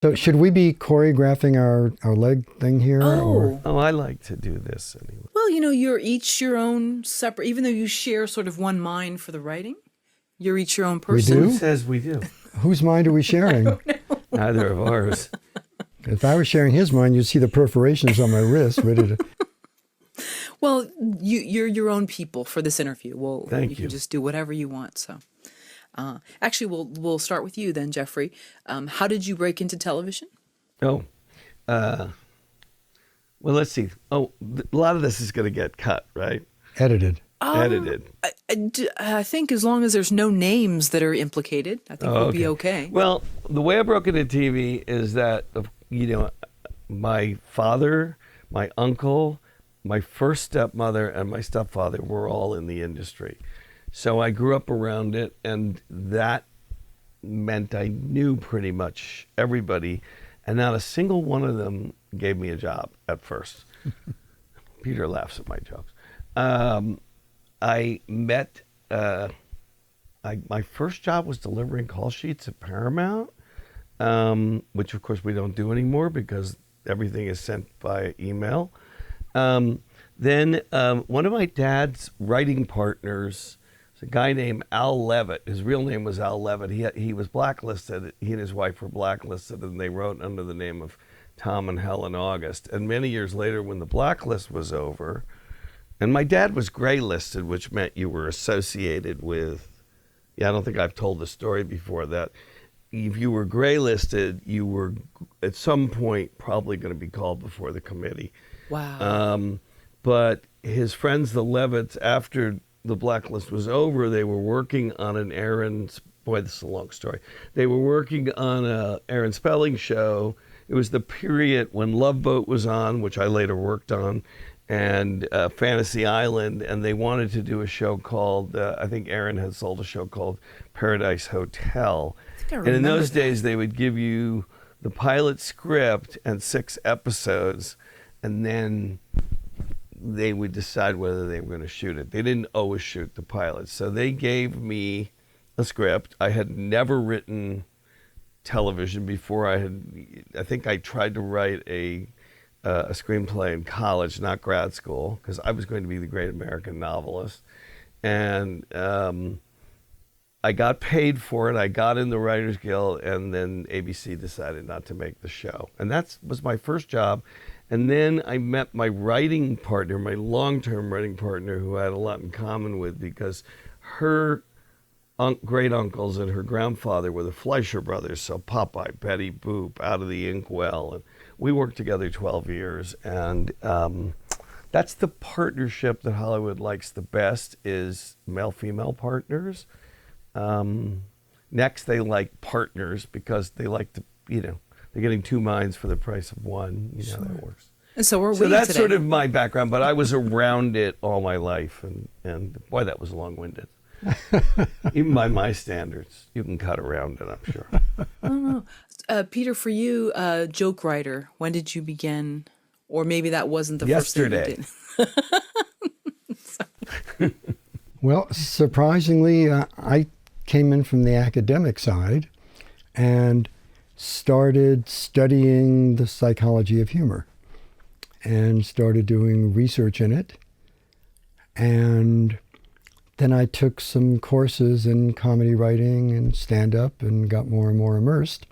So should we be choreographing our leg thing here? Oh. Oh, I like to do this anyway. Well, you're each your own separate, even though you share sort of one mind for the writing, you're each your own person. do? Who says we do? Whose mind are we sharing? Neither of ours. If I was sharing his mind, you'd see the perforations on my wrist ready to... Well, you're your own people for this interview. Well, Thank you you. can just do whatever you want. So, actually, we'll start with you then, Jeffrey. How did you break into television? Oh, well, let's see. Oh, a lot of this is going to get cut, right? Edited. Edited. I think as long as there's no names that are implicated, I think we'll be okay. Well, the way I broke into TV is that, my father, my uncle, my first stepmother, and my stepfather were all in the industry. So I grew up around it, and that meant I knew pretty much everybody, and not a single one of them gave me a job at first. Peter laughs at my jokes. I met, my first job was delivering call sheets at Paramount, which of course we don't do anymore because everything is sent by email. Then one of my dad's writing partners, a guy named Al Levitt. His real name was Al Levitt. He was blacklisted. He and his wife were blacklisted, and they wrote under the name of Tom and Helen August. And many years later, when the blacklist was over, and my dad was gray-listed, which meant you were associated with, I don't think I've told the story before, that if you were gray-listed, you were at some point probably going to be called before the committee. Wow. But his friends, the Levitts, after the blacklist was over, they were working on an Aaron, boy, this is a long story. They were working on a Aaron Spelling show. It was the period when Love Boat was on, which I later worked on, and Fantasy Island, and they wanted to do a show called, I think Aaron had sold a show called Paradise Hotel. And in those days, they would give you the pilot script and 6 episodes, and then they would decide whether they were going to shoot it. They didn't always shoot the pilot. So they gave me a script. I had never written television before. I think I tried to write a screenplay in college, not grad school, because I was going to be the great American novelist. And I got paid for it. I got in the Writers Guild, and then ABC decided not to make the show. And that was my first job. And then I met my writing partner, my long-term writing partner, who I had a lot in common with because her great uncles and her grandfather were the Fleischer brothers, so Popeye, Betty Boop, Out of the Inkwell. And we worked together 12 years. And that's the partnership that Hollywood likes the best, is male-female partners. Next, they like partners because they like to, they're getting 2 minds for the price of one. You know how that works. And so we're So that's today. sort of my background, but I was around it all my life, and boy, that was long-winded. Even by my standards, you can cut around it, I'm sure. I don't know. Peter, for you, joke writer, when did you begin? Or maybe that wasn't the Yesterday. first thing you did. Well, surprisingly, I came in from the academic side and started studying the psychology of humor and started doing research in it. And then I took some courses in comedy writing and stand-up and got more and more immersed.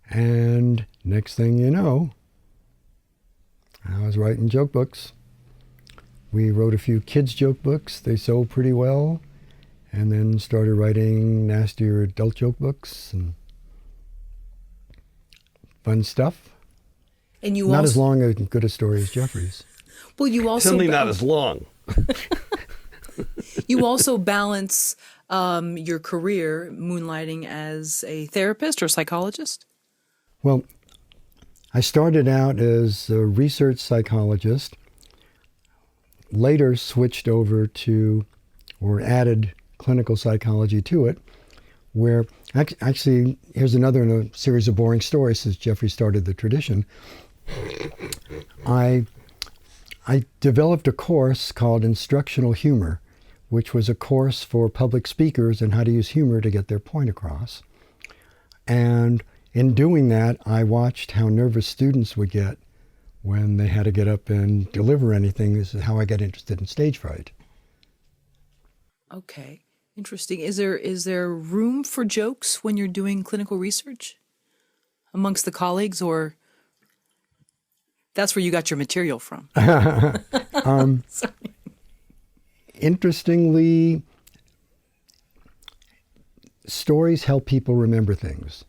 And next thing you know, I was writing joke books. We wrote a few kids' joke books. They sold pretty well. And then started writing nastier adult joke books and fun stuff. And you Not also, as long and good a story as Jeffrey's. well, you also Certainly not as long. You also balance your career moonlighting as a therapist or psychologist? Well, I started out as a research psychologist, later switched over to, or added clinical psychology to it, where actually, here's another in a series of boring stories since Jeffrey started the tradition. I developed a course called Instructional Humor, which was a course for public speakers on how to use humor to get their point across. And in doing that, I watched how nervous students would get when they had to get up and deliver anything. This is how I got interested in stage fright. Okay, interesting. Is there room for jokes when you're doing clinical research amongst the colleagues, or that's where you got your material from? Interestingly, stories help people remember things.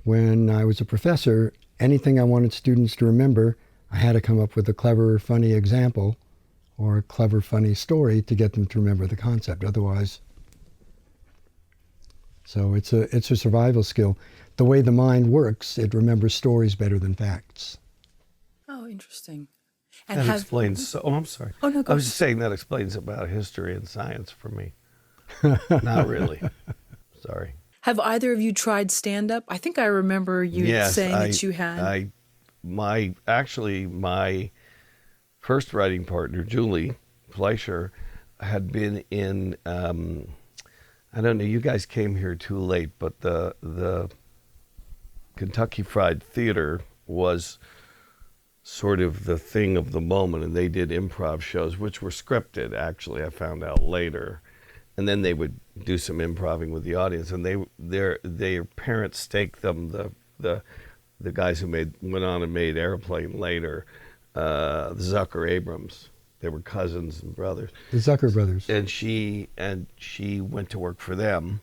When I was a professor, anything I wanted students to remember, I had to come up with a clever, funny example or a clever, funny story to get them to remember the concept. Otherwise, so it's a survival skill. The way the mind works, it remembers stories better than facts. Oh, interesting. That explains. Oh, I'm sorry. Oh, no, go I was ahead. just saying that explains about history and science for me. Not really. Sorry. Have either of you tried stand-up? I think I remember you saying that you had. My first writing partner, Julie Fleischer, had been in. I don't know. You guys came here too late, but the Kentucky Fried Theater was sort of the thing of the moment, and they did improv shows, which were scripted. Actually, I found out later, and then they would do some improving with the audience, and their parents staked them. The guys who went on and made Airplane later, the Zucker Abrams. They were cousins and brothers. The Zucker brothers. And she went to work for them,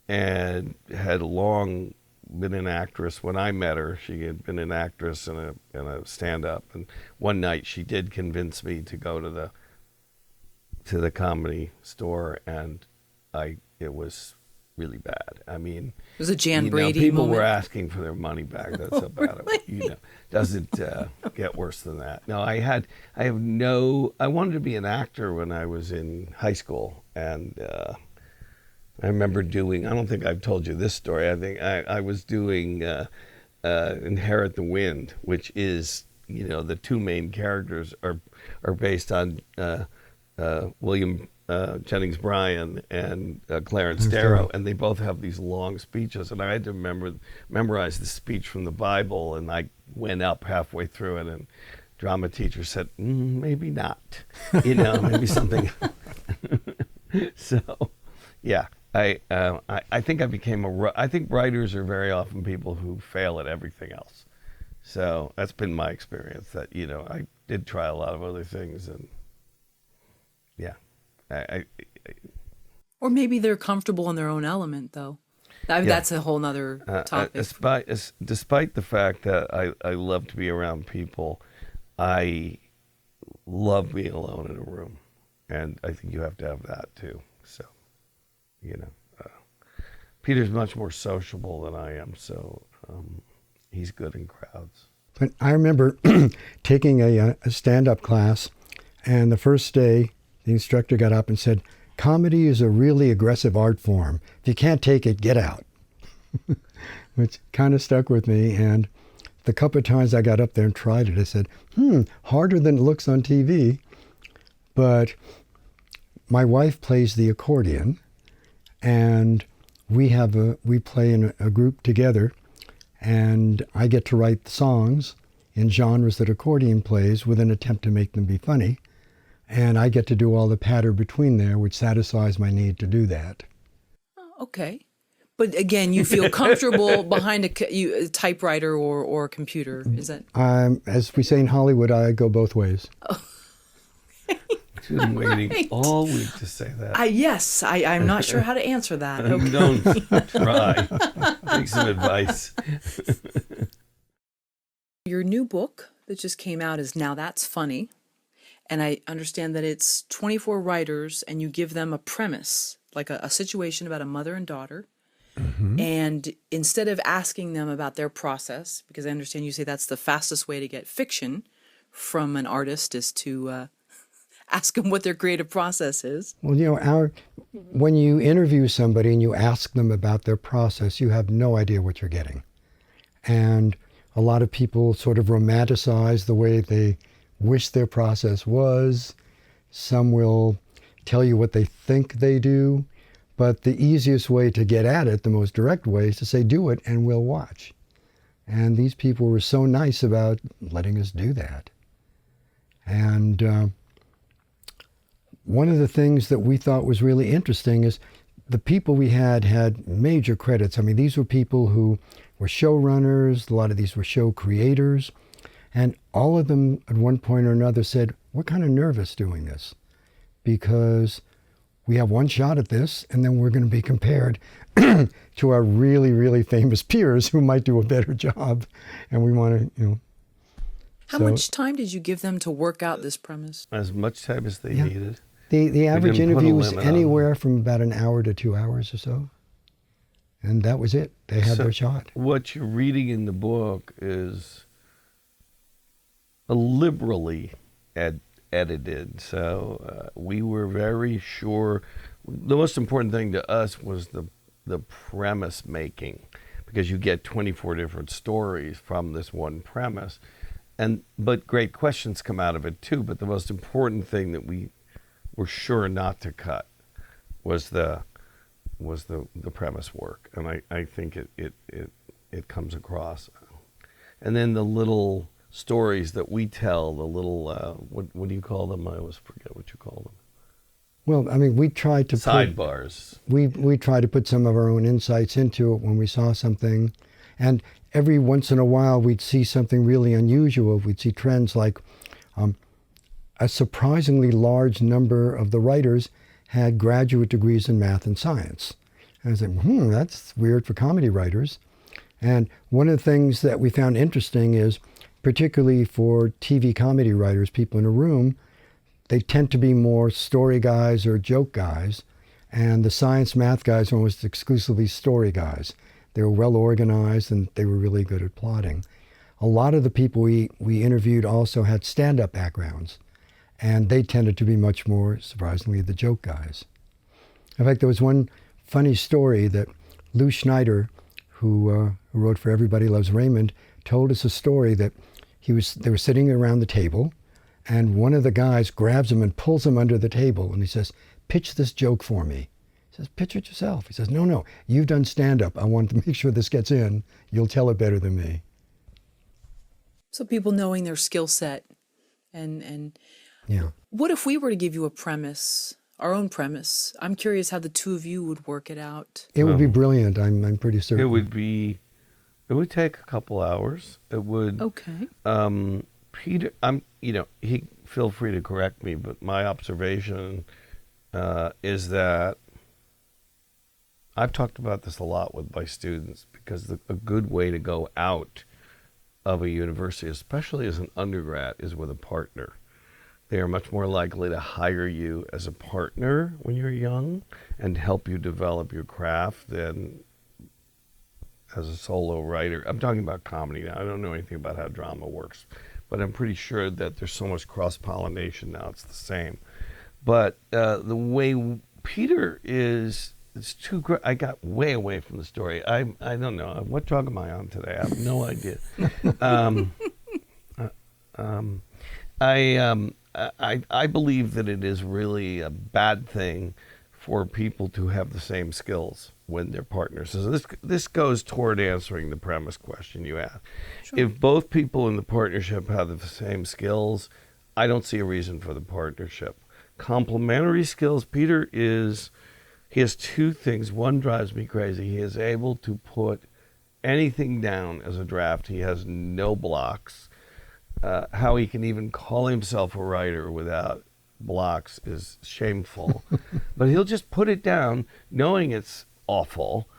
and had long been an actress. When I met her, she had been an actress and a stand-up. And one night she did convince me to go to the comedy store, and it was really bad. I mean, It was a Jan Brady people moment. were asking for their money back. That's about it. Doesn't get worse than that. No, I wanted to be an actor when I was in high school, and I remember doing, I don't think I've told you this story. I think I was doing Inherit the Wind, which is, the two main characters are based on William Jennings Bryan and Clarence Darrow, and they both have these long speeches, and I had to memorize the speech from the Bible, and I went up halfway through it, and drama teacher said, maybe not, maybe something. So, yeah. I think I think writers are very often people who fail at everything else. So that's been my experience, that, I did try a lot of other things, and yeah. Or maybe they're comfortable in their own element, though. That's a whole nother topic. Despite the fact that I love to be around people, I love being alone in a room. And I think you have to have that too. So, Peter's much more sociable than I am, so he's good in crowds. But I remember taking a stand-up class, and the first day, the instructor got up and said, "Comedy is a really aggressive art form. If you can't take it, get out." Which kind of stuck with me. And the couple of times I got up there and tried it, I said, harder than it looks on TV. But my wife plays the accordion, and we play in a group together, and I get to write the songs in genres that accordion plays with an attempt to make them be funny. And I get to do all the patter between there, which satisfies my need to do that. Okay. But again, you feel comfortable behind a typewriter or a computer, is that? As we say in Hollywood, I go both ways. She's been waiting Right. all week to say that. Yes, I'm not sure how to answer that. Okay. Don't try. Take some advice. Your new book that just came out is Now That's Funny. And I understand that it's 24 writers, and you give them a premise, like a situation about a mother and daughter. Mm-hmm. And instead of asking them about their process, because I understand you say that's the fastest way to get fiction from an artist is to ask them what their creative process is. Well, when you interview somebody and you ask them about their process, you have no idea what you're getting. And a lot of people sort of romanticize the way they wish their process was. Some will tell you what they think they do. But the easiest way to get at it, the most direct way, is to say, do it and we'll watch. And these people were so nice about letting us do that. And one of the things that we thought was really interesting is the people we had major credits. I mean, these were people who were showrunners. A lot of these were show creators. And all of them at one point or another said, we're kind of nervous doing this because we have one shot at this and then we're going to be compared to our really, really famous peers who might do a better job. And we want to, How much time did you give them to work out this premise? As much time as they needed. The average didn't put a interview was limit on anywhere from about an hour to 2 hours or so. And that was it. They had their shot. What you're reading in the book is liberally edited. So we were very sure. The most important thing to us was the premise making, because you get 24 different stories from this one premise. But great questions come out of it too. But the most important thing that we were sure not to cut was the premise work, and I think it comes across. And then the little stories that we tell, the little what do you call them? I always forget what you call them. Well, I mean, we tried to sidebars. We tried to put some of our own insights into it when we saw something, and every once in a while we'd see something really unusual. We'd see trends like a surprisingly large number of the writers had graduate degrees in math and science. And I was like, that's weird for comedy writers. And one of the things that we found interesting is, particularly for TV comedy writers, people in a room, they tend to be more story guys or joke guys. And the science math guys are almost exclusively story guys. They were well organized and they were really good at plotting. A lot of the people we interviewed also had stand-up backgrounds. And they tended to be much more, surprisingly, the joke guys. In fact, there was one funny story that Lou Schneider, who wrote for Everybody Loves Raymond, told us a story that they were sitting around the table, and one of the guys grabs him and pulls him under the table, and he says, pitch this joke for me. He says, pitch it yourself. He says, no, you've done stand-up. I want to make sure this gets in. You'll tell it better than me. So people knowing their skill set and yeah. What if we were to give you a premise, our own premise? I'm curious how the two of you would work it out. It would be brilliant. I'm pretty certain. It would take a couple hours. It would. Okay. Peter, he feel free to correct me, but my observation is that I've talked about this a lot with my students, because a good way to go out of a university, especially as an undergrad, is with a partner. They are much more likely to hire you as a partner when you're young and help you develop your craft than as a solo writer. I'm talking about comedy now. I don't know anything about how drama works, but I'm pretty sure that there's so much cross-pollination now, it's the same. But the way Peter is, it's too great. I got way away from the story. I don't know. What drug am I on today? I have no idea. I believe that it is really a bad thing for people to have the same skills when they're partners. So this goes toward answering the premise question you asked. Sure. If both people in the partnership have the same skills, I don't see a reason for the partnership. Complementary skills, Peter he has two things. One drives me crazy. He is able to put anything down as a draft. He has no blocks. How he can even call himself a writer without blocks is shameful. But he'll just put it down knowing it's awful.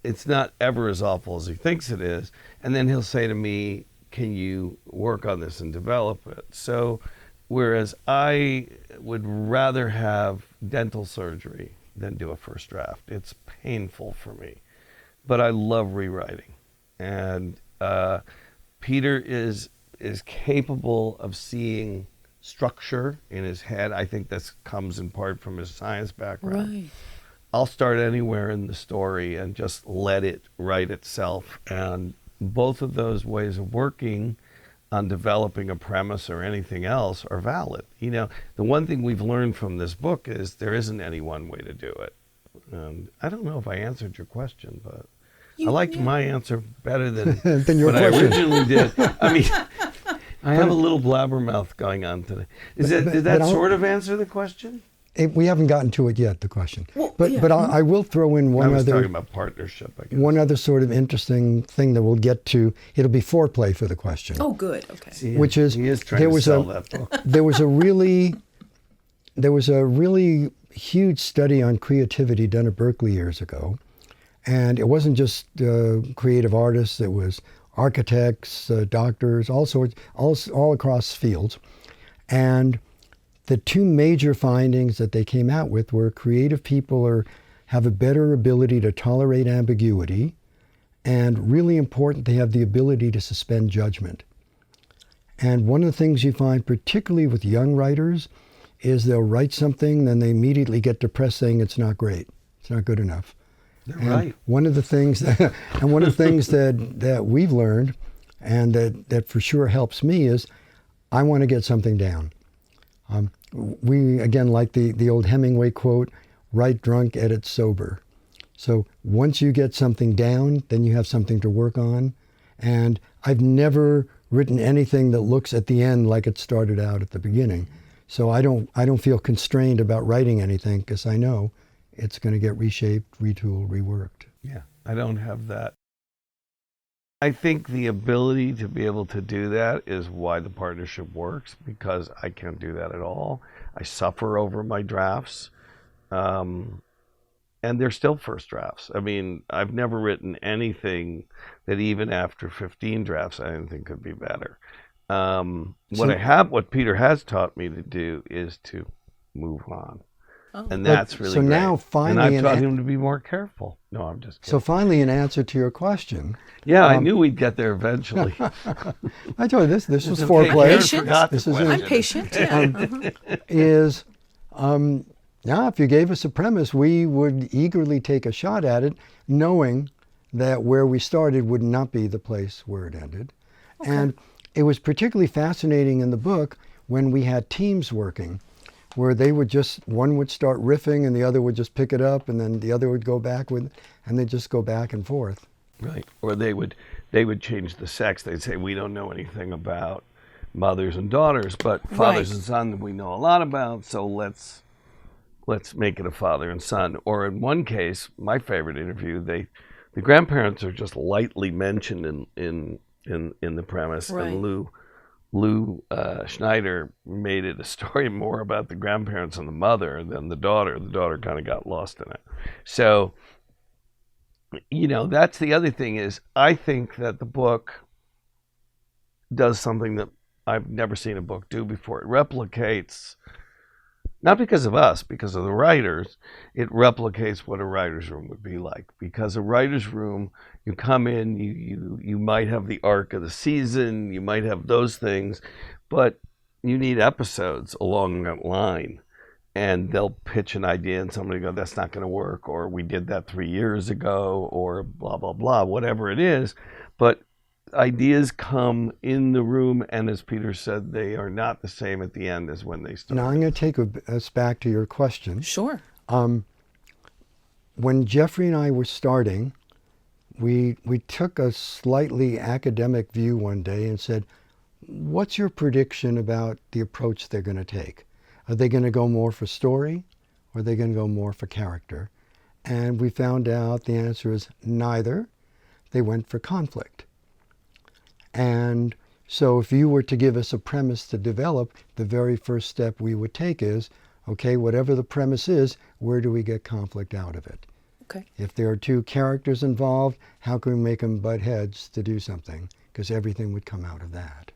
It's not ever as awful as he thinks it is. And then he'll say to me, can you work on this and develop it? So whereas I would rather have dental surgery than do a first draft. It's painful for me. But I love rewriting. And Peter is capable of seeing structure in his head. I think this comes in part from his science background. Right. I'll start anywhere in the story and just let it write itself. And both of those ways of working on developing a premise or anything else are valid. The one thing we've learned from this book is there isn't any one way to do it. And I don't know if I answered your question, but I liked my answer better than Than your what I question. originally did. I mean, I have a little blabbermouth going on today. Did that sort of answer the question? We haven't gotten to it yet, the question. Well, but yeah. but I will throw in I one was other talking about partnership, I guess. one other sort of interesting thing that we'll get to. It'll be foreplay for the question. Oh, good. Okay. See, Which is he is trying there to was sell that book. there was a really huge study on creativity done at Berkeley years ago, and it wasn't just creative artists. It was architects, doctors, all sorts, all across fields, and the two major findings that they came out with were creative people have a better ability to tolerate ambiguity, and really important, they have the ability to suspend judgment. And one of the things you find, particularly with young writers, is they'll write something, then they immediately get depressed saying it's not great, it's not good enough. They're And right. one of the things that we've learned, and that for sure helps me, is I want to get something down. We, again, like the old Hemingway quote, write drunk, edit sober. So once you get something down, then you have something to work on. And I've never written anything that looks at the end like it started out at the beginning. So I don't feel constrained about writing anything, because I know it's going to get reshaped, retooled, reworked. Yeah, I don't have that. I think the ability to be able to do that is why the partnership works, because I can't do that at all. I suffer over my drafts, and they're still first drafts. I mean, I've never written anything that even after 15 drafts I didn't think could be better. What Peter has taught me to do is to move on. Oh. And that's really so great. now finally, and I've taught him to be more careful. No, I'm just kidding. So finally, in answer to your question, Yeah, I knew we'd get there eventually. I told you this was Okay, foreplay. Karen Patient? forgot the This is question. I'm patient. Yeah. Now, if you gave us a premise, we would eagerly take a shot at it, knowing that where we started would not be the place where it ended. Okay. And it was particularly fascinating in the book when we had teams working, where one would start riffing and the other would just pick it up, and then the other would go back and they'd just go back and forth. Right. Or they would change the sex. They'd say, we don't know anything about mothers and daughters, but fathers Right. and sons we know a lot about, so let's make it a father and son. Or in one case, my favorite interview, the grandparents are just lightly mentioned in the premise, Right. and Lou Schneider made it a story more about the grandparents and the mother than the daughter. The daughter kind of got lost in it. So, that's the other thing, is I think that the book does something that I've never seen a book do before. It replicates, not because of us, because of the writers, it replicates what a writer's room would be like. Because a writer's room, you come in, you might have the arc of the season, you might have those things, but you need episodes along that line. And they'll pitch an idea and somebody go, that's not going to work, or we did that 3 years ago, or blah, blah, blah, whatever it is. But ideas come in the room, and as Peter said, they are not the same at the end as when they start. Now, I'm going to take us back to your question. Sure. When Jeffrey and I were starting, we took a slightly academic view one day and said, what's your prediction about the approach they're going to take? Are they going to go more for story, or are they going to go more for character? And we found out the answer is neither. They went for conflict. And so if you were to give us a premise to develop, the very first step we would take is, okay, whatever the premise is, where do we get conflict out of it? Okay. If there are two characters involved, how can we make them butt heads to do something? Because everything would come out of that.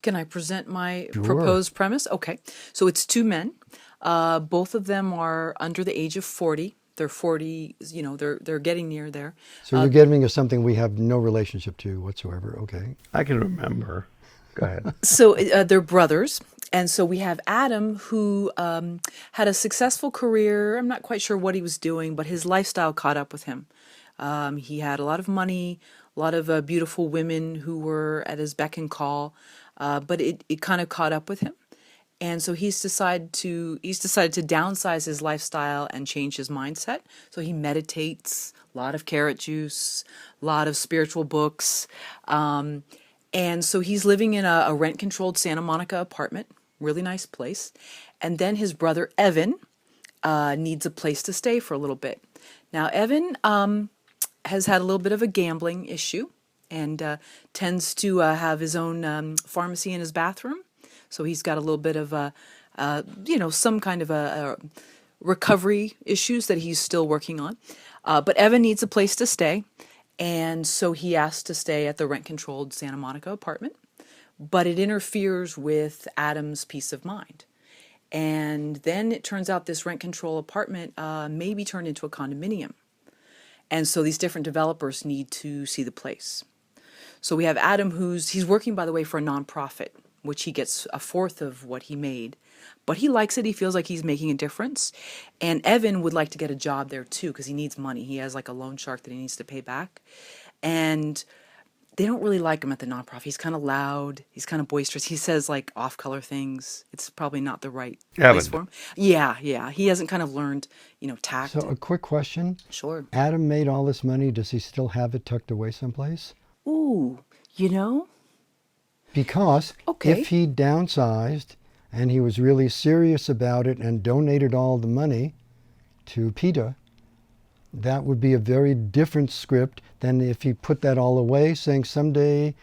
Can I present my Sure. proposed premise? Okay. So it's two men. Both of them are under the age of 40. They're 40, they're getting near there. So you're giving us something we have no relationship to whatsoever. Okay. I can remember. Go ahead. So they're brothers. And so we have Adam, who had a successful career. I'm not quite sure what he was doing, but his lifestyle caught up with him. He had a lot of money, a lot of beautiful women who were at his beck and call, but it kind of caught up with him. And so he's decided to downsize his lifestyle and change his mindset. So he meditates, a lot of carrot juice, a lot of spiritual books. And so he's living in a rent-controlled Santa Monica apartment, really nice place. And then his brother Evan needs a place to stay for a little bit. Now Evan has had a little bit of a gambling issue and tends to have his own pharmacy in his bathroom. So he's got a little bit of some kind of a recovery issues that he's still working on. But Evan needs a place to stay. And so he asked to stay at the rent-controlled Santa Monica apartment. But it interferes with Adam's peace of mind. And then it turns out this rent-control apartment may be turned into a condominium. And so these different developers need to see the place. So we have Adam he's working, by the way, for a nonprofit, which he gets a fourth of what he made. But he likes it. He feels like he's making a difference. And Evan would like to get a job there too because he needs money. He has like a loan shark that he needs to pay back. And they don't really like him at the nonprofit. He's kind of loud. He's kind of boisterous. He says like off-color things. It's probably not the right place for him. Yeah. He hasn't kind of learned, tact. So a quick question. Sure. Adam made all this money. Does he still have it tucked away someplace? Ooh, Because Okay. if he downsized and he was really serious about it and donated all the money to PETA, that would be a very different script than if he put that all away, saying someday,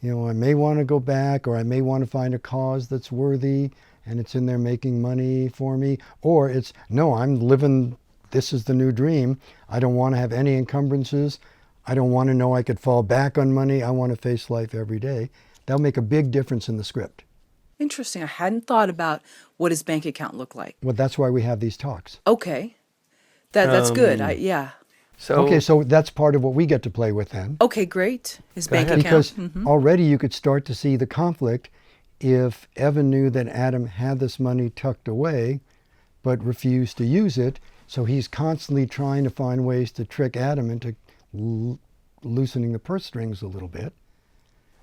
I may want to go back, or I may want to find a cause that's worthy and it's in there making money for me. Or it's, no, I'm living, this is the new dream. I don't want to have any encumbrances. I don't want to know I could fall back on money. I want to face life every day. That'll make a big difference in the script. Interesting. I hadn't thought about what his bank account looked like. Well, that's why we have these talks. Okay. That's good. Yeah. So that's part of what we get to play with then. Okay, great. His bank ahead. account. Because already you could start to see the conflict if Evan knew that Adam had this money tucked away but refused to use it. So he's constantly trying to find ways to trick Adam into loosening the purse strings a little bit.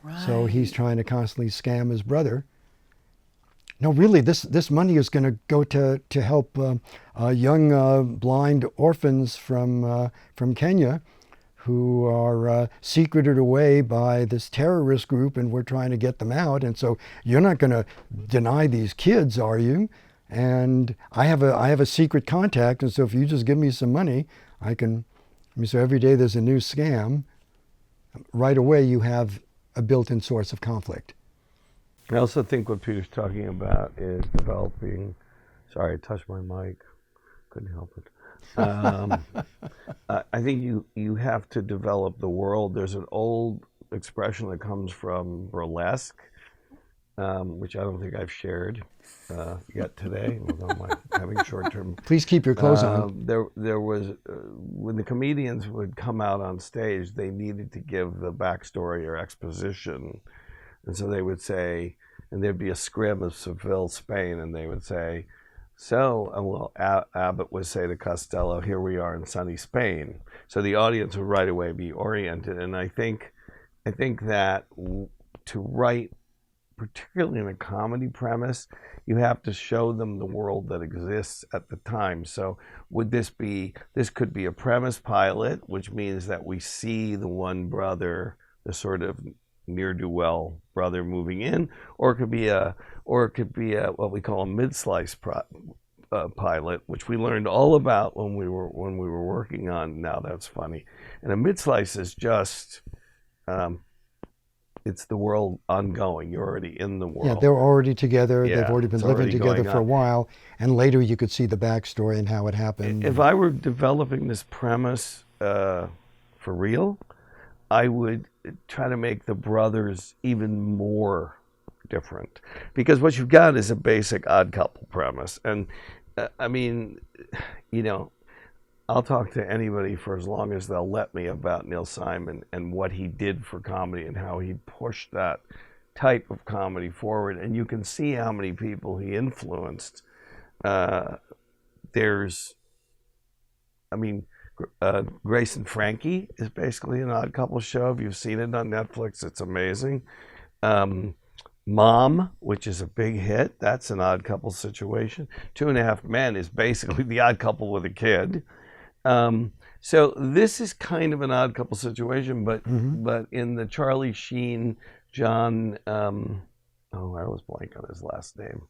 Right. So he's trying to constantly scam his brother. No, really, this money is going to go to help young blind orphans from Kenya who are secreted away by this terrorist group, and we're trying to get them out. And so you're not going to deny these kids, are you? And I have a secret contact, and so if you just give me some money, so every day there's a new scam. Right away you have a built-in source of conflict. I also think what Peter's talking about is developing. Sorry, I touched my mic. Couldn't help it. I think you have to develop the world. There's an old expression that comes from burlesque, which I don't think I've shared yet today, although I'm having short-term. Please keep your clothes on. There was when the comedians would come out on stage, they needed to give the backstory or exposition. And so they would say, and there'd be a scrim of Seville, Spain, and they would say, Abbott would say to Costello, here we are in sunny Spain. So the audience would right away be oriented. And I think that to write, particularly in a comedy premise, you have to show them the world that exists at the time. So this could be a premise pilot, which means that we see the one brother, the sort of ne'er-do-well brother moving in, or it could be a what we call a mid-slice pilot, which we learned all about when we were working on Now That's Funny. And a mid-slice is just it's the world ongoing. You're already in the world. Yeah, they're already together. Yeah, they've already been living together for a while, and later you could see the backstory and how it happened. If I were developing this premise for real, I would try to make the brothers even more different, because what you've got is a basic odd couple premise. And I'll talk to anybody for as long as they'll let me about Neil Simon and what he did for comedy and how he pushed that type of comedy forward. And you can see how many people he influenced. Grace and Frankie is basically an odd couple show. If you've seen it on Netflix, it's amazing. Mom, which is a big hit. That's an odd couple situation. 2.5 Men is basically the odd couple with a kid. So this is kind of an odd couple situation, but in the Charlie Sheen, John, I was blank on his last name,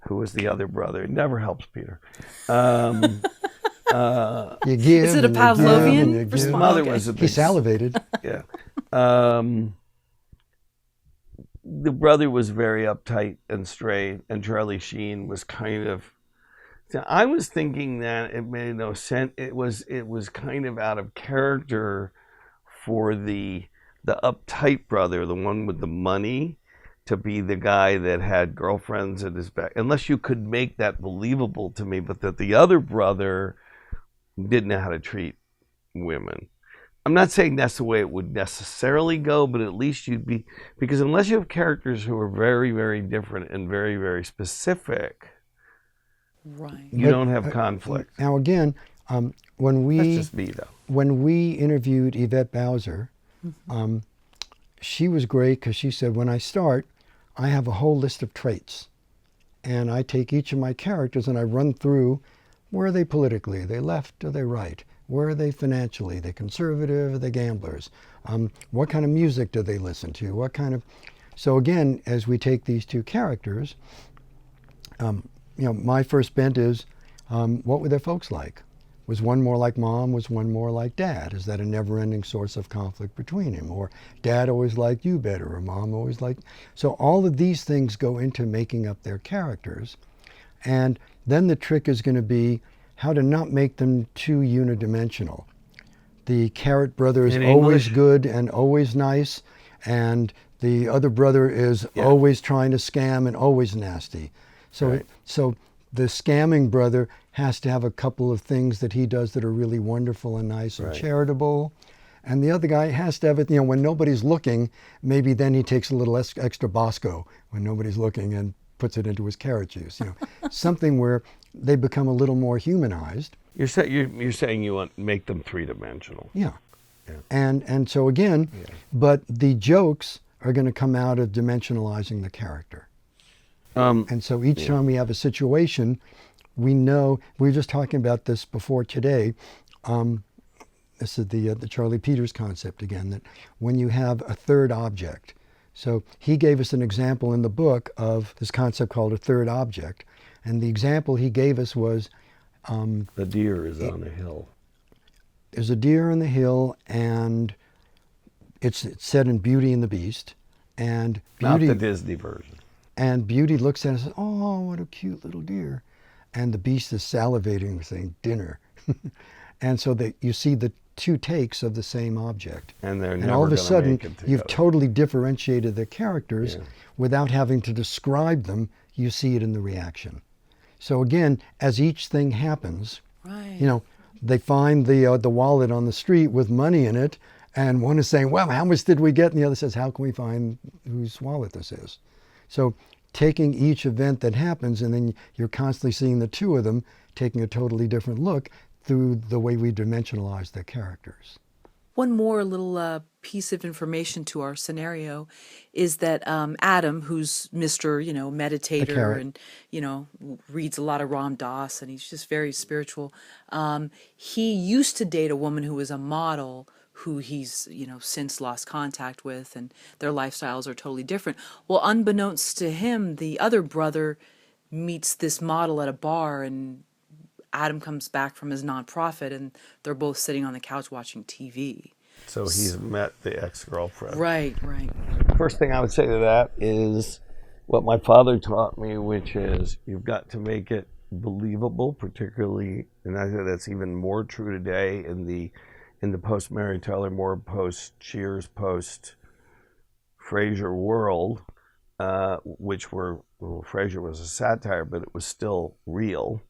who was the other brother. It never helps, Peter. You give. Is it a Pavlovian response? His mother was a big... He salivated. Yeah. The brother was very uptight and straight, and Charlie Sheen was kind of... I was thinking that it made no sense. It was kind of out of character for the uptight brother, the one with the money, to be the guy that had girlfriends at his back. Unless you could make that believable to me, but that the other brother didn't know how to treat women. I'm not saying that's the way it would necessarily go, but at least you'd be... Because unless you have characters who are very, very different and very, very specific... Right. You don't have conflict. Now again, when we That's just me, though. When we interviewed Yvette Bowser, she was great because she said, when I start, I have a whole list of traits, and I take each of my characters and I run through, where are they politically? Are they left? Are they right? Where are they financially? Are they conservative? Are they gamblers? What kind of music do they listen to? What kind of... So again, as we take these two characters, my first bent is, what were their folks like? Was one more like mom? Was one more like dad? Is that a never-ending source of conflict between him? Or dad always liked you better, or mom always liked... So all of these things go into making up their characters. And then the trick is going to be how to not make them too unidimensional. The carrot brother is always good and always nice, and the other brother is always trying to scam and always nasty. So, so the scamming brother has to have a couple of things that he does that are really wonderful and nice and charitable. And the other guy has to have it, when nobody's looking, maybe then he takes a little extra Bosco when nobody's looking and puts it into his carrot juice. Something where they become a little more humanized. You're saying you want to make them three-dimensional. Yeah. And so again, but the jokes are going to come out of dimensionalizing the character. And so each time we have a situation, we know, we were just talking about this before today, this is the Charlie Peters concept again, that when you have a third object. So he gave us an example in the book of this concept called a third object. And the example he gave us was... the deer is on a hill. There's a deer on the hill, and it's set in Beauty and the Beast. And Beauty... Not the Disney version. And Beauty looks at it and says, oh, what a cute little deer. And the Beast is salivating, saying, dinner. And so you see the two takes of the same object. And they're never and all of a sudden, you've together. totally differentiated the characters without having to describe them. You see it in the reaction. So again, as each thing happens, they find the wallet on the street with money in it, and one is saying, well, how much did we get? And the other says, how can we find whose wallet this is? So taking each event that happens, and then you're constantly seeing the two of them taking a totally different look through the way we dimensionalize their characters. One more little piece of information to our scenario is that Adam, who's Mr. Meditator and, reads a lot of Ram Dass, and he's just very spiritual. He used to date a woman who was a model who he's, since lost contact with, and their lifestyles are totally different. Well, unbeknownst to him, the other brother meets this model at a bar, and Adam comes back from his nonprofit, and they're both sitting on the couch watching TV. So he's met the ex-girlfriend. Right. First thing I would say to that is what my father taught me, which is you've got to make it believable, particularly, and I think that's even more true today in the post-Mary Tyler Moore, post-Cheers, post-Frasier world, which Frasier was a satire, but it was still real.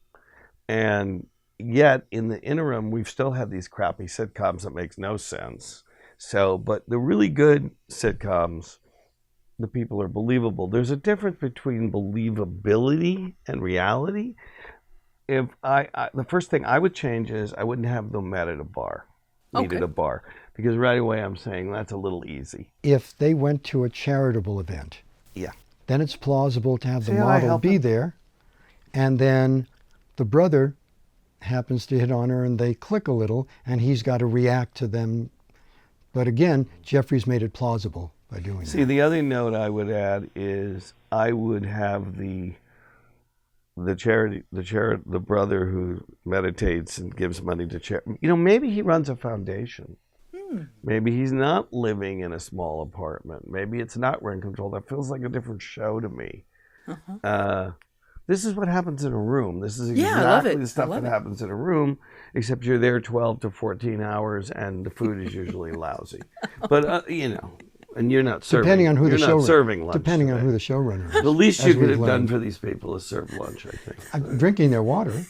And yet, in the interim, we've still had these crappy sitcoms that makes no sense. So, but the really good sitcoms, the people are believable. There's a difference between believability and reality. If the first thing I would change is I wouldn't have them met at a bar, meet at a bar, because right away I'm saying that's a little easy. If they went to a charitable event, then it's plausible to have the See how I model help be him? there, and then the brother happens to hit on her and they click a little, and he's got to react to them. But again, Jeffrey's made it plausible by doing See, that. the other note I would add is I would have the brother who meditates and gives money to charity. You know, maybe he runs a foundation. Maybe he's not living in a small apartment. Maybe it's not rent control. That feels like a different show to me. This is what happens in a room. This is Yeah, I love exactly it. the stuff that happens in a room, except you're there 12 to 14 hours and the food is usually lousy. But, you know, and you're not serving. Depending on who you're the not showrunner. serving lunch. Depending on today. who the showrunner is. The least as you could we've have done learned. for these people is serve lunch, I think. I'm drinking their water.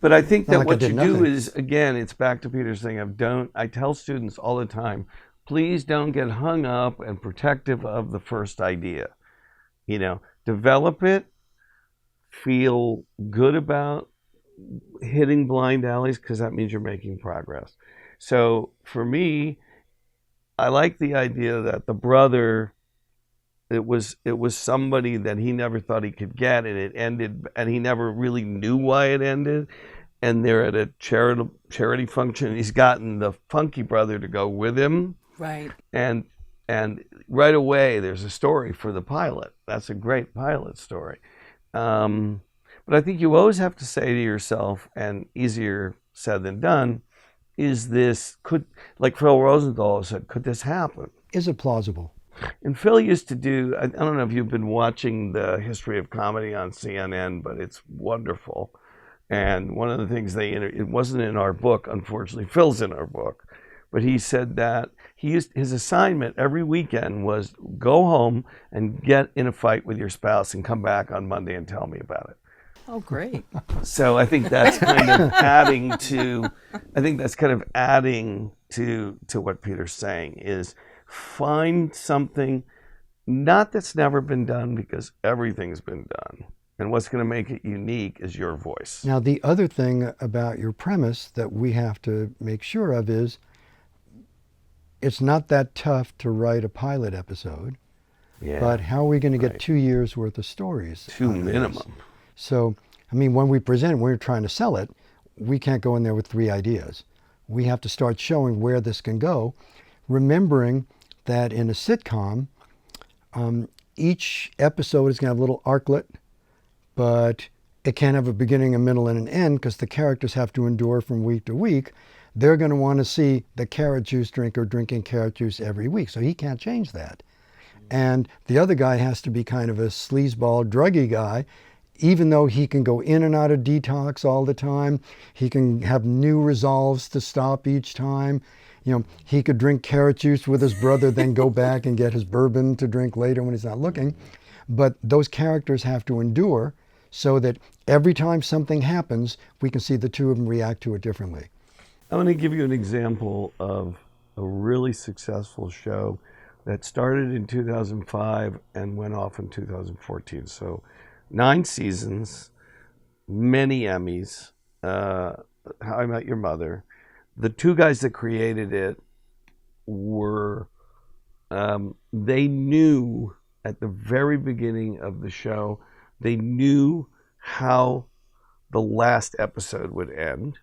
But I think Not that like I what did you do nothing. is, again, it's back to Peter's thing of I tell students all the time, please don't get hung up and protective of the first idea. You know, develop it, feel good about hitting blind alleys because that means you're making progress. So for me, I like the idea that the brother, it was somebody that he never thought he could get, and it ended, and he never really knew why it ended. And they're at a charity function. He's gotten the funky brother to go with him, Right. and right away there's a story for the pilot. That's a great pilot story. But I think you always have to say to yourself, and easier said than done, is this like Phil Rosenthal said, could this happen? Is it plausible? And Phil used to do, I don't know if you've been watching the history of comedy on CNN, but it's wonderful. And one of the things it wasn't in our book, unfortunately. Phil's in our book. But he said that his assignment every weekend was go home and get in a fight with your spouse and come back on Monday and tell me about it. Oh, great. So I think that's kind of adding to what Peter's saying is find something not that's never been done, because everything's been done. And what's going to make it unique is your voice. Now, the other thing about your premise that we have to make sure of is it's not that tough to write a pilot episode, Yeah. but how are we going to get Right. 2 years worth of stories? Two out of this? minimum. So, I mean, when we're trying to sell it, we can't go in there with 3 ideas. We have to start showing where this can go, remembering that in a sitcom, each episode is going to have a little arclet, but it can't have a beginning, a middle, and an end because the characters have to endure from week to week. They're going to want to see the carrot juice drinker drinking carrot juice every week, so he can't change that. And the other guy has to be kind of a sleazeball, druggy guy, even though he can go in and out of detox all the time. He can have new resolves to stop each time. You know, he could drink carrot juice with his brother, then go back and get his bourbon to drink later when he's not looking. But those characters have to endure so that every time something happens, we can see the two of them react to it differently. I'm going to give you an example of a really successful show that started in 2005 and went off in 2014. So 9 seasons, many Emmys, How I Met Your Mother. The 2 guys that created it were, they knew at the very beginning of the show, they knew how the last episode would end.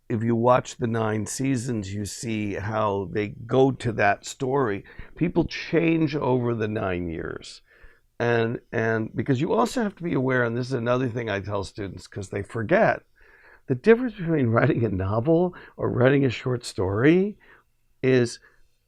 If you watch the 9 seasons, you see how they go to that story. People change over the 9 years. And because you also have to be aware, and this is another thing I tell students because they forget, the difference between writing a novel or writing a short story is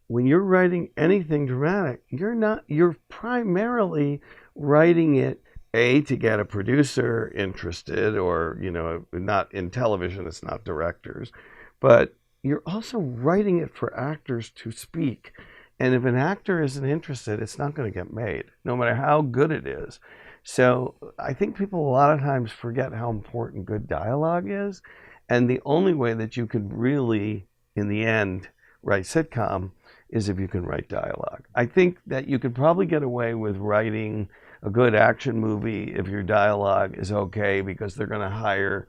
when you're writing anything dramatic, you're primarily writing it to get a producer interested, or, you know, not in television, it's not directors, but you're also writing it for actors to speak. And if an actor isn't interested, it's not going to get made, no matter how good it is. So I think people a lot of times forget how important good dialogue is. And the only way that you could really, in the end, write sitcom is if you can write dialogue. I think that you could probably get away with writing a good action movie if your dialogue is okay, because they're going to hire,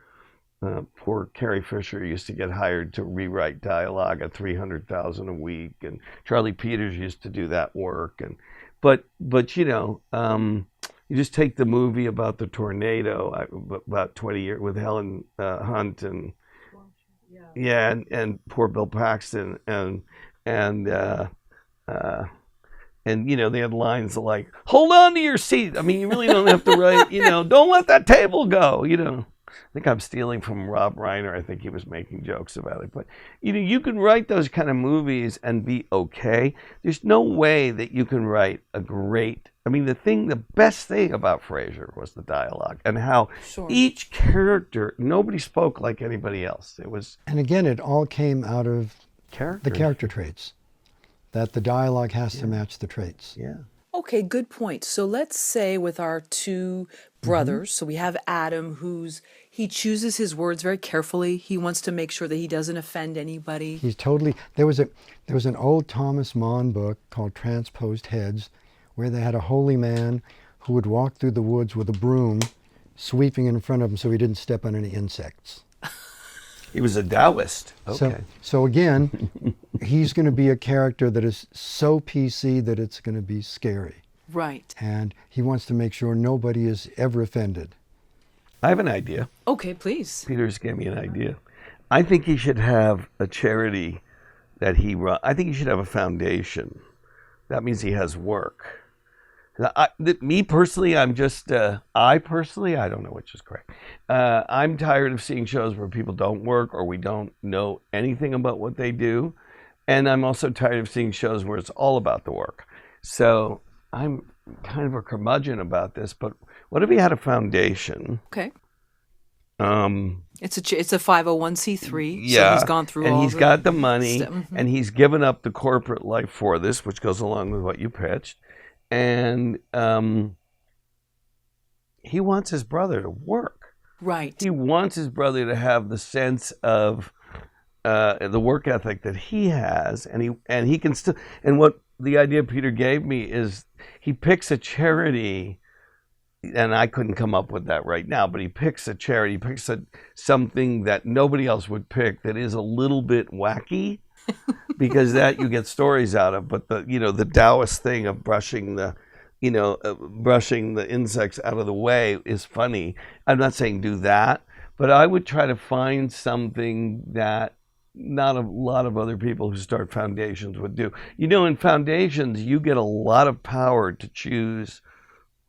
poor Carrie Fisher used to get hired to rewrite dialogue at $300,000 a week, and Charlie Peters used to do that work. But you just take the movie about the tornado about 20 years with Helen Hunt and and poor Bill Paxton and they had lines like, hold on to your seat. I mean, you really don't have to write, don't let that table go, I think I'm stealing from Rob Reiner. I think he was making jokes about it. But, you can write those kind of movies and be okay. There's no way that you can write a great, the best thing about Frasier was the dialogue and how each character, nobody spoke like anybody else. It was. And again, it all came out of the character traits, that the dialogue has to match the traits. Yeah. Okay, good point. So let's say with our two brothers, so we have Adam, he chooses his words very carefully. He wants to make sure that he doesn't offend anybody. He's totally, there was an old Thomas Mann book called Transposed Heads, where they had a holy man who would walk through the woods with a broom sweeping in front of him so he didn't step on any insects. He was a Taoist. Okay. So again, he's going to be a character that is so PC that it's going to be scary. Right. And he wants to make sure nobody is ever offended. I have an idea. Okay, please. Peter's gave me an idea. I think he should have a charity that he runs. I think he should have a foundation. That means he has work. Me personally, I don't know which is correct. I'm tired of seeing shows where people don't work or we don't know anything about what they do. And I'm also tired of seeing shows where it's all about the work. So I'm kind of a curmudgeon about this, but what if he had a foundation? Okay. It's a 501c3. Yeah. So he's gone through and all he's the got the money, and he's given up the corporate life for this, which goes along with what you pitched. And he wants his brother to work. Right. He wants his brother to have the sense of the work ethic that he has, and he can still. And what the idea Peter gave me is he picks a charity, and I couldn't come up with that right now. But he picks a charity, he picks something that nobody else would pick that is a little bit wacky. Because that you get stories out of, but the Taoist thing of brushing the insects out of the way is funny. I'm not saying do that, but I would try to find something that not a lot of other people who start foundations would do. In foundations, you get a lot of power to choose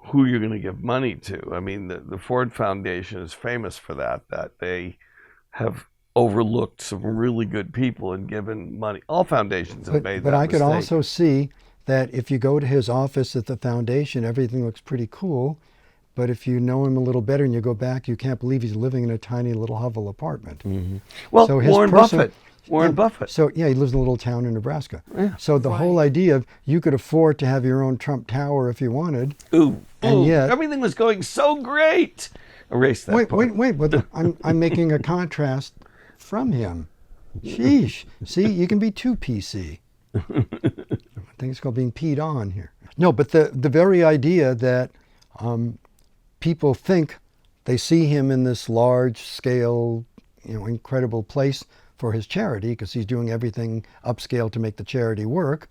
who you're going to give money to. I mean, the Ford Foundation is famous for that they have overlooked some really good people and given money. All foundations have made that But I could mistake. also see that if you go to his office at the foundation, everything looks pretty cool. But if you know him a little better and you go back, you can't believe he's living in a tiny little hovel apartment. Mm-hmm. Well, so Warren Buffett. So yeah, he lives in a little town in Nebraska. Yeah. So the whole idea of you could afford to have your own Trump Tower if you wanted. And yet everything was going so great. Erase that part. Wait. But I'm making a contrast from him. Sheesh. See, you can be too PC. I think it's called being peed on here. No, but the very idea that people think they see him in this large scale, incredible place for his charity because he's doing everything upscale to make the charity work,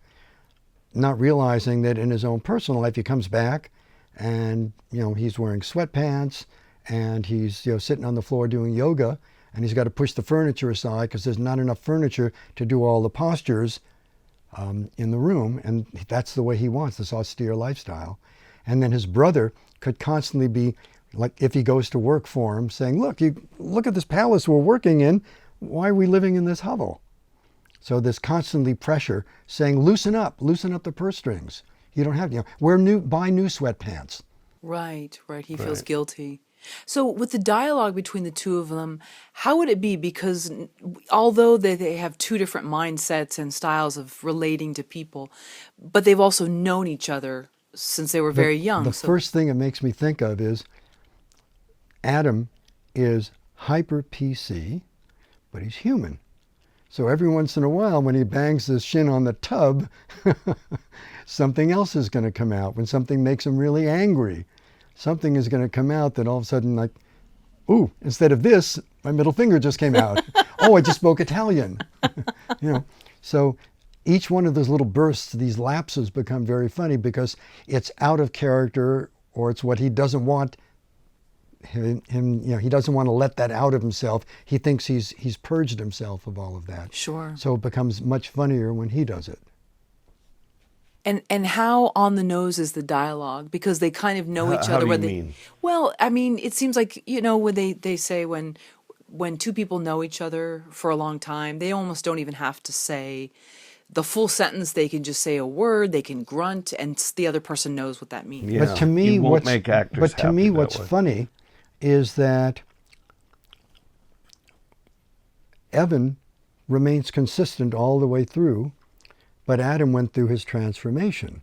not realizing that in his own personal life he comes back and he's wearing sweatpants and he's sitting on the floor doing yoga. And he's got to push the furniture aside because there's not enough furniture to do all the postures in the room. And that's the way he wants, this austere lifestyle. And then his brother could constantly be, like if he goes to work for him, saying, look at this palace we're working in. Why are we living in this hovel? So there's constantly pressure saying, loosen up the purse strings. You don't have to, buy new sweatpants. Right. He feels guilty. So with the dialogue between the two of them, how would it be? Because although they have two different mindsets and styles of relating to people, but they've also known each other since they were very young. The first thing it makes me think of is Adam is hyper PC, but he's human. So every once in a while when he bangs his shin on the tub, something else is going to come out. When something makes him really angry, something is going to come out that all of a sudden, like, ooh, instead of this, my middle finger just came out. Oh, I just spoke Italian. So each one of those little bursts, these lapses, become very funny because it's out of character, or it's what he doesn't want him, he doesn't want to let that out of himself. He thinks he's purged himself of all of that. Sure. So it becomes much funnier when he does it. And how on the nose is the dialogue? Because they kind of know each How other. do you mean? Well, I mean, it seems like, when they say when two people know each other for a long time, they almost don't even have to say the full sentence. They can just say a word, they can grunt, and the other person knows what that means. Yeah. But to me, You won't make actors what's happy that way. funny is that Evan remains consistent all the way through, but Adam went through his transformation.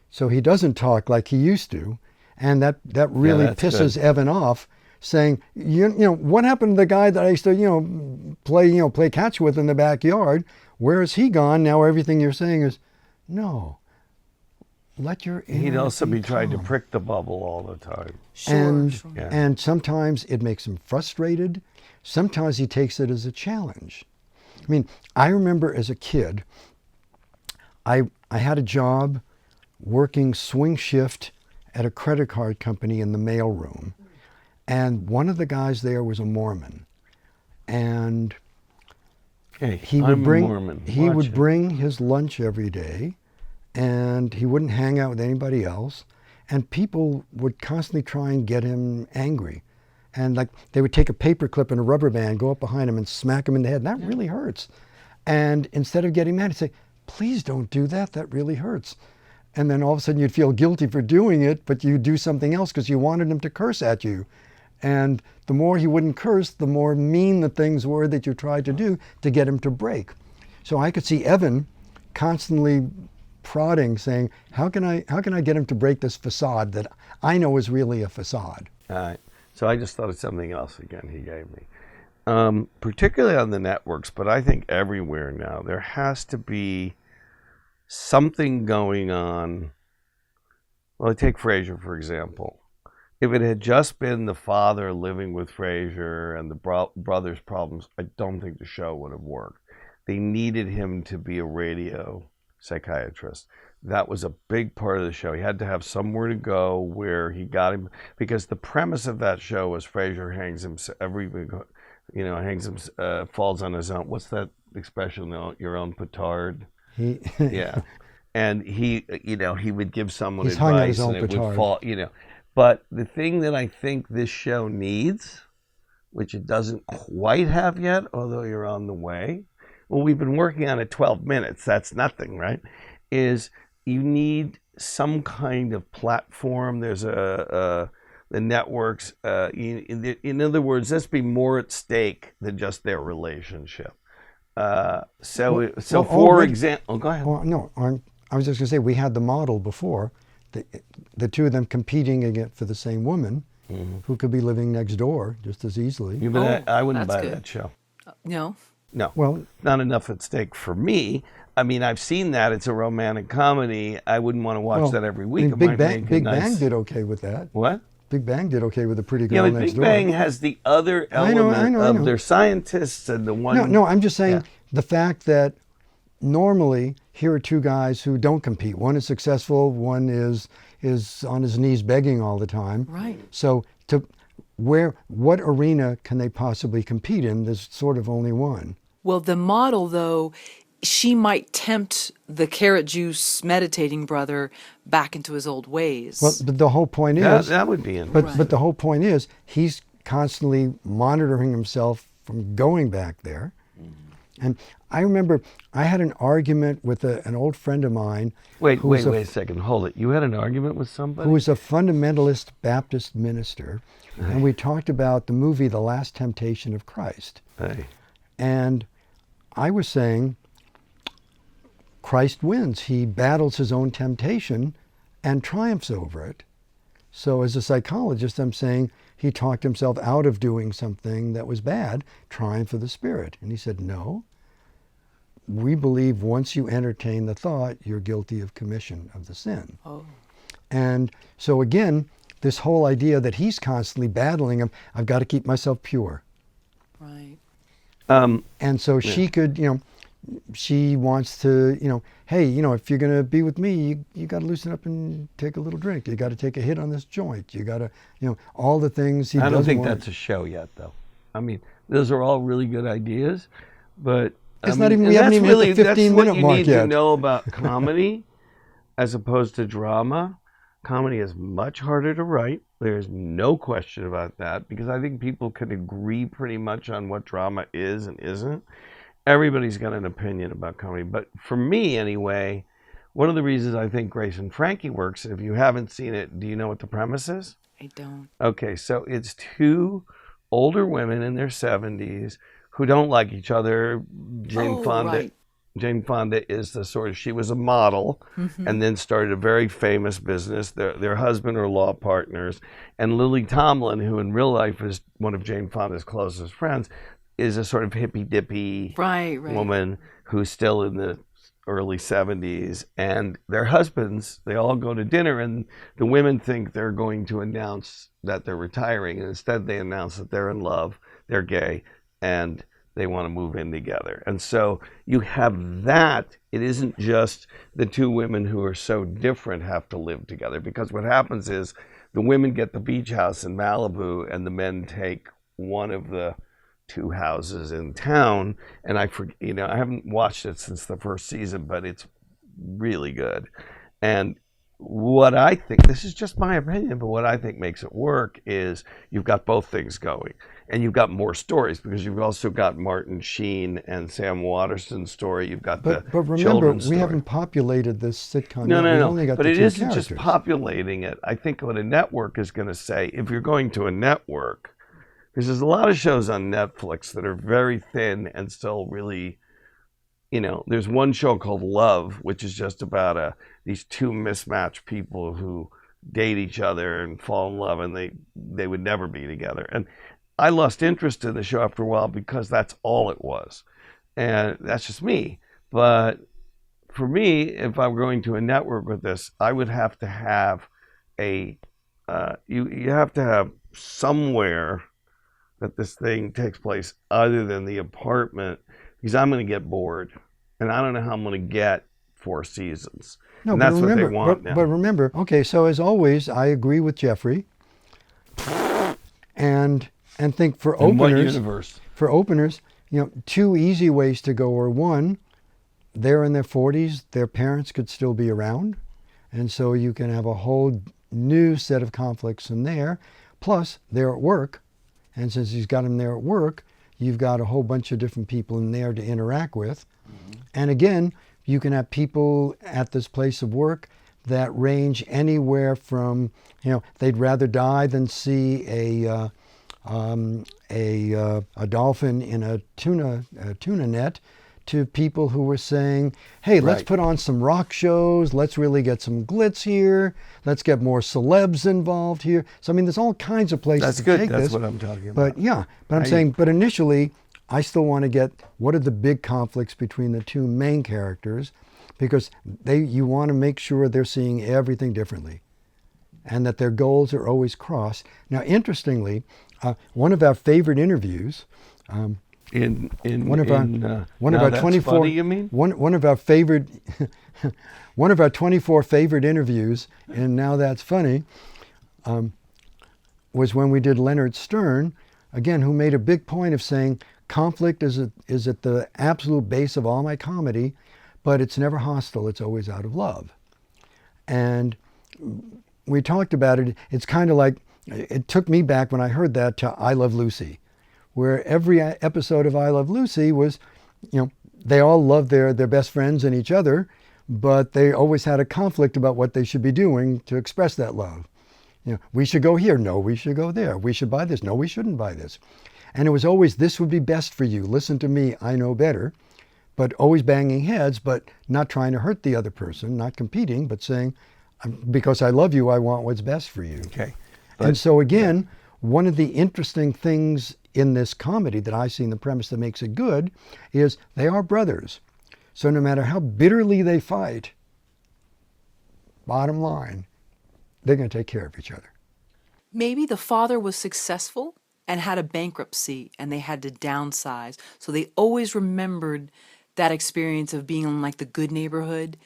So he doesn't talk like he used to, and that really pisses good. Evan off, saying, you know, what happened to the guy that I used to, play catch with in the backyard? Where has he gone? Now everything you're saying is, no. Let your inner He'd also be trying to calm. prick the bubble all the time. Sure. Yeah. And sometimes it makes him frustrated. Sometimes he takes it as a challenge. I mean, I remember as a kid, I had a job working swing shift at a credit card company in the mailroom. And one of the guys there was a Mormon. And Hey, he I'm would bring a Mormon. he Watch would it. bring his lunch every day, and he wouldn't hang out with anybody else. And people would constantly try and get him angry. And like they would take a paper clip and a rubber band, go up behind him and smack him in the head. And that really hurts. And instead of getting mad, he'd say, please don't do that. That really hurts. And then all of a sudden you'd feel guilty for doing it, but you do something else because you wanted him to curse at you. And the more he wouldn't curse, the more mean the things were that you tried to do to get him to break. So I could see Evan constantly prodding, saying, how can I get him to break this facade that I know is really a facade? All right. So I just thought of something else again he gave me. Particularly on the networks, but I think everywhere now, there has to be something going on. Well, take Frasier, for example. If it had just been the father living with Frasier and the brother's problems, I don't think the show would have worked. They needed him to be a radio psychiatrist. That was a big part of the show. He had to have somewhere to go where he got him, because the premise of that show was Frasier hangs him falls on his own. What's that expression? Your own petard. Yeah, and he would give someone He's hung on advice his own and it petard. would fall. But the thing that I think this show needs, which it doesn't quite have yet, although you're on the way. Well, we've been working on it 12 minutes. That's nothing, right? Is you need some kind of platform. There's the networks. In other words, let's be more at stake than just their relationship. For example, go ahead. Well, no, I was just going to say, we had the model before, the two of them competing again for the same woman, who could be living next door just as easily. I wouldn't that's buy good. that show. No. No. Well, not enough at stake for me. I mean, I've seen that. It's a romantic comedy. I wouldn't want to watch that every week. It Big might Bang, make Big a nice... Bang did okay with that. What? Big Bang did okay with the pretty Yeah, girl but next Big door. Bang has the other element I know. of their scientists and the one... No, I'm just saying the fact that normally here are two guys who don't compete. One is successful, one is on his knees begging all the time. Right. So what arena can they possibly compete in? There's sort of only one. Well, the model, though, she might tempt the carrot juice meditating brother back into his old ways. Well, but the whole point is... That would be interesting. But the whole point is he's constantly monitoring himself from going back there. And I remember I had an argument with an old friend of mine. Wait a second. Hold it. You had an argument with somebody? Who was a fundamentalist Baptist minister. And we talked about the movie The Last Temptation of Christ. Hey. And I was saying Christ wins. He battles his own temptation and triumphs over it. So as a psychologist, I'm saying he talked himself out of doing something that was bad, triumph of the Spirit. And he said, no. We believe once you entertain the thought, you're guilty of commission of the sin. Oh. And so again, this whole idea that he's constantly battling him, I've got to keep myself pure. Right. And so she could, she wants to, hey, if you're going to be with me, you got to loosen up and take a little drink. You got to take a hit on this joint. You got to, all the things he doesn't want. I don't think that's a show yet, though. I mean, those are all really good ideas, but it's not even. We haven't even hit the 15-minute mark yet. That's what you need to know about comedy, as opposed to drama. Comedy is much harder to write. There's no question about that, because I think people can agree pretty much on what drama is and isn't. Everybody's got an opinion about comedy, but for me anyway, one of the reasons I think Grace and Frankie works, if you haven't seen it, do you know what the premise is? I don't. Okay, so it's two older women in their 70s who don't like each other. Jane Fonda. Right. Jane Fonda is she was a model, and then started a very famous business. Their husband are law partners. And Lily Tomlin, who in real life is one of Jane Fonda's closest friends, is a sort of hippy-dippy woman who's still in the early 70s. And their husbands, they all go to dinner, and the women think they're going to announce that they're retiring. And instead they announce that they're in love, they're gay, and they want to move in together. And so you have that. It isn't just the two women who are so different have to live together, because what happens is the women get the beach house in Malibu and the men take one of the two houses in town. And I haven't watched it since the first season, but it's really good. And what I think, this is just my opinion, but what I think makes it work is you've got both things going, and you've got more stories, because you've also got Martin Sheen and Sam Waterston's story. You've got but remember, we haven't populated this sitcom. No. But it isn't just populating it. I think what a network is going to say, if you're going to a network, because there's a lot of shows on Netflix that are very thin and still really, there's one show called Love, which is just about these two mismatched people who date each other and fall in love, and they would never be together. And I lost interest in the show after a while, because that's all it was. And that's just me. But for me, if I were going to a network with this, I would have to have you have to have somewhere that this thing takes place other than the apartment, because I'm going to get bored, and I don't know how I'm going to get 4 seasons. No, and that's but remember, what they want now. But remember, okay, so as always, I agree with Jeffrey, and think for openers. What universe? For openers, 2 easy ways to go are: one, they're in their 40s, their parents could still be around, and so you can have a whole new set of conflicts in there. Plus, they're at work. And since he's got them there at work, you've got a whole bunch of different people in there to interact with. And again, you can have people at this place of work that range anywhere from, they'd rather die than see a dolphin in a tuna net, to people who were saying, hey, let's put on some rock shows, let's really get some glitz here, let's get more celebs involved here. So I mean, there's all kinds of places to take this. That's what I'm talking about. But I'm saying, but initially, I still want to get, what are the big conflicts between the two main characters, because you want to make sure they're seeing everything differently, and that their goals are always crossed. Now, interestingly, one of our favorite interviews, one of our 24 funny, you mean? one of our favorite one of our 24 favorite interviews, and Now That's Funny, was when we did Leonard Stern, again, who made a big point of saying conflict is at the absolute base of all my comedy, but it's never hostile, it's always out of love. And we talked about it. It's kind of like, it took me back when I heard that to I Love Lucy, where every episode of I Love Lucy was, they all loved their best friends and each other, but they always had a conflict about what they should be doing to express that love. We should go here. No, we should go there. We should buy this. No, we shouldn't buy this. And it was always, this would be best for you. Listen to me. I know better. But always banging heads, but not trying to hurt the other person, not competing, but saying, because I love you, I want what's best for you. Okay. And so again, one of the interesting things in this comedy that I see in the premise that makes it good is they are brothers. So no matter how bitterly they fight, bottom line, they're going to take care of each other. Maybe the father was successful and had a bankruptcy and they had to downsize. So they always remembered that experience of being in like the good neighborhood,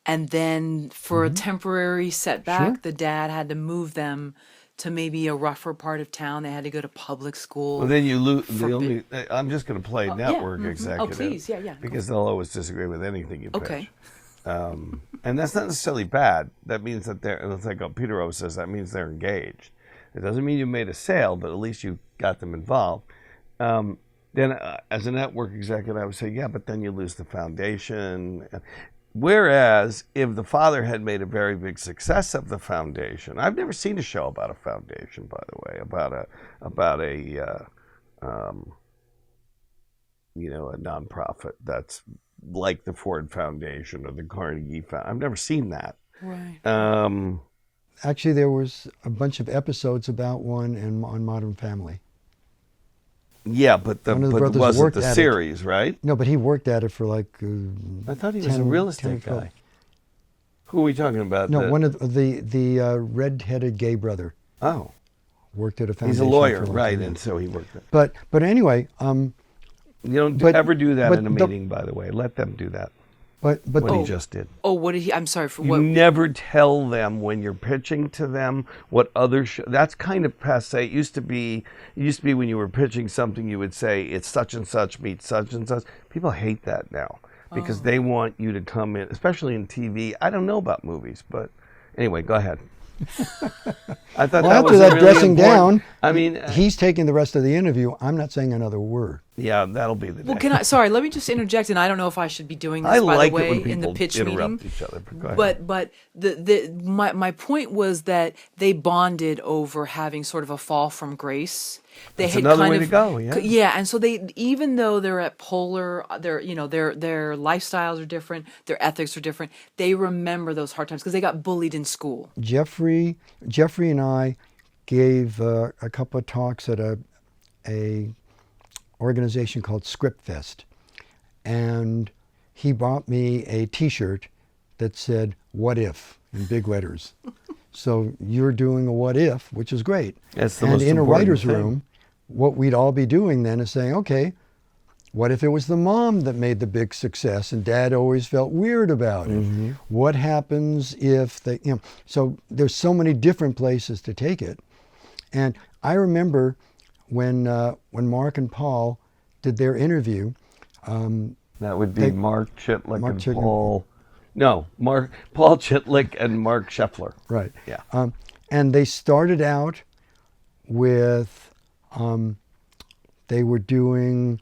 and then for a temporary setback, Sure. the dad had to move them to maybe a rougher part of town. They had to go to public school. Well, then you lose for the bit- only. I'm just going to play network Oh, executive. please. Yeah. Go. Because they'll always disagree with anything you pitch. Okay. And that's not necessarily bad. That means that they're, it's like Peter always says, that means they're engaged. It doesn't mean you made a sale, but at least you got them involved. Then as a network executive, I would say, yeah, but then you lose the foundation. Whereas if the father had made a very big success of the foundation, I've never seen a show about a foundation, by the way, about a a nonprofit that's like the Ford Foundation or the Carnegie Foundation. I've never seen that. Right. Actually, there was a bunch of episodes about one on Modern Family. Yeah, but One of the but brothers wasn't worked the at it. series, right? No, but he worked at it for like. I thought he was 10 a real 10 estate 12. guy. Who are we talking about? No, one of the red-headed gay brother Oh, worked at a foundation. he's a lawyer, for a long right? time. And so he worked at. But anyway, You don't But- ever do that but in a the- meeting, by the way. Let them do that. but What the, he just did. Oh, what did he? I'm sorry for You what? never tell them when you're pitching to them what other that's kind of passe. It used to be when you were pitching something, you would say it's such and such meets such and such. People hate that now because they want you to come in, especially in TV. I don't know about movies, but anyway, go ahead. I thought well, that after was that really dressing important. down, I mean, he's taking the rest of the interview. I'm not saying another word. yeah, that'll be the day. Well, can I? Sorry, let me just interject, and I don't know if I should be doing this. I by like the way, it when in the people pitch interrupt meeting. each other. But go ahead. But my point was that they bonded over having sort of a fall from grace. They That's had another kind way of to go, yeah. Yeah, and so they, even though they're at polar, their lifestyles are different, their ethics are different. They remember those hard times because they got bullied in school. Jeffrey and I gave a couple of talks at a organization called Script Fest, and he bought me a T-shirt that said "What if" in big letters. So you're doing a what if, which is great. That's the and most in a important writer's thing. room, what we'd all be doing then is saying, okay, what if it was the mom that made the big success and dad always felt weird about it? Mm-hmm. What happens if they, so there's so many different places to take it. And I remember when Mark and Paul did their interview, That would be They- Mark Chitlick Mark and Chitlick. Paul. No, Paul Chitlick and Mark Scheffler. right. Yeah. And they started out with, they were talking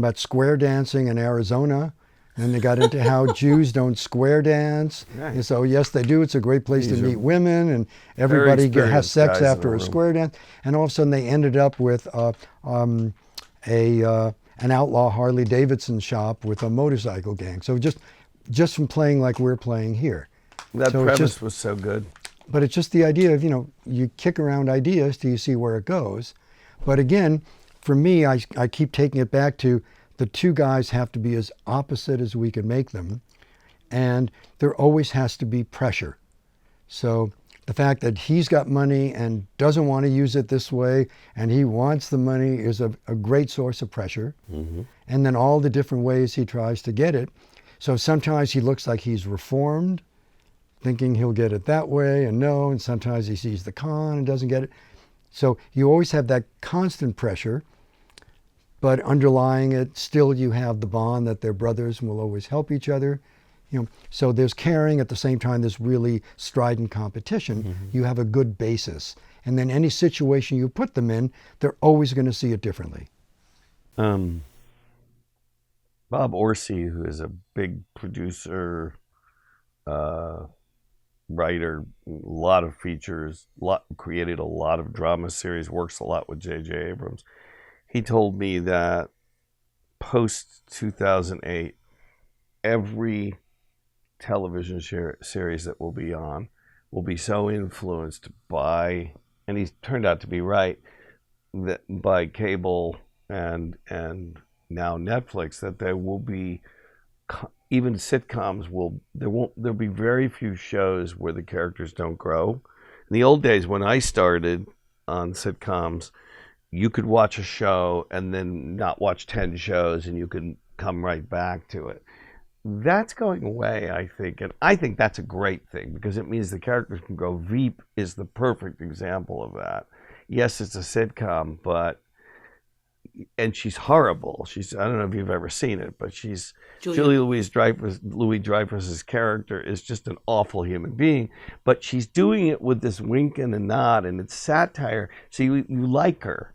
about square dancing in Arizona. And they got into how Jews don't square dance. Right. And so, yes, they do. It's a great place These to are meet women, and everybody has experienced sex guys in after the a room. square dance. And all of a sudden, they ended up with an outlaw Harley Davidson shop with a motorcycle gang. So just from playing like we're playing here. That So it's premise just- was so good. But it's just the idea of, you kick around ideas till you see where it goes. But again, for me, I keep taking it back to the two guys have to be as opposite as we can make them. And there always has to be pressure. So the fact that he's got money and doesn't want to use it this way and he wants the money is a great source of pressure. Mm-hmm. And then all the different ways he tries to get it. So sometimes he looks like he's reformed, thinking he'll get it that way, and no, and sometimes he sees the con and doesn't get it. So you always have that constant pressure, but underlying it, still you have the bond that they're brothers and will always help each other. So there's caring at the same time there's really strident competition. Mm-hmm. You have a good basis. And then any situation you put them in, they're always going to see it differently. Bob Orsi, who is a big producer, writer, a lot of features, created a lot of drama series, works a lot with J.J. Abrams. He told me that post 2008, every television series that will be on will be so influenced by, and he's turned out to be right, that by cable and now Netflix, that there will be, even sitcoms there'll be very few shows where the characters don't grow. In the old days when I started on sitcoms, you could watch a show and then not watch 10 shows, and you could come right back to it. That's going away, I think, and I think that's a great thing because it means the characters can grow. Veep is the perfect example of that. Yes, it's a sitcom, and she's horrible. I don't know if you've ever seen it, but Julia Louis-Dreyfus's character is just an awful human being, but she's doing it with this wink and a nod, and it's satire, so you like her.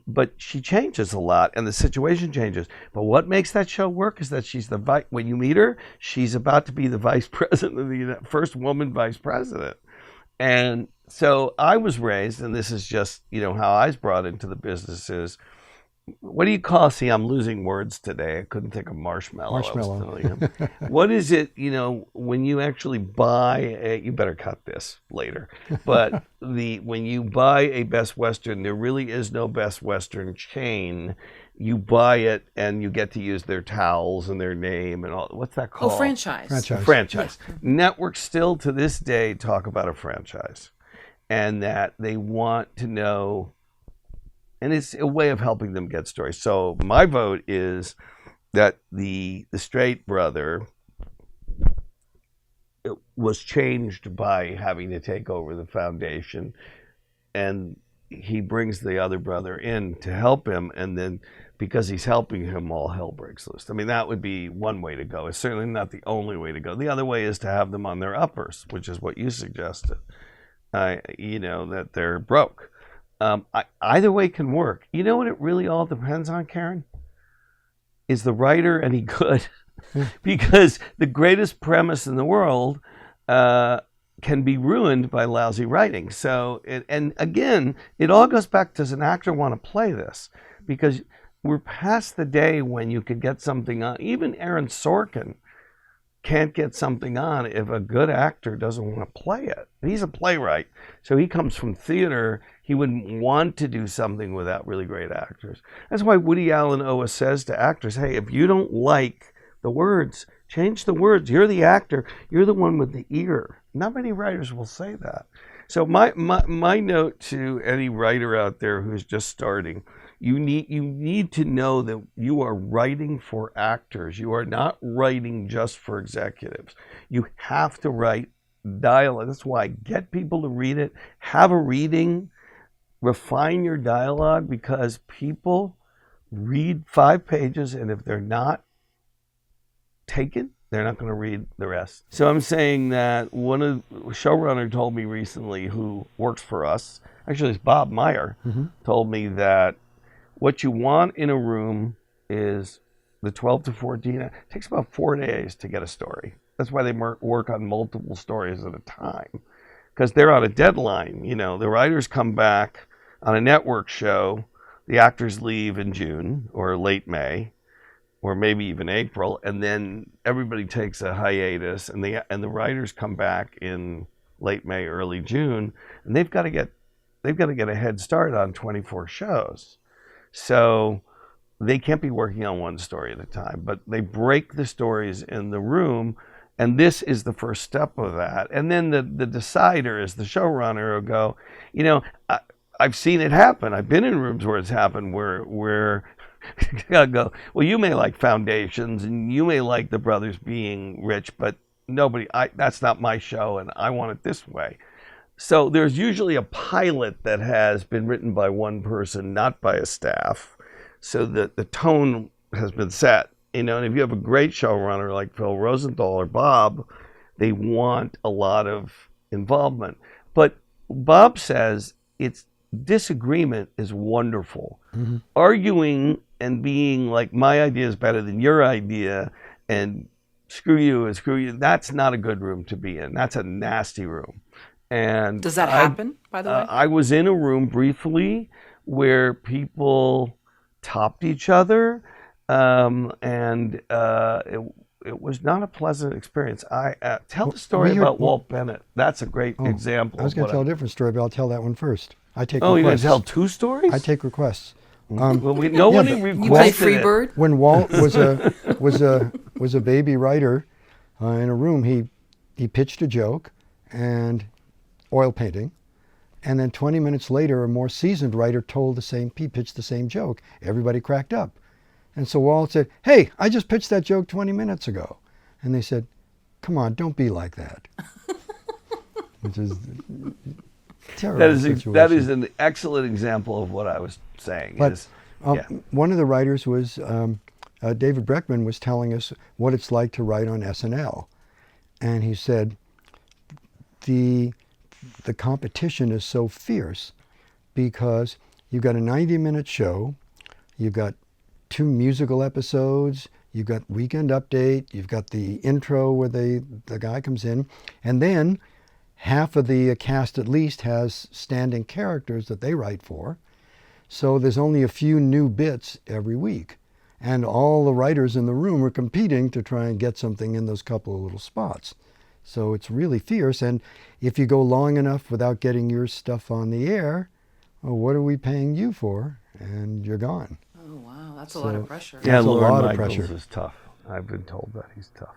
But she changes a lot, and the situation changes. But what makes that show work is that she's when you meet her, she's about to be the vice president of the first woman vice president. And so I was raised, and this is just how I was brought into the business is, what do you call? See, I'm losing words today. I couldn't think of marshmallow. I was telling him. What is it? When you actually buy you better cut this later. But when you buy a Best Western, there really is no Best Western chain. You buy it and you get to use their towels and their name and all. What's that called? Oh, franchise. Franchise. Yeah. Networks still to this day talk about a franchise, and that they want to know. And it's a way of helping them get stories. So my vote is that the Straight brother was changed by having to take over the foundation, and he brings the other brother in to help him, and then because he's helping him, all hell breaks loose. I mean, that would be one way to go. It's certainly not the only way to go. The other way is to have them on their uppers, which is what you suggested. That they're broke. Either way can work. You know what it really all depends on, Karen? Is the writer any good? Because the greatest premise in the world can be ruined by lousy writing. So, and again, it all goes back, does an actor want to play this? Because we're past the day when you could get something on. Even Aaron Sorkin can't get something on if a good actor doesn't want to play it. He's a playwright, so he comes from theater. He wouldn't want to do something without really great actors. That's why Woody Allen always says to actors, hey, if you don't like the words, change the words. You're the actor. You're the one with the ear. Not many writers will say that. So my note to any writer out there who's just starting, you need to know that you are writing for actors. You are not writing just for executives. You have to write dialogue. That's why get people to read it. Have a reading. Refine your dialogue, because people read 5 pages, and if they're not taken, they're not going to read the rest. So I'm saying that one of the showrunner told me recently, who works for us, actually it's Bob Meyer, told me that what you want in a room is the 12 to 14. It takes about 4 days to get a story. That's why they work on multiple stories at a time, because they're on a deadline. The writers come back on a network show, the actors leave in June or late May, or maybe even April, and then everybody takes a hiatus, and the writers come back in late May, early June, and they've got to get a head start on 24 shows. So they can't be working on one story at a time, but they break the stories in the room, and this is the first step of that. And then the decider is the showrunner will go, I've seen it happen. I've been in rooms where it's happened where I go, well, you may like Foundations and you may like the brothers being rich, but that's not my show and I want it this way. So there's usually a pilot that has been written by one person, not by a staff, so that the tone has been set. And if you have a great showrunner like Phil Rosenthal or Bob, they want a lot of involvement. But Bob says disagreement is wonderful. Arguing and being like, my idea is better than your idea, and screw you, that's not a good room to be in. That's a nasty room. And does that happen, by the way? I was in a room briefly where people topped each other, and it was not a pleasant experience. Tell the story about Walt Bennett. That's a great example. I was going to tell a different story, but I'll tell that one first. I take requests. You're going to tell 2 stories? I take requests. Nobody requested you play Freebird? When Walt was a baby writer in a room, he pitched a joke and oil painting, and then 20 minutes later, a more seasoned writer pitched the same joke. Everybody cracked up. And so Walt said, "Hey, I just pitched that joke 20 minutes ago." And they said, "Come on, don't be like that." Which is a terrible situation. That is an excellent example of what I was saying. But one of the writers was, David Breckman was telling us what it's like to write on SNL. And he said, the competition is so fierce because you've got a 90-minute show, you've got 2 musical episodes, you've got Weekend Update, you've got the intro where the guy comes in, and then half of the cast at least has standing characters that they write for. So there's only a few new bits every week. And all the writers in the room are competing to try and get something in those couple of little spots. So it's really fierce. And if you go long enough without getting your stuff on the air, well, what are we paying you for? And you're gone. Oh, wow. That's a lot of pressure. Yeah, That's a Lorne lot of Michaels pressure. is tough. I've been told that he's tough.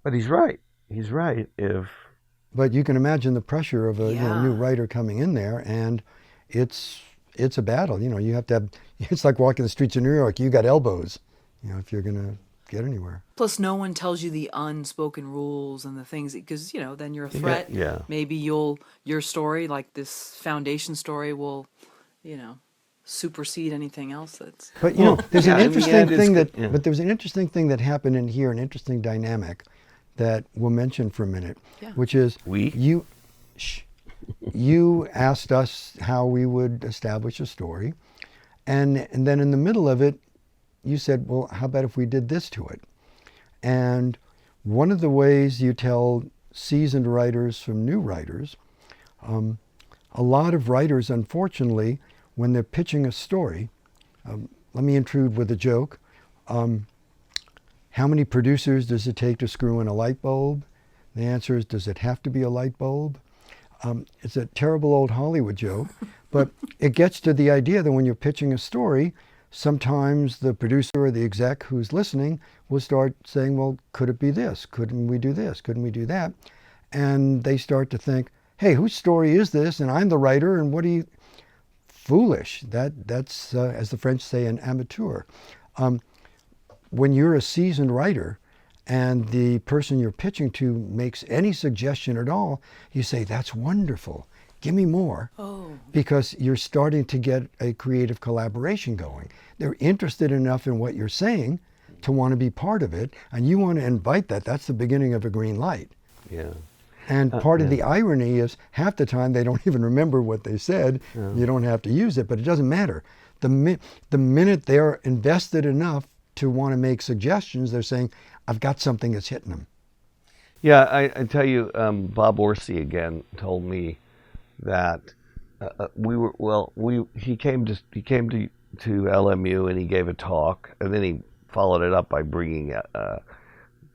But he's right. He's right. But you can imagine the pressure of a Yeah. new writer coming in there, and it's a battle. You have to have, it's like walking the streets of New York. You got elbows, if you're going to get anywhere. Plus, no one tells you the unspoken rules and the things, because, then you're a threat. Yeah. Maybe your story, like this foundation story, will, supersede anything else that's... But, there's yeah, an in the interesting end, thing it's- yeah. but there's an interesting thing that happened in here, an interesting dynamic that we'll mention for a minute, Yeah. which is you asked us how we would establish a story, and then in the middle of it, you said, well, how about if we did this to it? And one of the ways you tell seasoned writers from new writers, a lot of writers, unfortunately, when they're pitching a story, let me intrude with a joke. How many producers does it take to screw in a light bulb? The answer is, does it have to be a light bulb? It's a terrible old Hollywood joke, but it gets to the idea that when you're pitching a story, sometimes the producer or the exec who's listening will start saying, well, could it be this? Couldn't we do this? Couldn't we do that? And they start to think, hey, whose story is this? And I'm the writer, and what do you... Foolish. That's as the French say, an amateur. When you're a seasoned writer and the person you're pitching to makes any suggestion at all, you say, that's wonderful. Give me more. Oh. Because you're starting to get a creative collaboration going. They're interested enough in what you're saying to want to be part of it, and you want to invite that. That's the beginning of a green light. Yeah. And part of the irony is half the time they don't even remember what they said. Yeah. You don't have to use it, but it doesn't matter. The minute they're invested enough to want to make suggestions, they're saying, I've got something that's hitting them. Yeah, I tell you, Bob Orsi again told me that he came to LMU and he gave a talk, and then he followed it up by bringing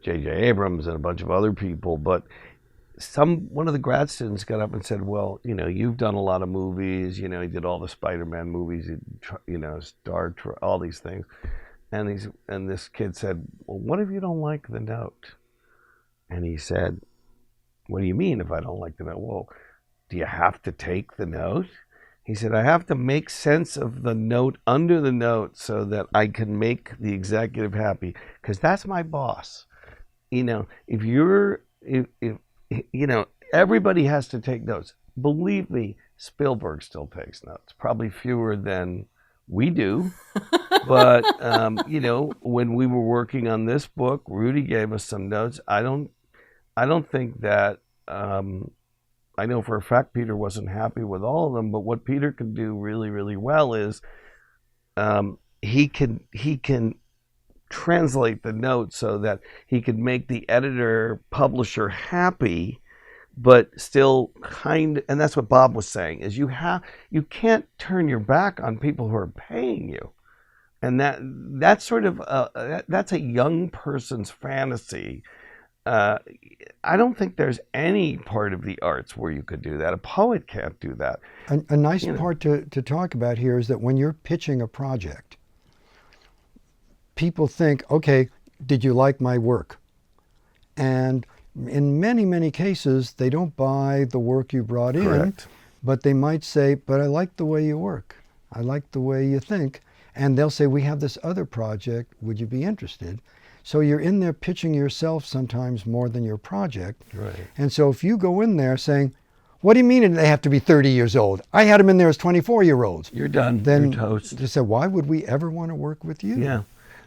J.J. Abrams and a bunch of other people. But one of the grad students got up and said, well, you've done a lot of movies. He did all the Spider-Man movies, Star Trek, all these things. And this kid said, well, what if you don't like the note? And he said, what do you mean if I don't like the note? Well, do you have to take the note? He said, I have to make sense of the note under the note so that I can make the executive happy, because that's my boss. If everybody has to take notes. Believe me, Spielberg still takes notes, probably fewer than we do. But, when we were working on this book, Rudy gave us some notes. I don't think that, I know for a fact Peter wasn't happy with all of them, but what Peter can do really, really well is he can translate the notes so that he can make the editor, publisher happy, but still and that's what Bob was saying, is you can't turn your back on people who are paying you. And that's sort of that's a young person's fantasy. I don't think there's any part of the arts where you could do that. A poet can't do that. A nice part to talk about here is that when you're pitching a project, people think, okay, did you like my work? And in many, many cases, they don't buy the work you brought in, Correct. but they might say, but I like the way you work. I like the way you think. And they'll say, we have this other project, would you be interested? So you're in there pitching yourself sometimes more than your project. Right. And so if you go in there saying, what do you mean they have to be 30 years old? I had them in there as 24-year-olds. You're done. Then You're toast. they said, why would we ever want to work with you? Yeah.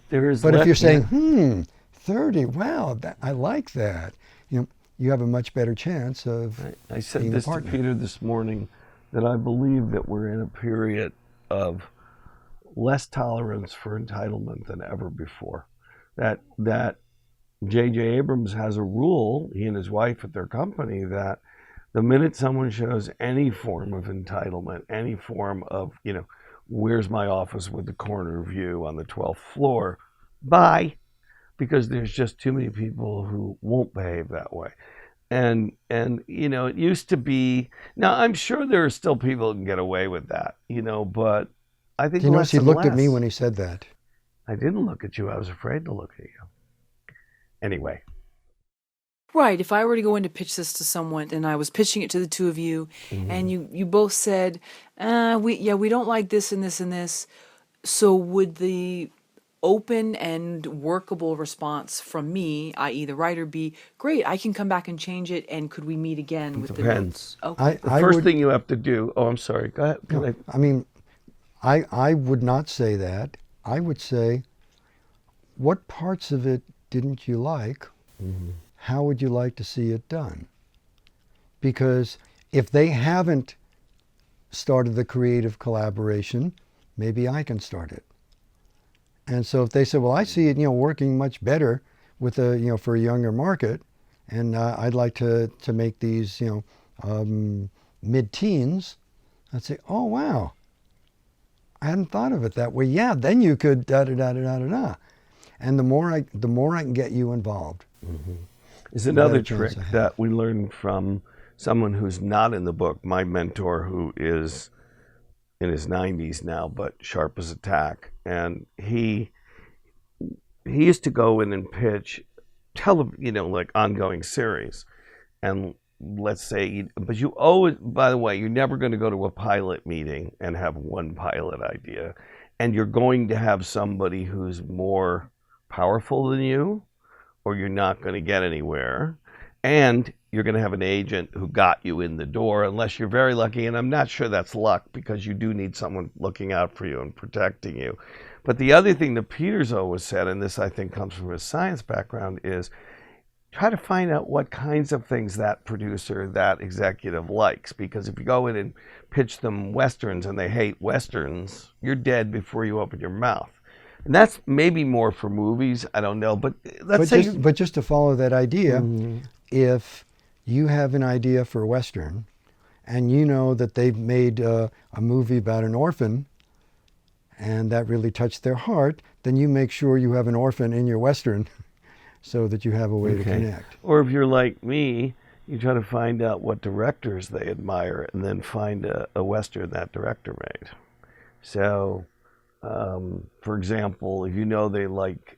There is. But if you're saying, 30, wow, I like that. You have a much better chance of I said being this a to partner. Peter this morning, that I believe that we're in a period of less tolerance for entitlement than ever before. That J.J. Abrams has a rule, he and his wife at their company, that the minute someone shows any form of entitlement, any form of, where's my office with the corner view on the 12th floor, bye, because there's just too many people who won't behave that way. And it used to be, now I'm sure there are still people who can get away with that, but I think Do you notice he and looked at less. me when he said that? I didn't look at you. I was afraid to look at you. Anyway. Right. If I were to go in to pitch this to someone and I was pitching it to the two of you and you both said, we don't like this and this and this. So would the open and workable response from me, i.e. the writer, be, great, I can come back and change it, and could we meet again with Depends. the notes? Okay. The first thing you have to do, I'm sorry, go ahead. No, I would not say that. I would say, what parts of it didn't you like? How would you like to see it done? Because if they haven't started the creative collaboration, maybe I can start it. And so if they say, well, I see it, working much better with for a younger market, and I'd like to make these, mid-teens, I'd say, oh, wow, I hadn't thought of it that way. Yeah, then you could da-da-da-da-da-da. And the more I can get you involved. Is another better chance trick I have. that we learned from someone who's not in the book, my mentor, who is in his 90s now, but sharp as a tack. And he used to go in and pitch like ongoing series. And let's say, but you always, by the way, you're never going to go to a pilot meeting and have one pilot idea. And you're going to have somebody who's more powerful than you, or you're not going to get anywhere. And you're going to have an agent who got you in the door, unless you're very lucky. And I'm not sure that's luck, because you do need someone looking out for you and protecting you. But the other thing that Peter's always said, and this I think comes from his science background, is try to find out what kinds of things that producer, that executive likes. Because if you go in and pitch them Westerns and they hate Westerns, you're dead before you open your mouth. And that's maybe more for movies, I don't know. But But just to follow that idea, if you have an idea for a Western and you know that they've made a movie about an orphan and that really touched their heart, then you make sure you have an orphan in your Western so that you have a way to connect. Or if you're like me, you try to find out what directors they admire and then find a Western that director made. So, for example, if you know they like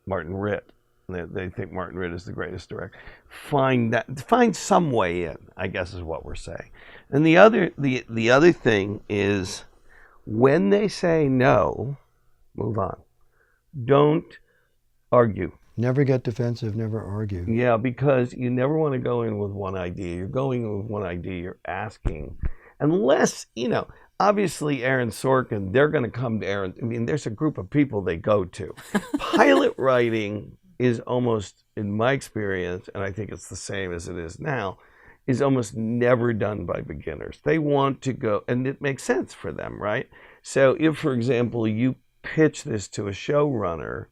Martin Ritt, they think Martin Ritt is the greatest director, find some way in, I guess is what we're saying. And the other thing is, when they say no, move on. Don't argue. Never get defensive, never argue. Yeah, because you never want to go in with one idea. You're going in with one idea, you're asking. Unless, obviously Aaron Sorkin, they're going to come to Aaron. I mean, there's a group of people they go to. Pilot writing is almost, in my experience, and I think it's the same as it is now, is almost never done by beginners. They want to go, and it makes sense for them, right? So if, for example, you pitch this to a showrunner,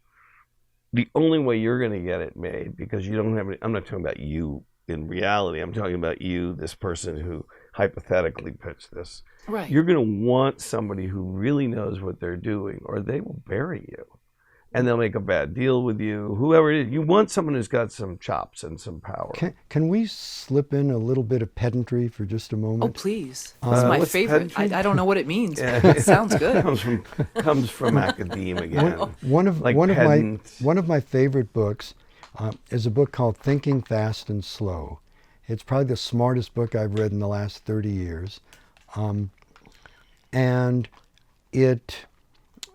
the only way you're going to get it made, because you don't have any, I'm not talking about you in reality, I'm talking about you, this person who hypothetically pitched this. Right. You're going to want somebody who really knows what they're doing, or they will bury you. And they'll make a bad deal with you, whoever it is. You want someone who's got some chops and some power. Can we slip in a little bit of pedantry for just a moment? Oh, please. It's my what's favorite. pedantry? I don't know what it means. But it sounds good. comes from academia again. One of pedant. my favorite books is a book called Thinking Fast and Slow. It's probably the smartest book I've read in the last 30 years. And it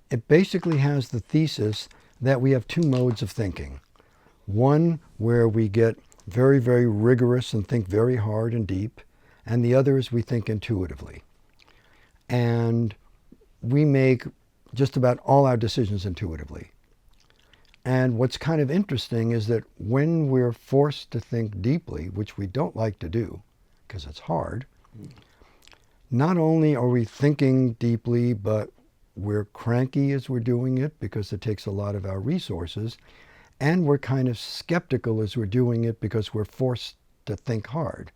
it basically has the thesis that we have two modes of thinking. One where we get very, very rigorous and think very hard and deep, and the other is we think intuitively. And we make just about all our decisions intuitively. And what's kind of interesting is that when we're forced to think deeply, which we don't like to do because it's hard, not only are we thinking deeply, but we're cranky as we're doing it because it takes a lot of our resources, and we're kind of skeptical as we're doing it because we're forced to think hard.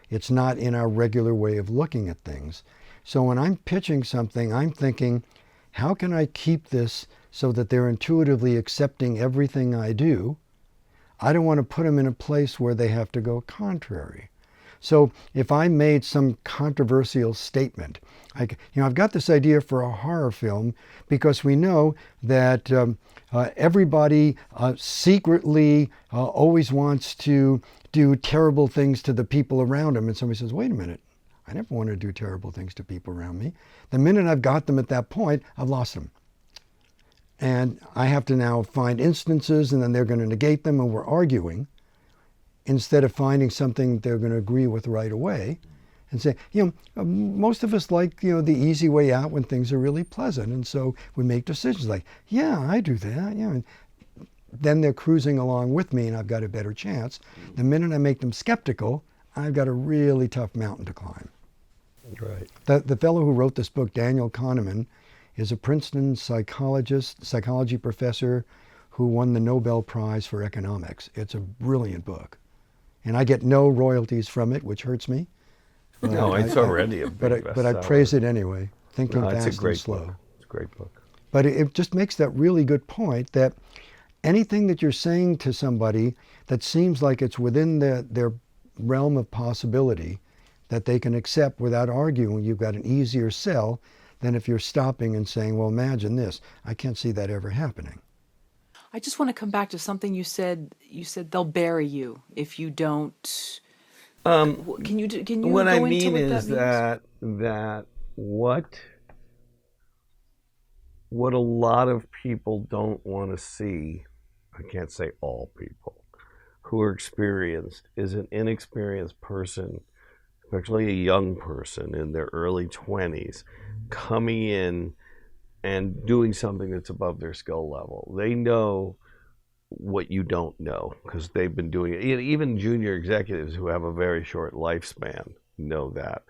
It's not in our regular way of looking at things. So when I'm pitching something, I'm thinking, how can I keep this so that they're intuitively accepting everything I do? I don't want to put them in a place where they have to go contrary. So if I made some controversial statement, like, I've got this idea for a horror film because we know that everybody secretly always wants to do terrible things to the people around them. And somebody says, wait a minute, I never want to do terrible things to people around me. The minute I've got them at that point, I've lost them. And I have to now find instances, and then they're going to negate them, and we're arguing, instead of finding something they're going to agree with right away and say, most of us like, the easy way out when things are really pleasant. And so we make decisions like, yeah, I do that. And then they're cruising along with me, and I've got a better chance. The minute I make them skeptical, I've got a really tough mountain to climb. Right. The fellow who wrote this book, Daniel Kahneman, is a Princeton psychology professor who won the Nobel Prize for economics. It's a brilliant book. And I get no royalties from it, which hurts me. No, it's already a big but I praise it anyway. Thinking fast it's a great and slow. book. It's a great book. But it just makes that really good point that anything that you're saying to somebody that seems like it's within their realm of possibility that they can accept without arguing, you've got an easier sell than if you're stopping and saying, well, imagine this. I can't see that ever happening. I just want to come back to something you said. You said they'll bury you if you don't. Can you what go I into mean what is that that what a lot of people don't want to see, I can't say all people, who are experienced, is an inexperienced person, especially a young person in their early 20s, coming in and doing something that's above their skill level. They know what you don't know because they've been doing it. Even junior executives who have a very short lifespan know that.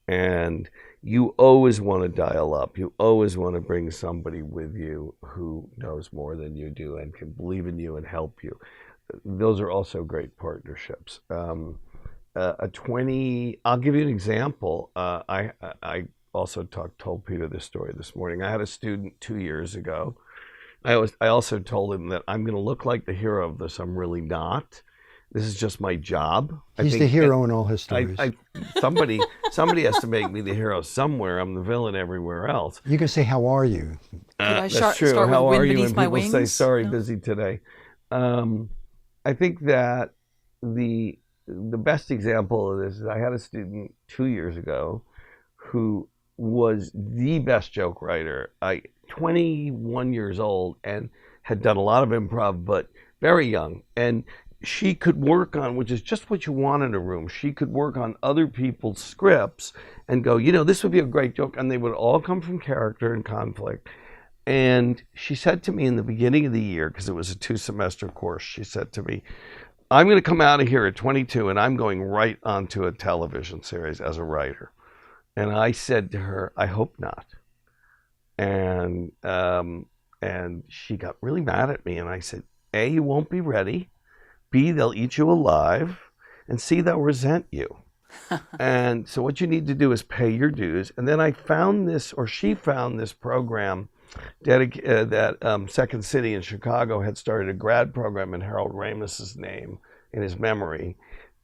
And you always want to dial up. You always want to bring somebody with you who knows more than you do and can believe in you and help you. Those are also great partnerships. I'll give you an example. I also told Peter this story this morning. I had a student 2 years ago. I also told him that I'm going to look like the hero of this. I'm really not. This is just my job. He's the hero in all his stories. Somebody has to make me the hero somewhere. I'm the villain everywhere else. You can say, how are you? That's true. Start How with are Wind you? Beneath And My people Wings? say, sorry, No? busy today. I think that the best example of this is I had a student 2 years ago who was the best joke writer. 21 years old and had done a lot of improv, but very young. And she could work on, which is just what you want in a room, she could work on other people's scripts and go, this would be a great joke. And they would all come from character and conflict. And she said to me in the beginning of the year, because it was a 2-semester course, she said to me, I'm going to come out of here at 22 and I'm going right onto a television series as a writer. And I said to her, I hope not. And she got really mad at me. And I said, A, you won't be ready. B, they'll eat you alive. And C, they'll resent you. And so what you need to do is pay your dues. And then she found this program that Second City in Chicago had started a grad program in Harold Ramis's name, in his memory.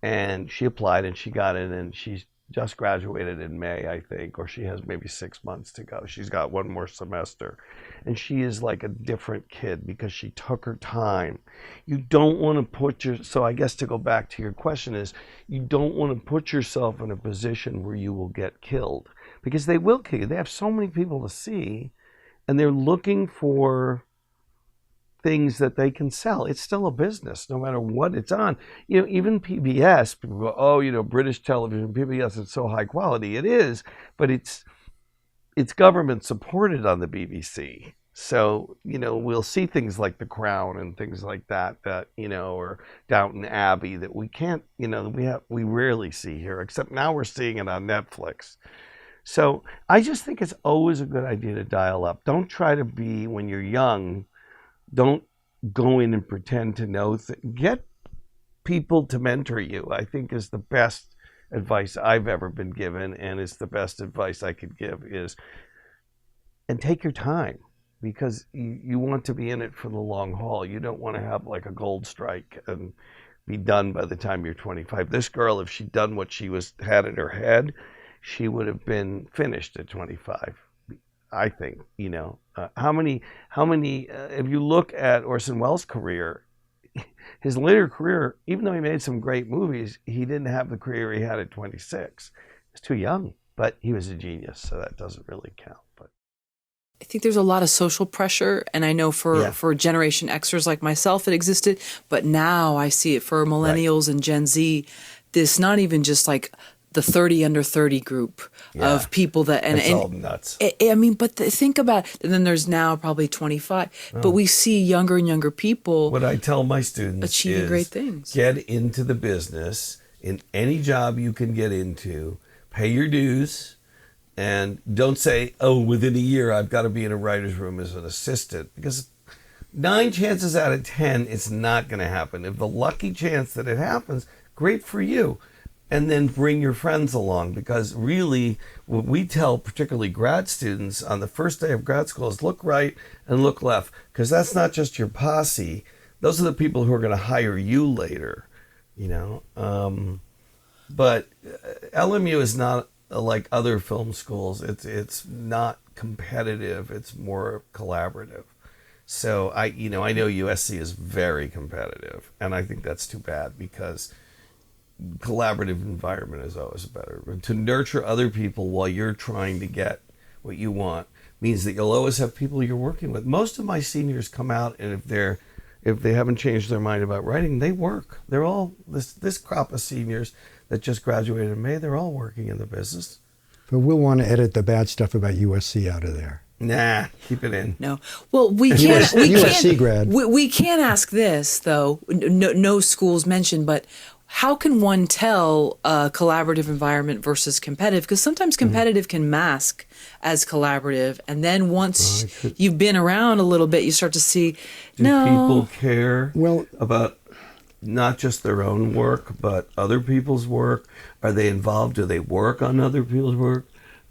And she applied and she got in, and she's just graduated in May, I think, or she has maybe 6 months to go. She's got one more semester. And she is like a different kid because she took her time. You don't want to so I guess to go back to your question is, you don't want to put yourself in a position where you will get killed, because they will kill you. They have so many people to see, and they're looking for things that they can sell. It's still a business, no matter what it's on. Even PBS, people go, oh, British television, PBS, it's so high quality. It is, but it's government supported on the BBC. So, we'll see things like The Crown and things like that, or Downton Abbey that we can't, we rarely see here, except now we're seeing it on Netflix. So I just think it's always a good idea to dial up. Don't try to be, when you're young, don't go in and pretend to know. Get people to mentor you, I think, is the best advice I've ever been given, and it's the best advice I could give and take your time, because you want to be in it for the long haul. You don't want to have like a gold strike and be done by the time you're 25. This girl, if she'd done what she had in her head, she would have been finished at 25. I think, how many, if you look at Orson Welles' career, his later career, even though he made some great movies, he didn't have the career he had at 26. He was too young, but he was a genius, so that doesn't really count. But I think there's a lot of social pressure, and I know for Generation Xers like myself it existed, but now I see it for millennials and Gen Z. This not even just like the 30 under 30 group of people that it's all nuts. Think about it. And then there's now probably 25, but we see younger and younger people. What I tell my students achieving is great things. Get into the business in any job you can get into, pay your dues, and don't say, oh, within a year I've got to be in a writer's room as an assistant, because 9 chances out of 10 it's not going to happen. If the lucky chance that it happens, great for you. And then bring your friends along, because really what we tell particularly grad students on the first day of grad school is look right and look left, because that's not just your posse. Those are the people who are going to hire you later, But LMU is not like other film schools. It's not competitive. It's more collaborative. So I know USC is very competitive, and I think that's too bad, because collaborative environment is always better. To nurture other people while you're trying to get what you want means that you'll always have people you're working with. Most of my seniors come out, and if they haven't changed their mind about writing, they work. They're all this crop of seniors that just graduated in May. They're all working in the business. But we'll want to edit the bad stuff about USC out of there. Nah, keep it in. No. Well, we can't. USC grad. We can't ask this though. No schools mentioned, but how can one tell a collaborative environment versus competitive? Because sometimes competitive can mask as collaborative, and then once you've been around a little bit, you start to see. Do people care about not just their own work, but other people's work? Are they involved? Do they work on other people's work?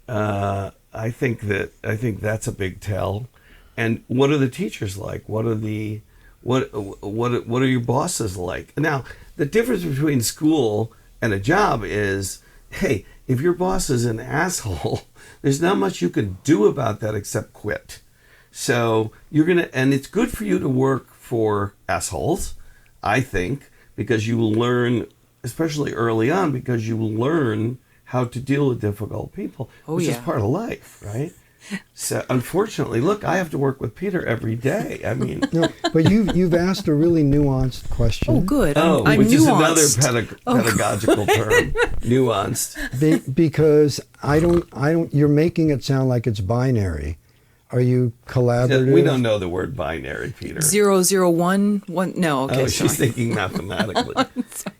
I think that's a big tell. And what are the teachers like? What are your bosses like? Now, the difference between school and a job is, hey, if your boss is an asshole, there's not much you can do about that except quit. So and it's good for you to work for assholes, I think, because you will learn, especially early on, because you will learn how to deal with difficult people, which is part of life, right? So unfortunately, look, I have to work with Peter every day. I mean, no, but you've asked a really nuanced question. Oh, good. Which is another pedagogical term, nuanced. Because I don't. You're making it sound like it's binary. Are you collaborative? We don't know the word binary, Peter. 0, 0, 1, 1. No, okay. Oh, she's thinking mathematically.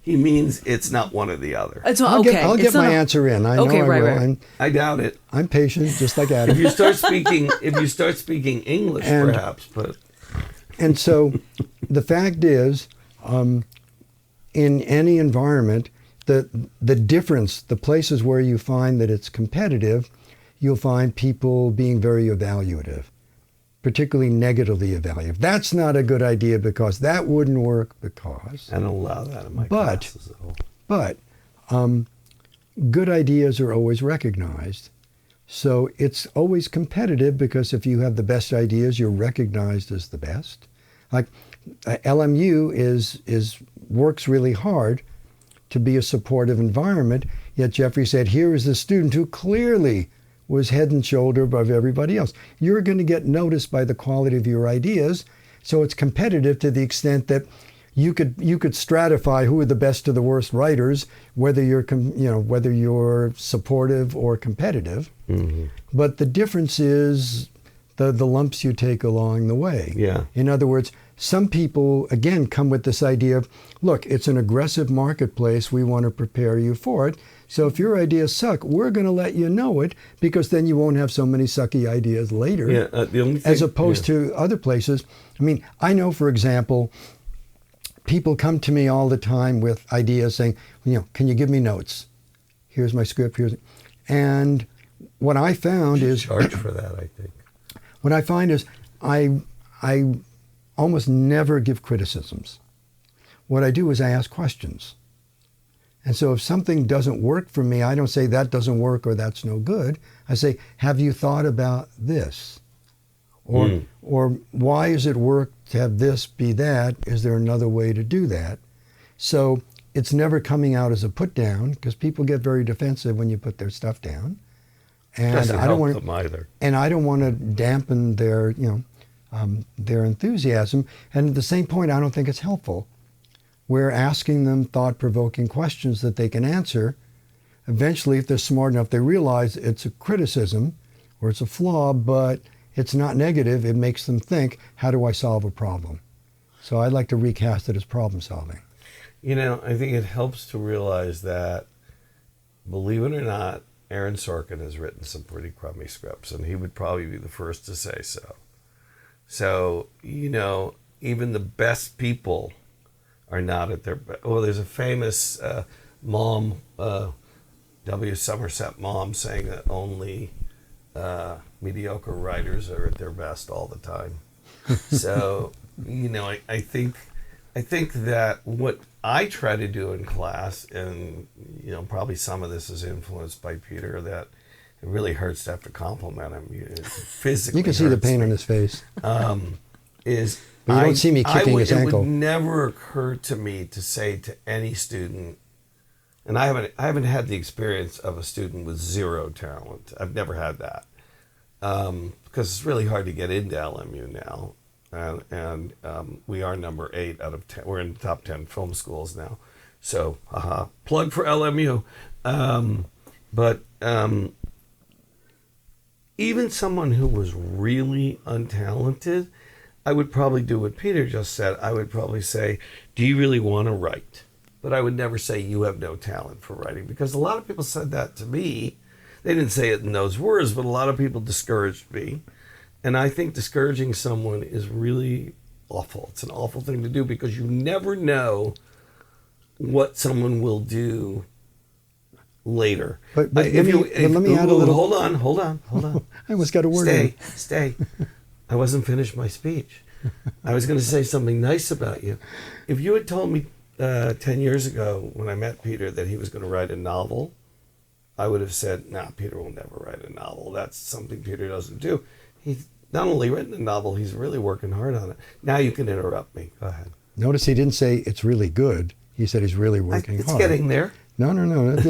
He means it's not one or the other. I'll get my answer in. I know I will. Right. I doubt it. I'm patient, just like Adam. If you start speaking English, perhaps, but. And so, the fact is, in any environment, the difference, the places where you find that it's competitive, you'll find people being very evaluative, particularly negatively evaluative. That's not a good idea, because that wouldn't work, because... I don't allow that in my classes at all. But good ideas are always recognized. So it's always competitive, because if you have the best ideas, you're recognized as the best. Like LMU works really hard to be a supportive environment, yet Jeffrey said, here is the student who clearly was head and shoulder above everybody else. You're going to get noticed by the quality of your ideas, so it's competitive to the extent that you could stratify who are the best to the worst writers, whether you're supportive or competitive. Mm-hmm. But the difference is the lumps you take along the way. Yeah. In other words, some people, again, come with this idea of, look, it's an aggressive marketplace. We want to prepare you for it. So if your ideas suck, we're going to let you know it, because then you won't have so many sucky ideas later. Yeah, the only thing, as opposed to other places. I mean, I know, for example, people come to me all the time with ideas saying, can you give me notes? Here's my script. And what I found is... charge for that, I think. What I find is I almost never give criticisms. What I do is I ask questions. And so if something doesn't work for me, I don't say that doesn't work or that's no good. I say, have you thought about this? Or why does it work to have this be that? Is there another way to do that? So it's never coming out as a put down, because people get very defensive when you put their stuff down. And Doesn't I don't help want them either. And I don't want to dampen their enthusiasm. And at the same point, I don't think it's helpful. We're asking them thought-provoking questions that they can answer. Eventually, if they're smart enough, they realize it's a criticism or it's a flaw, but it's not negative. It makes them think, how do I solve a problem? So I'd like to recast it as problem solving. I think it helps to realize that, believe it or not, Aaron Sorkin has written some pretty crummy scripts, and he would probably be the first to say so. So, even the best people are not at their best. Oh, there's a famous mom, W. Somerset mom, saying that only mediocre writers are at their best all the time. So, I think that what I try to do in class, and probably some of this is influenced by Peter, that it really hurts to have to compliment him. It physically, you can see the pain on his face. Is but you don't see me kicking his ankle. It would never occur to me to say to any student, and I haven't had the experience of a student with zero talent. I've never had that, because it's really hard to get into LMU now. And we are number 8 out of 10. We're in the top 10 film schools now. So, plug for LMU. But even someone who was really untalented, I would probably do what Peter just said. I would probably say, do you really want to write? But I would never say you have no talent for writing, because a lot of people said that to me. They didn't say it in those words, but a lot of people discouraged me. And I think discouraging someone is really awful. It's an awful thing to do, because you never know what someone will do later. But let me add a little. Hold on. I almost got a word in. Stay. I wasn't finished my speech. I was going to say something nice about you. If you had told me 10 years ago when I met Peter that he was going to write a novel, I would have said, nah, Peter will never write a novel. That's something Peter doesn't do. He's not only written a novel, he's really working hard on it. Now you can interrupt me. Go ahead. Notice he didn't say it's really good. He said he's really working hard. It's getting there. No. Is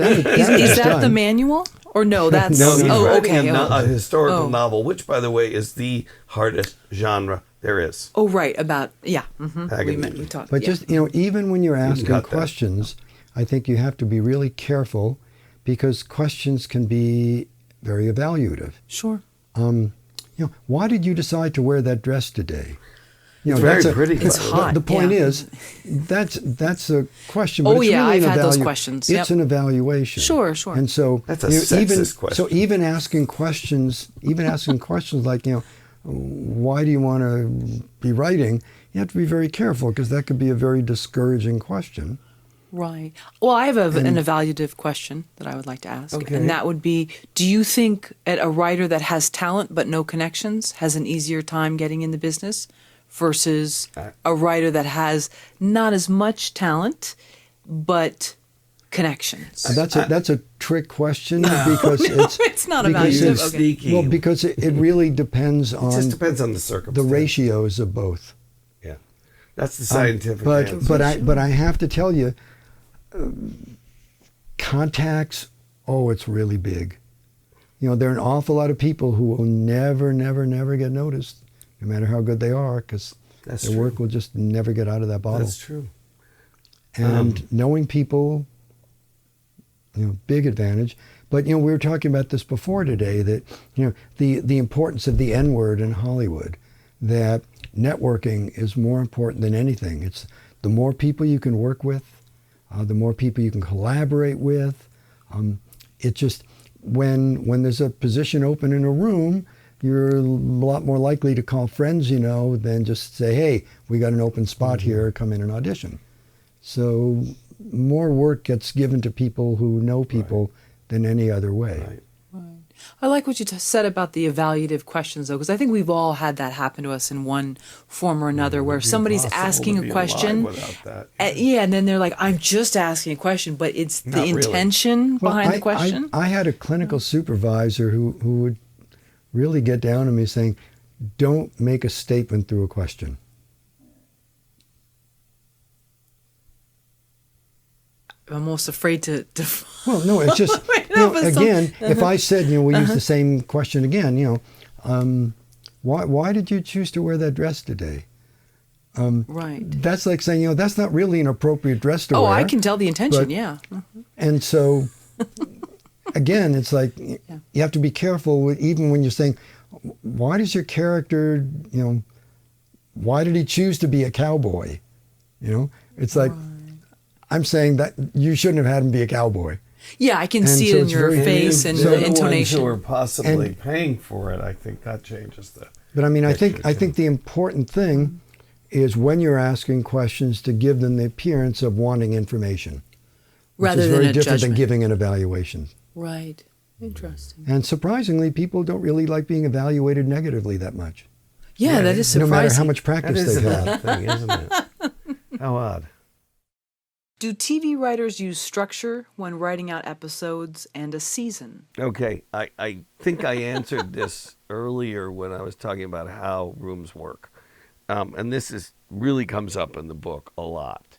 that the manual? Or no, that's... No, he's writing a historical novel, which, by the way, is the hardest genre there is. Oh, right. About, yeah. Mm-hmm. We talked. But just, even when you're asking questions, I think you have to be really careful, because questions can be very evaluative. Sure. Why did you decide to wear that dress today? It's very pretty. It's hot. The point is, that's a question. But it's really I've had those questions. It's an evaluation. Sure. And so that's a sexist question. So even asking questions like, why do you want to be writing? You have to be very careful, because that could be a very discouraging question. Right. Well, I have an evaluative question that I would like to ask. Okay. And that would be, do you think a writer that has talent but no connections has an easier time getting in the business versus a writer that has not as much talent but connections? That's a trick question, because it's not evaluative. Okay. Sneaky. Well, because it really depends on... It just depends on the circumstances. The ratios of both. Yeah. That's the scientific answer. But I have to tell you, contacts, it's really big. there are an awful lot of people who will never, never, never get noticed, no matter how good they are, because their work will just never get out of that bottle. That's true. And knowing people, big advantage. But, we were talking about this before today, that, the importance of the N-word in Hollywood, that networking is more important than anything. It's the more people you can work with, the more people you can collaborate with. It just, when there's a position open in a room, you're a lot more likely to call friends, than just say, hey, we got an open spot here, come in and audition. So more work gets given to people who know people than any other way. Right. I like what you said about the evaluative questions, though, because I think we've all had that happen to us in one form or another, where somebody's asking a question. And then they're like, I'm just asking a question, but it's the intention behind the question. I had a clinical supervisor who would really get down on me saying, don't make a statement through a question. I'm almost afraid to well, no, it's just, again, if I said, we use the same question again, why did you choose to wear that dress today? Right. That's like saying, that's not really an appropriate dress to wear. Oh, I can tell the intention, yeah. And so, again, it's like, you have to be careful, even when you're saying, why does your character, why did he choose to be a cowboy? It's like, I'm saying that you shouldn't have had him be a cowboy. Yeah, I can see it in your face and the intonation. Who are possibly paying for it, I think that changes the. But I mean, I think the important thing is when you're asking questions to give them the appearance of wanting information, rather which is than very a different judgment. than giving an evaluation. Right. Interesting. And surprisingly, people don't really like being evaluated negatively that much. Yeah, that is surprising. No matter how much practice they've had. That is an odd thing, isn't it? How odd. Do TV writers use structure when writing out episodes and a season? Okay, I think I answered this earlier when I was talking about how rooms work. And this really comes up in the book a lot.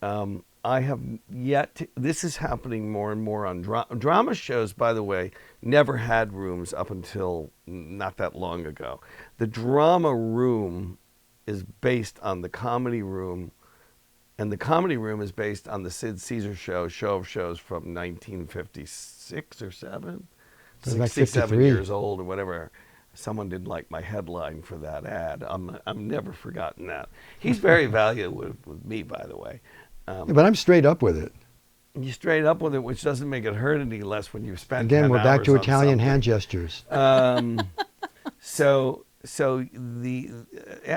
I have yet to, this is happening more and more on drama shows, by the way, never had rooms up until not that long ago. The drama room is based on the comedy room, and the comedy room is based on the Sid Caesar show of shows from 1956 or 7, 67 years old or whatever. Someone didn't like my headline for that ad. I'm never forgotten that. He's very valuable with me, by the way. But I'm straight up with it. You straight up with it, which doesn't make it hurt any less when you spend 10 Again, we're back hours to on Italian something. hand gestures. So the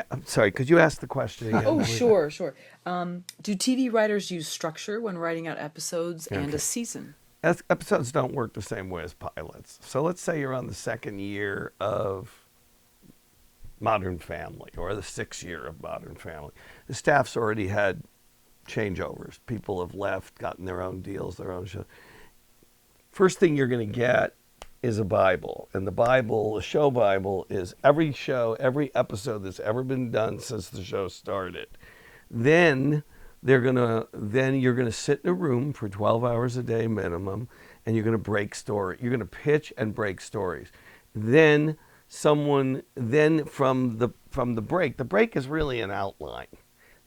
I'm sorry, could you ask the question again? Oh, sure. Do TV writers use structure when writing out episodes and a season? Episodes don't work the same way as pilots. So let's say you're on the 2nd year of Modern Family or the 6th year of Modern Family. The staff's already had changeovers. People have left, gotten their own deals, their own show. First thing you're going to get is a Bible. And the Bible, the show Bible, is every show, every episode that's ever been done since the show started. Then you're gonna sit in a room for 12 hours a day minimum, and you're gonna break story. You're gonna pitch and break stories. Then from the break is really an outline.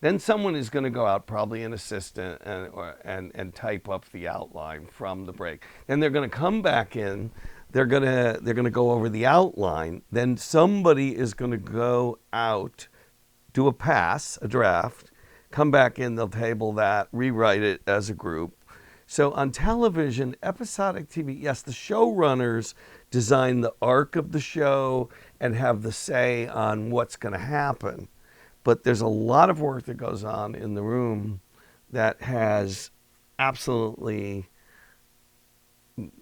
Then someone is going to go out, probably an assistant, and type up the outline from the break. Then they're going to come back in. They're going to go over the outline. Then somebody is going to go out, do a pass, a draft, come back in. They'll table that, rewrite it as a group. So on television, episodic TV, yes, the showrunners design the arc of the show and have the say on what's going to happen. But there's a lot of work that goes on in the room that has absolutely,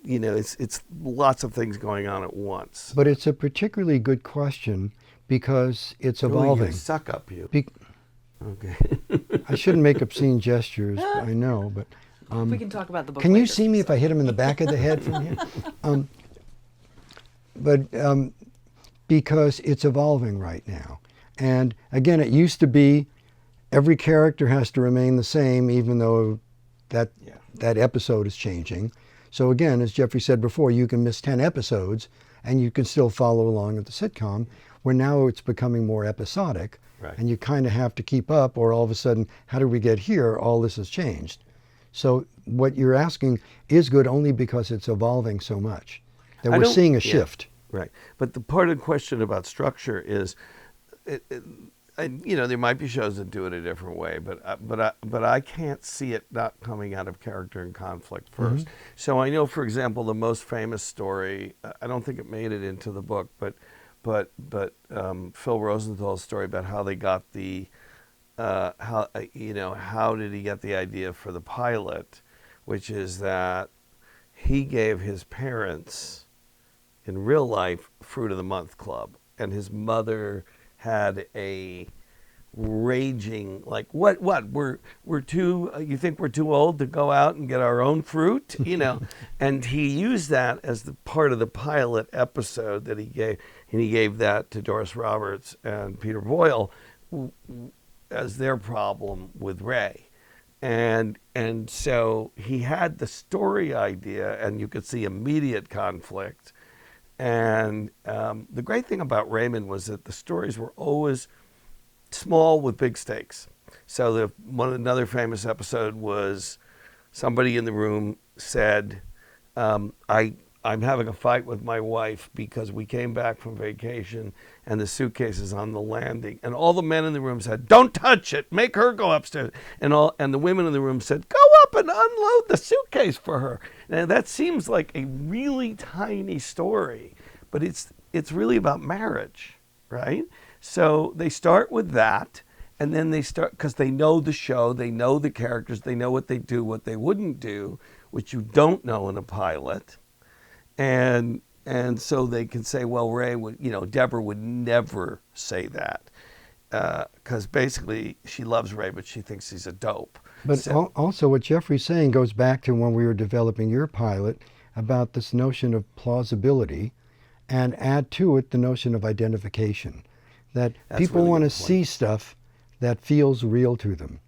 it's lots of things going on at once. But it's a particularly good question because it's evolving. Suck up, you. Okay. I shouldn't make obscene gestures, I know, but... we can talk about the book Can later. you see me if I hit him in the back of the head from here? Because it's evolving right now. And again, it used to be every character has to remain the same, even though that episode is changing. So again, as Jeffrey said before, you can miss 10 episodes and you can still follow along at the sitcom, where now it's becoming more episodic. Right. And you kind of have to keep up, or all of a sudden, how did we get here? All this has changed. So what you're asking is good only because it's evolving so much that we're seeing a shift. Right. But the part of the question about structure is, there might be shows that do it a different way, but I can't see it not coming out of character and conflict first. Mm-hmm. So I know, for example, the most famous story, I don't think it made it into the book, but Phil Rosenthal's story about how they got how did he get the idea for the pilot, which is that he gave his parents in real life Fruit of the Month Club, and his mother had a raging, like, what we're too, you think we're too old to go out and get our own fruit, and he used that as the part of the pilot episode that he gave, and he gave that to Doris Roberts and Peter Boyle as their problem with Ray. And so he had the story idea, and you could see immediate conflict. And the great thing about Raymond was that the stories were always small with big stakes. So another famous episode was somebody in the room said, I'm having a fight with my wife because we came back from vacation and the suitcase is on the landing. And all the men in the room said, don't touch it, make her go upstairs. And the women in the room said, go up and unload the suitcase for her. Now that seems like a really tiny story, but it's really about marriage, right? So they start with that, and then they start, because they know the show, they know the characters, they know what they do, what they wouldn't do, which you don't know in a pilot. And so they can say, well, Ray would, Deborah would never say that, because basically she loves Ray, but she thinks he's a dope. But also what Jeffrey's saying goes back to when we were developing your pilot about this notion of plausibility, and add to it the notion of identification, that people really want to good point. see stuff that feels real to them.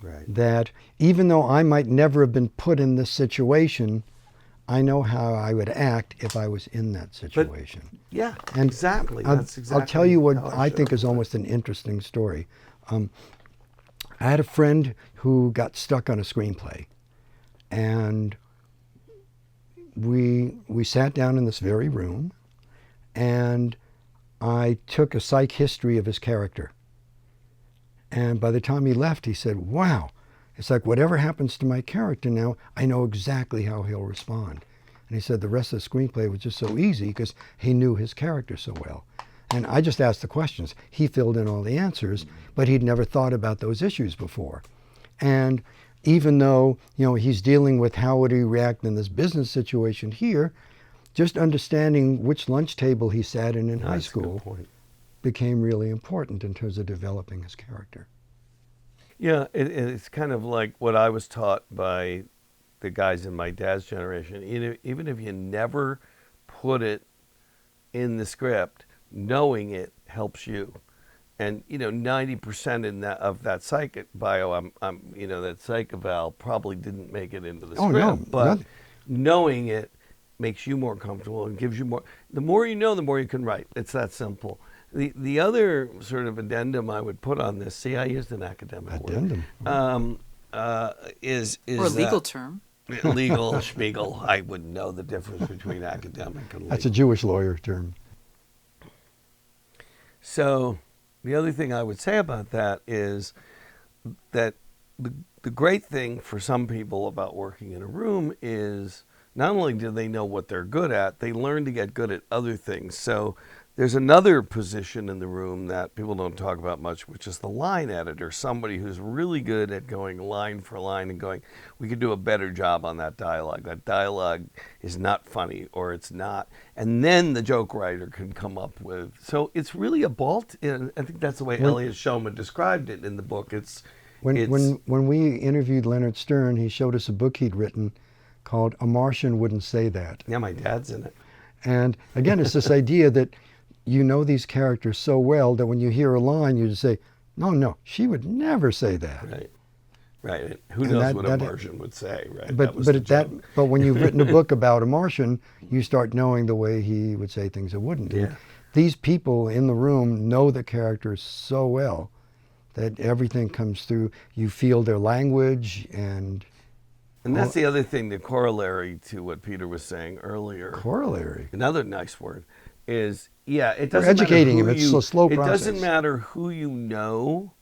Right. That even though I might never have been put in this situation, I know how I would act if I was in that situation. Yeah, And exactly. I'll tell you what I think is almost an interesting story. I had a friend who got stuck on a screenplay, and we sat down in this very room, and I took a psych history of his character. And by the time he left, he said, wow, it's like whatever happens to my character now, I know exactly how he'll respond. And he said the rest of the screenplay was just so easy because he knew his character so well. And I just asked the questions. He filled in all the answers, but he'd never thought about those issues before. And even though, he's dealing with how would he react in this business situation here, just understanding which lunch table he sat in high school became really important in terms of developing his character. Yeah, it's kind of like what I was taught by the guys in my dad's generation. Even if you never put it in the script, knowing it helps you. And 90% of that psych bio, that psych eval probably didn't make it into the script, but knowing it makes you more comfortable and gives you more. The more you know, the more you can write. It's that simple. The other sort of addendum I would put on this, see, I used an academic word, is or a legal term. Legal, schmiegel. I wouldn't know the difference between academic and legal. That's a Jewish lawyer term. So the other thing I would say about that is that the great thing for some people about working in a room is not only do they know what they're good at, they learn to get good at other things. So there's another position in the room that people don't talk about much, which is the line editor, somebody who's really good at going line for line and going, we could do a better job on that dialogue. That dialogue is not funny, or it's not. And then the joke writer can come up with. So it's really a I think that's the way Elliot Shulman described it in the book. When we interviewed Leonard Stern, he showed us a book he'd written called A Martian Wouldn't Say That. Yeah, my dad's in it. And again, it's this idea that you know these characters so well that when you hear a line, you just say, no, she would never say that. Right. Who And knows what a Martian would say, right? But when you've written a book about a Martian, you start knowing the way he would say things that wouldn't. Yeah. And these people in the room know the characters so well that everything comes through. You feel their language and that's the other thing, the corollary to what Peter was saying earlier. Corollary. Another nice word is, it doesn't We're educating matter him. It's a slow process. It doesn't matter who you know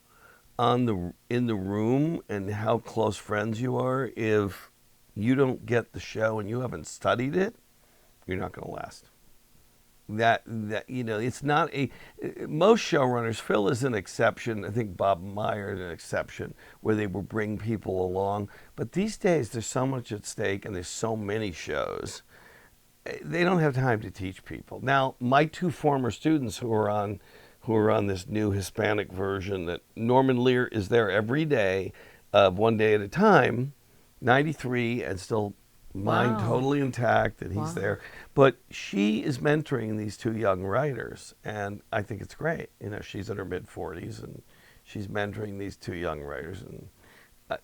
in the room and how close friends you are. If you don't get the show and you haven't studied it, you're not going to last. It's not most showrunners. Phil is an exception. I think Bob Meyer is an exception where they will bring people along. But these days, there's so much at stake and there's so many shows. They don't have time to teach people. Now, my two former students who are on this new Hispanic version, that Norman Lear is there every day, one day at a time, 93, and still mind totally intact, and he's there. But she is mentoring these two young writers, and I think it's great. She's in her mid-40s, and she's mentoring these two young writers, and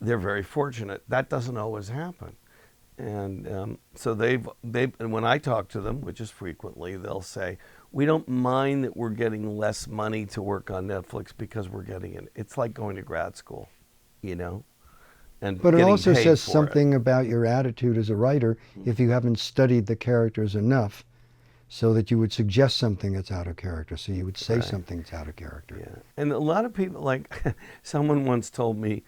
they're very fortunate. That doesn't always happen. And so and when I talk to them, which is frequently, they'll say, we don't mind that we're getting less money to work on Netflix because we're getting it. It's like going to grad school, And but it also says for something about your attitude as a writer if you haven't studied the characters enough so that you would suggest something that's out of character, so you would say something that's out of character. Yeah. And a lot of people, like someone once told me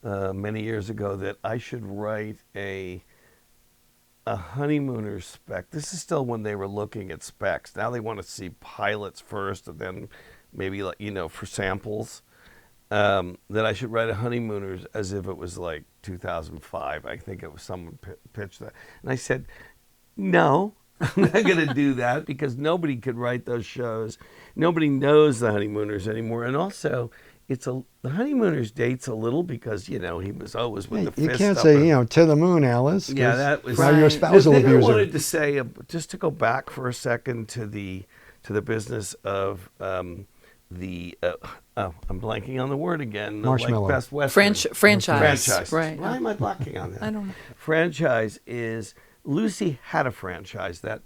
many years ago that I should write a honeymooner spec. This is still when they were looking at specs. Now they want to see pilots first and then maybe, for samples. That I should write a honeymooners as if it was like 2005. I think it was someone pitched that. And I said, no, I'm not going to do that because nobody could write those shows. Nobody knows the honeymooners anymore. And also, the honeymooners dates a little because, he was always with the fist. You can't say, to the moon, Alice. Yeah, that was. Now you're a spousal abuser. I wanted to say, just to go back for a second to the business of I'm blanking on the word again. Marshmallow. Like Best Western. Franchise. Right. Why am I blanking on that? I don't know. Franchise is, Lucy had a franchise that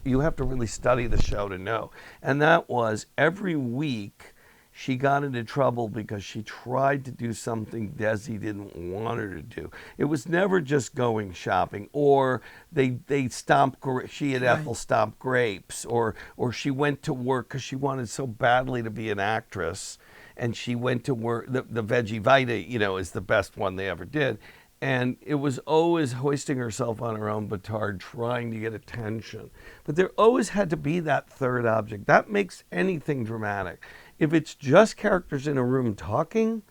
you have to really study the show to know. And that was every week she got into trouble because she tried to do something Desi didn't want her to do. It was never just going shopping, or she and Ethel stomped grapes, or she went to work because she wanted so badly to be an actress, and she went to work. The Veggie Vita, is the best one they ever did. And it was always hoisting herself on her own petard, trying to get attention. But there always had to be that third object. That makes anything dramatic. If it's just characters in a room talking,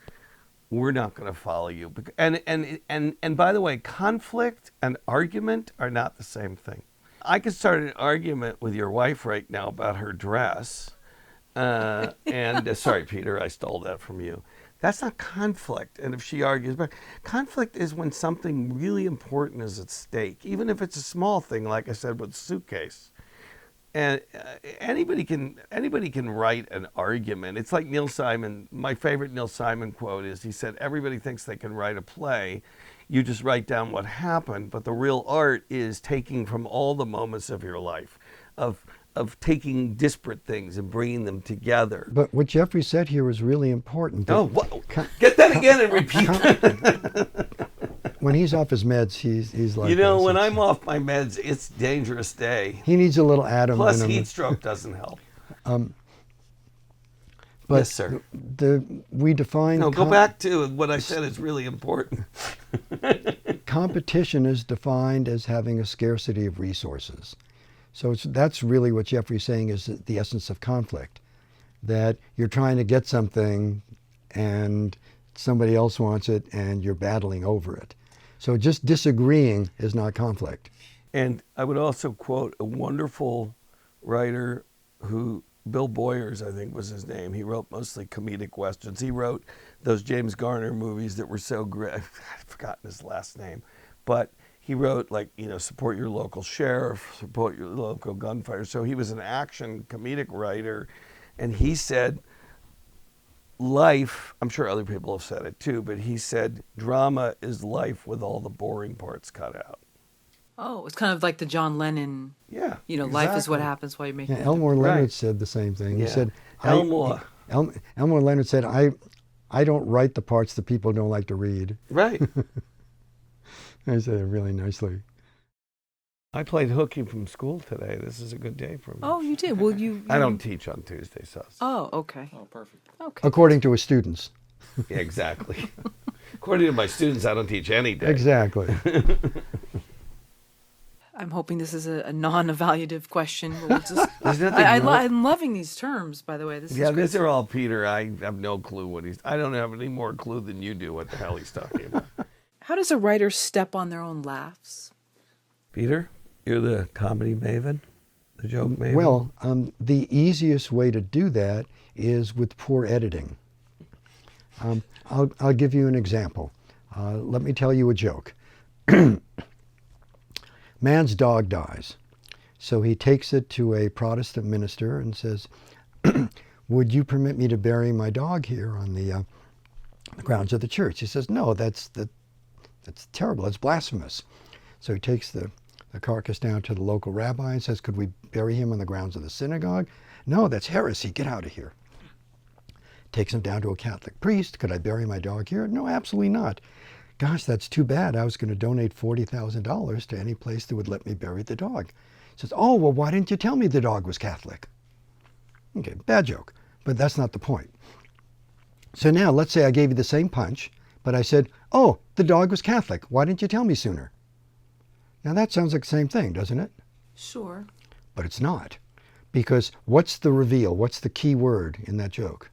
we're not going to follow you. And by the way, conflict and argument are not the same thing. I could start an argument with your wife right now about her dress. Sorry, Peter, I stole that from you. That's not conflict. And if she argues back, conflict is when something really important is at stake, even if it's a small thing, like I said with the suitcase. And anybody can write an argument. It's like Neil Simon. My favorite Neil Simon quote is, he said, everybody thinks they can write a play. You just write down what happened, but the real art is taking from all the moments of your life, of taking disparate things and bringing them together. But what Jeffrey said here was really important. Get that again and repeat that. When he's off his meds, he's like... when I'm off my meds, it's a dangerous day. He needs a little atom. Plus, heat stroke doesn't help. But yes, sir. We define... No, go back to what I said is really important. Competition is defined as having a scarcity of resources. So that's really what Jeffrey's saying is the essence of conflict, that you're trying to get something and somebody else wants it and you're battling over it. So just disagreeing is not conflict. And I would also quote a wonderful writer Bill Boyers, I think was his name. He wrote mostly comedic westerns. He wrote those James Garner movies that were so great. I've forgotten his last name. But he wrote, support your local sheriff, support your local gunfighter. So he was an action comedic writer. And he said, life, I'm sure other people have said it too, but he said drama is life with all the boring parts cut out. Oh, it's kind of like the John Lennon, Yeah, life is what exactly. happens while you're making Yeah, it. Elmore Leonard Right. said the same thing. He Yeah. said, Elmore. Elmore Leonard said, I don't write the parts that people don't like to read. Right. I said it really nicely. I played hooky from school today. This is a good day for me. Oh, you did? Well, you... I don't teach on Tuesdays, so. Oh, okay. Oh, perfect. Okay. According to his students. Yeah, exactly. According to my students, I don't teach any day. Exactly. I'm hoping this is a non-evaluative question. But we'll just, There's nothing wrong. I'm loving these terms, by the way. This Yeah, is great. these are all Peter. I have no clue what he's... I don't have any more clue than you do what the hell he's talking about. How does a writer step on their own laughs? Peter, you're the comedy maven? The joke maven? Well, the easiest way to do that is with poor editing. I'll give you an example. Let me tell you a joke. Man's dog dies. So he takes it to a Protestant minister and says, would you permit me to bury my dog here on the grounds of the church? He says, no, that's terrible. That's blasphemous. So he takes the carcass down to the local rabbi and says, could we bury him on the grounds of the synagogue? No, that's heresy. Get out of here. Takes him down to a Catholic priest. Could I bury my dog here? No, absolutely not. Gosh, that's too bad. I was going to donate $40,000 to any place that would let me bury the dog. He says, oh, well, why didn't you tell me the dog was Catholic? Okay, bad joke, but that's not the point. So now let's say I gave you the same punch, but I said, oh, the dog was Catholic. Why didn't you tell me sooner? Now that sounds like the same thing, doesn't it? Sure. But it's not. Because what's the reveal? What's the key word in that joke?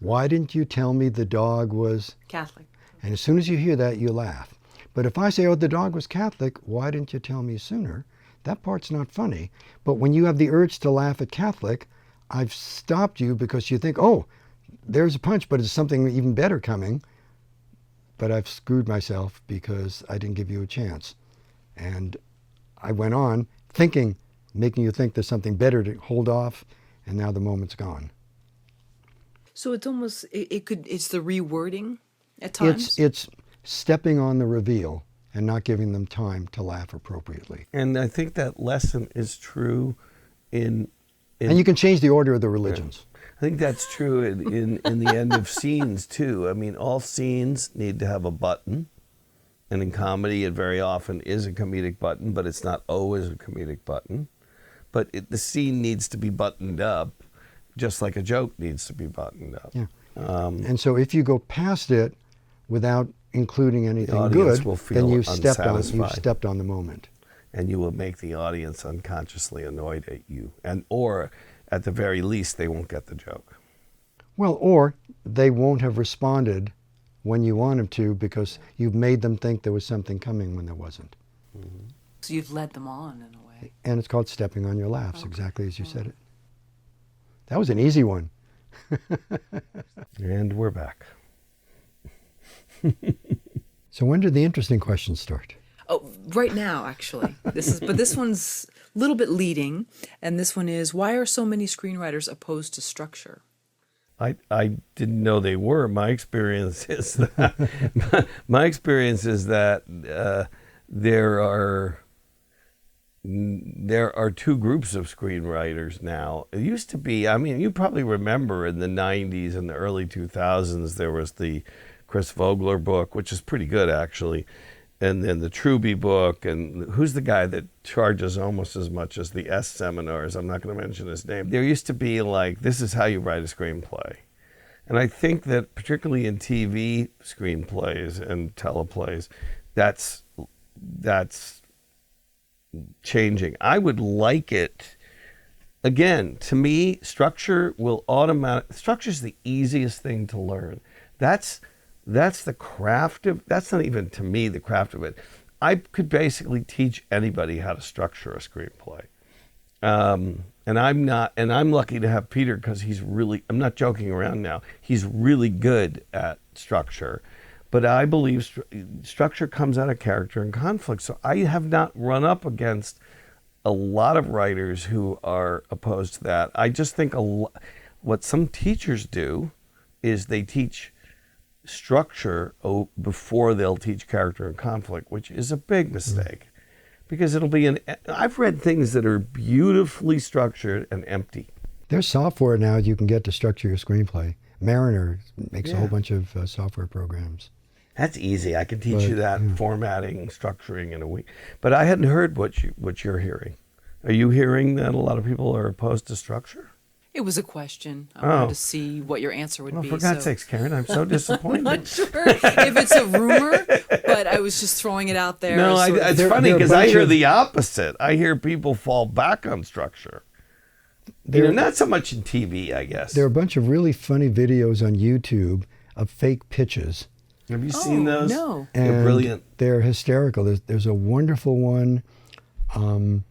Why didn't you tell me the dog was... Catholic. And as soon as you hear that, you laugh. But if I say, oh, the dog was Catholic, why didn't you tell me sooner? That part's not funny. But when you have the urge to laugh at Catholic, I've stopped you because you think, oh, there's a punch, but it's something even better coming. But I've screwed myself because I didn't give you a chance. And I went on thinking, making you think there's something better to hold off, and now the moment's gone. So it's almost, it's the rewording at times? It's stepping on the reveal and not giving them time to laugh appropriately. And I think that lesson is true in And you can change the order of the religions. I think that's true in the end of scenes too. I mean, all scenes need to have a button. And in comedy, it very often is a comedic button, but it's not always a comedic button. But the scene needs to be buttoned up, just like a joke needs to be buttoned up. Yeah. And so if you go past it without including anything good, will feel then you've unsatisfied. stepped on the moment. And you will make the audience unconsciously annoyed at you. Or at the very least, they won't get the joke. Well, or they won't have responded when you want them to because you've made them think there was something coming when there wasn't. Mm-hmm. So you've led them on in a way. And it's called stepping on your laughs, Okay. exactly as you said it. That was an easy one. And we're back. So when did the interesting questions start? Oh, right now, actually. This one's a little bit leading, and this one is, why are so many screenwriters opposed to structure? I didn't know they were. My experience is that there are two groups of screenwriters now. It used to be, I mean, you probably remember in the 90s and the early 2000s, there was the Chris Vogler book, which is pretty good actually, and then the Truby book, and who's the guy that charges almost as much as the S seminars? I'm not going to mention his name. There used to be like, this is how you write a screenplay. And I think that particularly in TV screenplays and teleplays, that's changing. I would like it, again, to me, structure's the easiest thing to learn. That's the craft of, that's not even to me the craft of it. I could basically teach anybody how to structure a screenplay. And I'm lucky to have Peter because he's really, I'm not joking around now, he's really good at structure. But I believe structure comes out of character and conflict. So I have not run up against a lot of writers who are opposed to that. I just think what some teachers do is they teach structure before they'll teach character and conflict, which is a big mistake. Because it'll be I've read things that are beautifully structured and empty. There's software now you can get to structure your screenplay. Mariner makes a whole bunch of software programs. That's easy. I can teach you that formatting, structuring in a week. But I hadn't heard what you're hearing. Are you hearing that a lot of people are opposed to structure? It was a question. I wanted to see what your answer would be. For God's sakes, Karen, I'm so disappointed. I'm not sure if it's a rumor, but I was just throwing it out there. No, it's funny because I hear the opposite. I hear people fall back on structure. Not so much in TV, I guess. There are a bunch of really funny videos on YouTube of fake pitches. Have you seen those? No. They're brilliant. They're hysterical. There's a wonderful one on...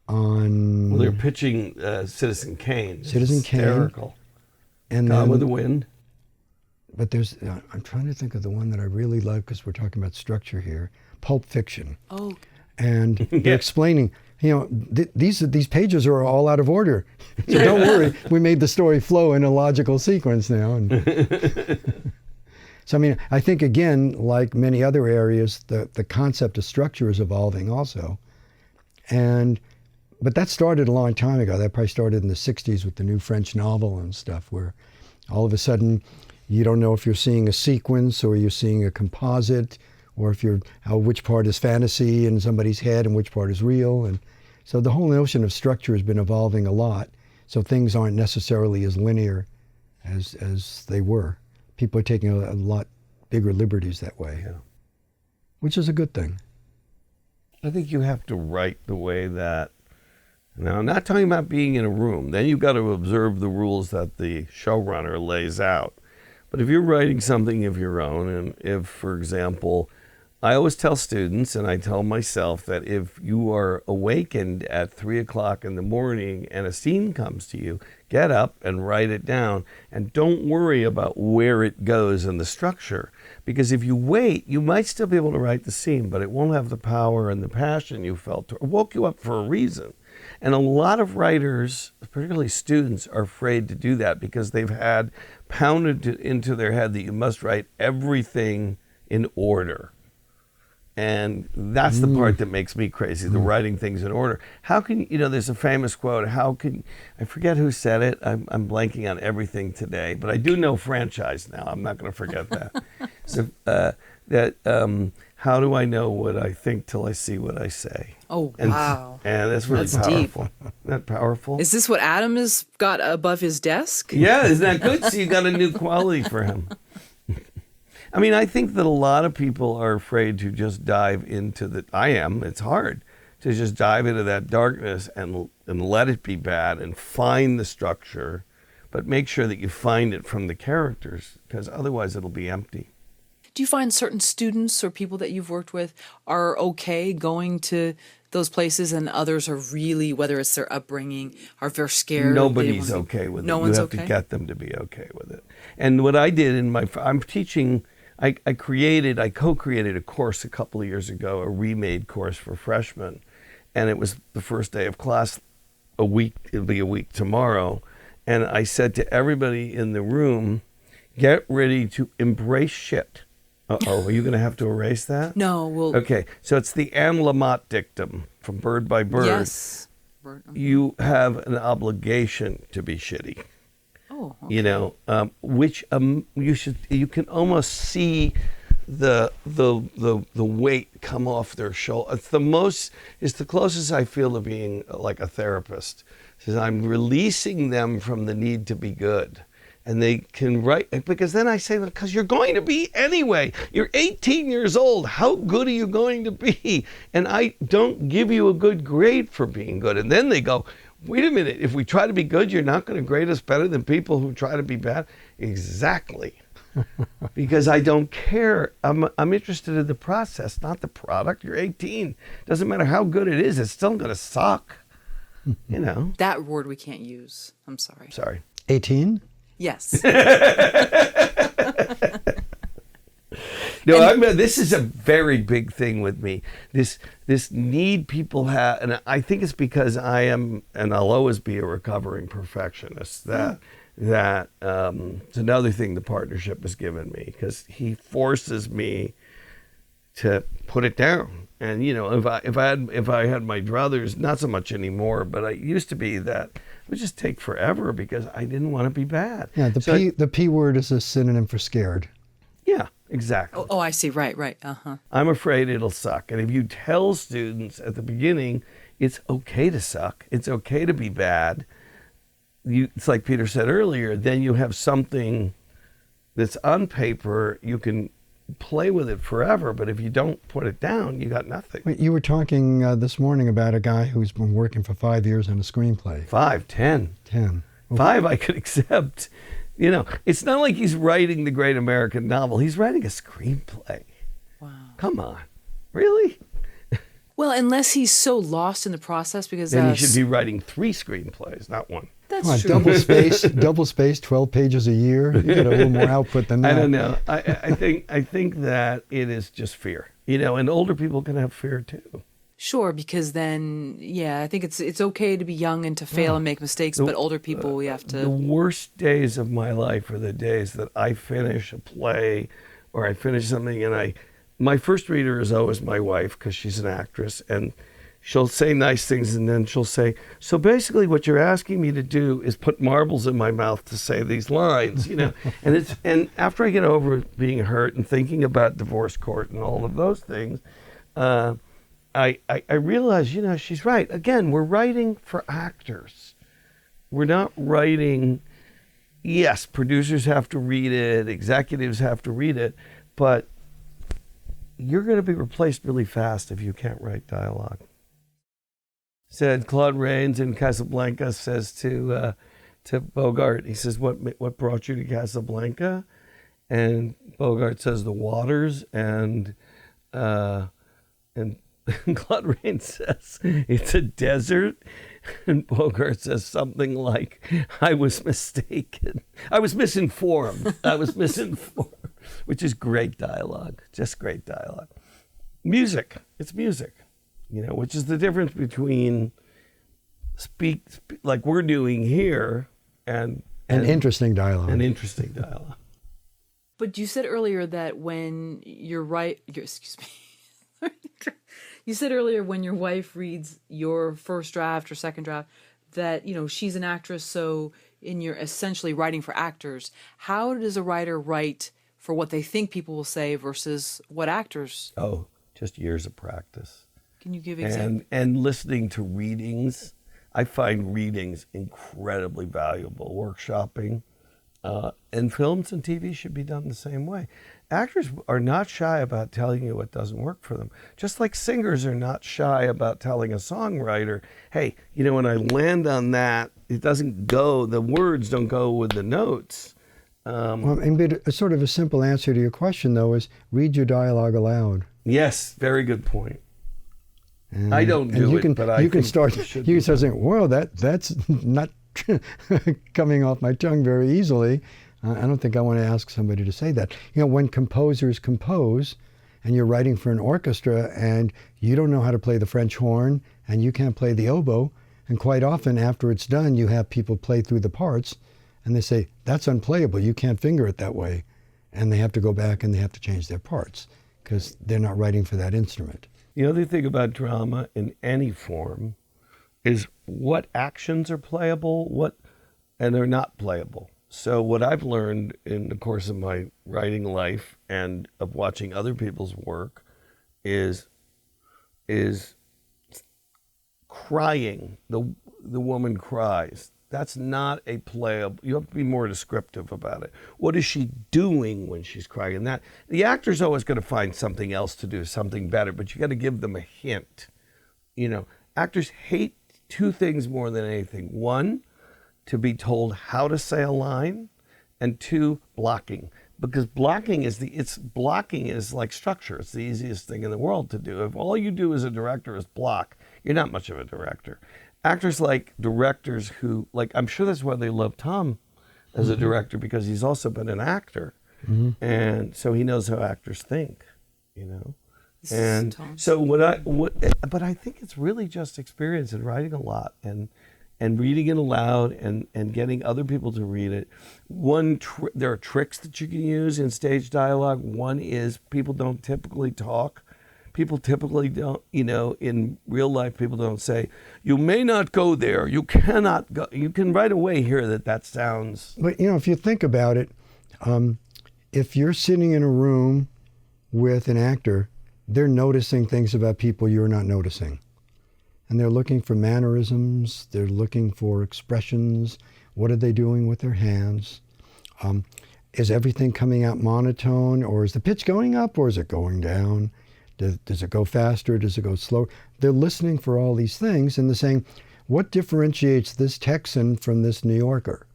Well, they're pitching Citizen Kane. Citizen Kane. Hysterical. And Gone then, with the Wind. But there's, I'm trying to think of the one that I really love because we're talking about structure here. Pulp Fiction. Oh. And they're explaining, these pages are all out of order. So don't worry, we made the story flow in a logical sequence now. And so, I mean, I think, again, like many other areas, the concept of structure is evolving also. But that started a long time ago. That probably started in the 60s with the new French novel and stuff, where all of a sudden you don't know if you're seeing a sequence or you're seeing a composite, or if which part is fantasy in somebody's head and which part is real. And so the whole notion of structure has been evolving a lot. So things aren't necessarily as linear as they were. People are taking a lot bigger liberties that way, which is a good thing. I think you have to write the way that... Now, I'm not talking about being in a room. Then you've got to observe the rules that the showrunner lays out. But if you're writing something of your own, and if, for example, I always tell students, and I tell myself, that if you are awakened at 3 o'clock in the morning and a scene comes to you, get up and write it down, and don't worry about where it goes in the structure. Because if you wait, you might still be able to write the scene, but it won't have the power and the passion you felt. It woke you up for a reason. And a lot of writers, particularly students, are afraid to do that because they've had pounded into their head that you must write everything in order. And that's the part that makes me crazy, the writing things in order. How can, there's a famous quote, I forget who said it, I'm blanking on everything today, but I do know franchise now, I'm not going to forget that. So how do I know what I think till I see what I say? Oh, wow. And that's really powerful. Deep. Isn't that powerful? Is this what Adam has got above his desk? Yeah, isn't that good? So you got a new quality for him. I mean, I think that a lot of people are afraid to just dive into it's hard to just dive into that darkness and let it be bad and find the structure, but make sure that you find it from the characters, because otherwise it'll be empty. Do you find certain students or people that you've worked with are okay going to those places, and others are really, whether it's their upbringing, are very scared? Nobody's okay with it. No one's okay. You have to get them to be okay with it. And what I did I'm teaching, I co-created a course a couple of years ago, a remade course for freshmen. And it was the first day of class, it'll be a week tomorrow. And I said to everybody in the room, get ready to embrace shit. Uh-oh, are you going to have to erase that? No, we'll... Okay, so it's the Anne Lamott dictum from Bird by Bird. Yes. You have an obligation to be shitty. Oh, okay. Which you can almost see the weight come off their shoulder. It's the closest I feel to being like a therapist. Says I'm releasing them from the need to be good. And they can write, because then I say, because you're going to be anyway. You're 18 years old. How good are you going to be? And I don't give you a good grade for being good. And then they go, wait a minute, if we try to be good, you're not going to grade us better than people who try to be bad? Exactly. Because I don't care. I'm interested in the process, not the product. You're 18. Doesn't matter how good it is, it's still going to suck. That word we can't use. I'm sorry. Sorry. 18? Yes. This is a very big thing with me. This need people have, and I think it's because I am, and I'll always be a recovering perfectionist, that that it's another thing the partnership has given me, because he forces me to put it down. And if I had my druthers, not so much anymore, but I used to be that it would just take forever because I didn't want to be bad. Yeah, the P word is a synonym for scared. Yeah, exactly. Oh, I see. Right. I'm afraid it'll suck. And if you tell students at the beginning, it's okay to suck, it's okay to be bad, it's like Peter said earlier, then you have something that's on paper, you can play with it forever. But if you don't put it down, you got nothing. You were talking this morning about a guy who's been working for 5 years on a screenplay. 5, 10. 10. 5 I could accept. It's not like he's writing the great American novel. He's writing a screenplay. Wow. Come on. Really? Well, unless he's so lost in the process, because then he should be writing 3 screenplays, not 1. That's true. Double space, 12 pages a year. You get a little more output than that. I don't know. I think that it is just fear. And older people can have fear too. Sure, because then, I think it's okay to be young and to fail and make mistakes, but older people, we have to... The worst days of my life are the days that I finish a play or I finish something, and my first reader is always my wife, because she's an actress, and she'll say nice things, and then she'll say, so basically what you're asking me to do is put marbles in my mouth to say these lines, and after I get over being hurt and thinking about divorce court and all of those things, I realize, she's right. Again, we're writing for actors. We're not writing, yes, producers have to read it, executives have to read it, but you're going to be replaced really fast if you can't write dialogue. Said Claude Rains in Casablanca says to Bogart, he says, what brought you to Casablanca? And Bogart says, the waters, and Claude Rains says, it's a desert. And Bogart says something like, I was mistaken. I was misinformed. Which is great dialogue, just great dialogue. Music, it's music, which is the difference between speak like we're doing here and interesting dialogue. An interesting dialogue. But you said earlier that when excuse me. You said earlier when your wife reads your first draft or second draft that, she's an actress, so you're essentially writing for actors. How does a writer write for what they think people will say versus what actors? Oh, just years of practice. Can you give examples? And listening to readings. I find readings incredibly valuable. Workshopping. And films and TV should be done the same way. Actors are not shy about telling you what doesn't work for them. Just like singers are not shy about telling a songwriter, hey, when I land on that, it doesn't go, the words don't go with the notes. A sort of a simple answer to your question, though, is read your dialogue aloud. Yes, very good point. I don't do it, but I you can start saying, "Whoa, that's not coming off my tongue very easily." I don't think I want to ask somebody to say that. When composers compose, and you're writing for an orchestra, and you don't know how to play the French horn, and you can't play the oboe, and quite often after it's done, you have people play through the parts, and they say, "That's unplayable. You can't finger it that way," and they have to go back and they have to change their parts because they're not writing for that instrument. The other thing about drama in any form is what actions are playable, and they're not playable. So what I've learned in the course of my writing life and of watching other people's work is crying. The woman cries. That's not a playable. You have to be more descriptive about it. What is she doing when she's crying? And that the actor's always going to find something else to do, something better, but you got to give them a hint. Actors hate 2 things more than anything. 1, to be told how to say a line, and 2, blocking. Because blocking is like structure. It's the easiest thing in the world to do. If all you do as a director is block, you're not much of a director. Actors like directors who, I'm sure that's why they love Tom as a director, because he's also been an actor. Mm-hmm. And so he knows how actors think, And so but I think it's really just experience and writing a lot and and reading it aloud and getting other people to read it. There are tricks that you can use in stage dialogue. One is people don't typically talk. People typically don't, in real life, people don't say, you may not go there, you cannot go. You can right away hear that sounds... But, if you think about it, if you're sitting in a room with an actor, they're noticing things about people you're not noticing. And they're looking for mannerisms, they're looking for expressions, what are they doing with their hands? Is everything coming out monotone, or is the pitch going up, or is it going down? Does it go faster? Does it go slower? They're listening for all these things, and they're saying, what differentiates this Texan from this New Yorker?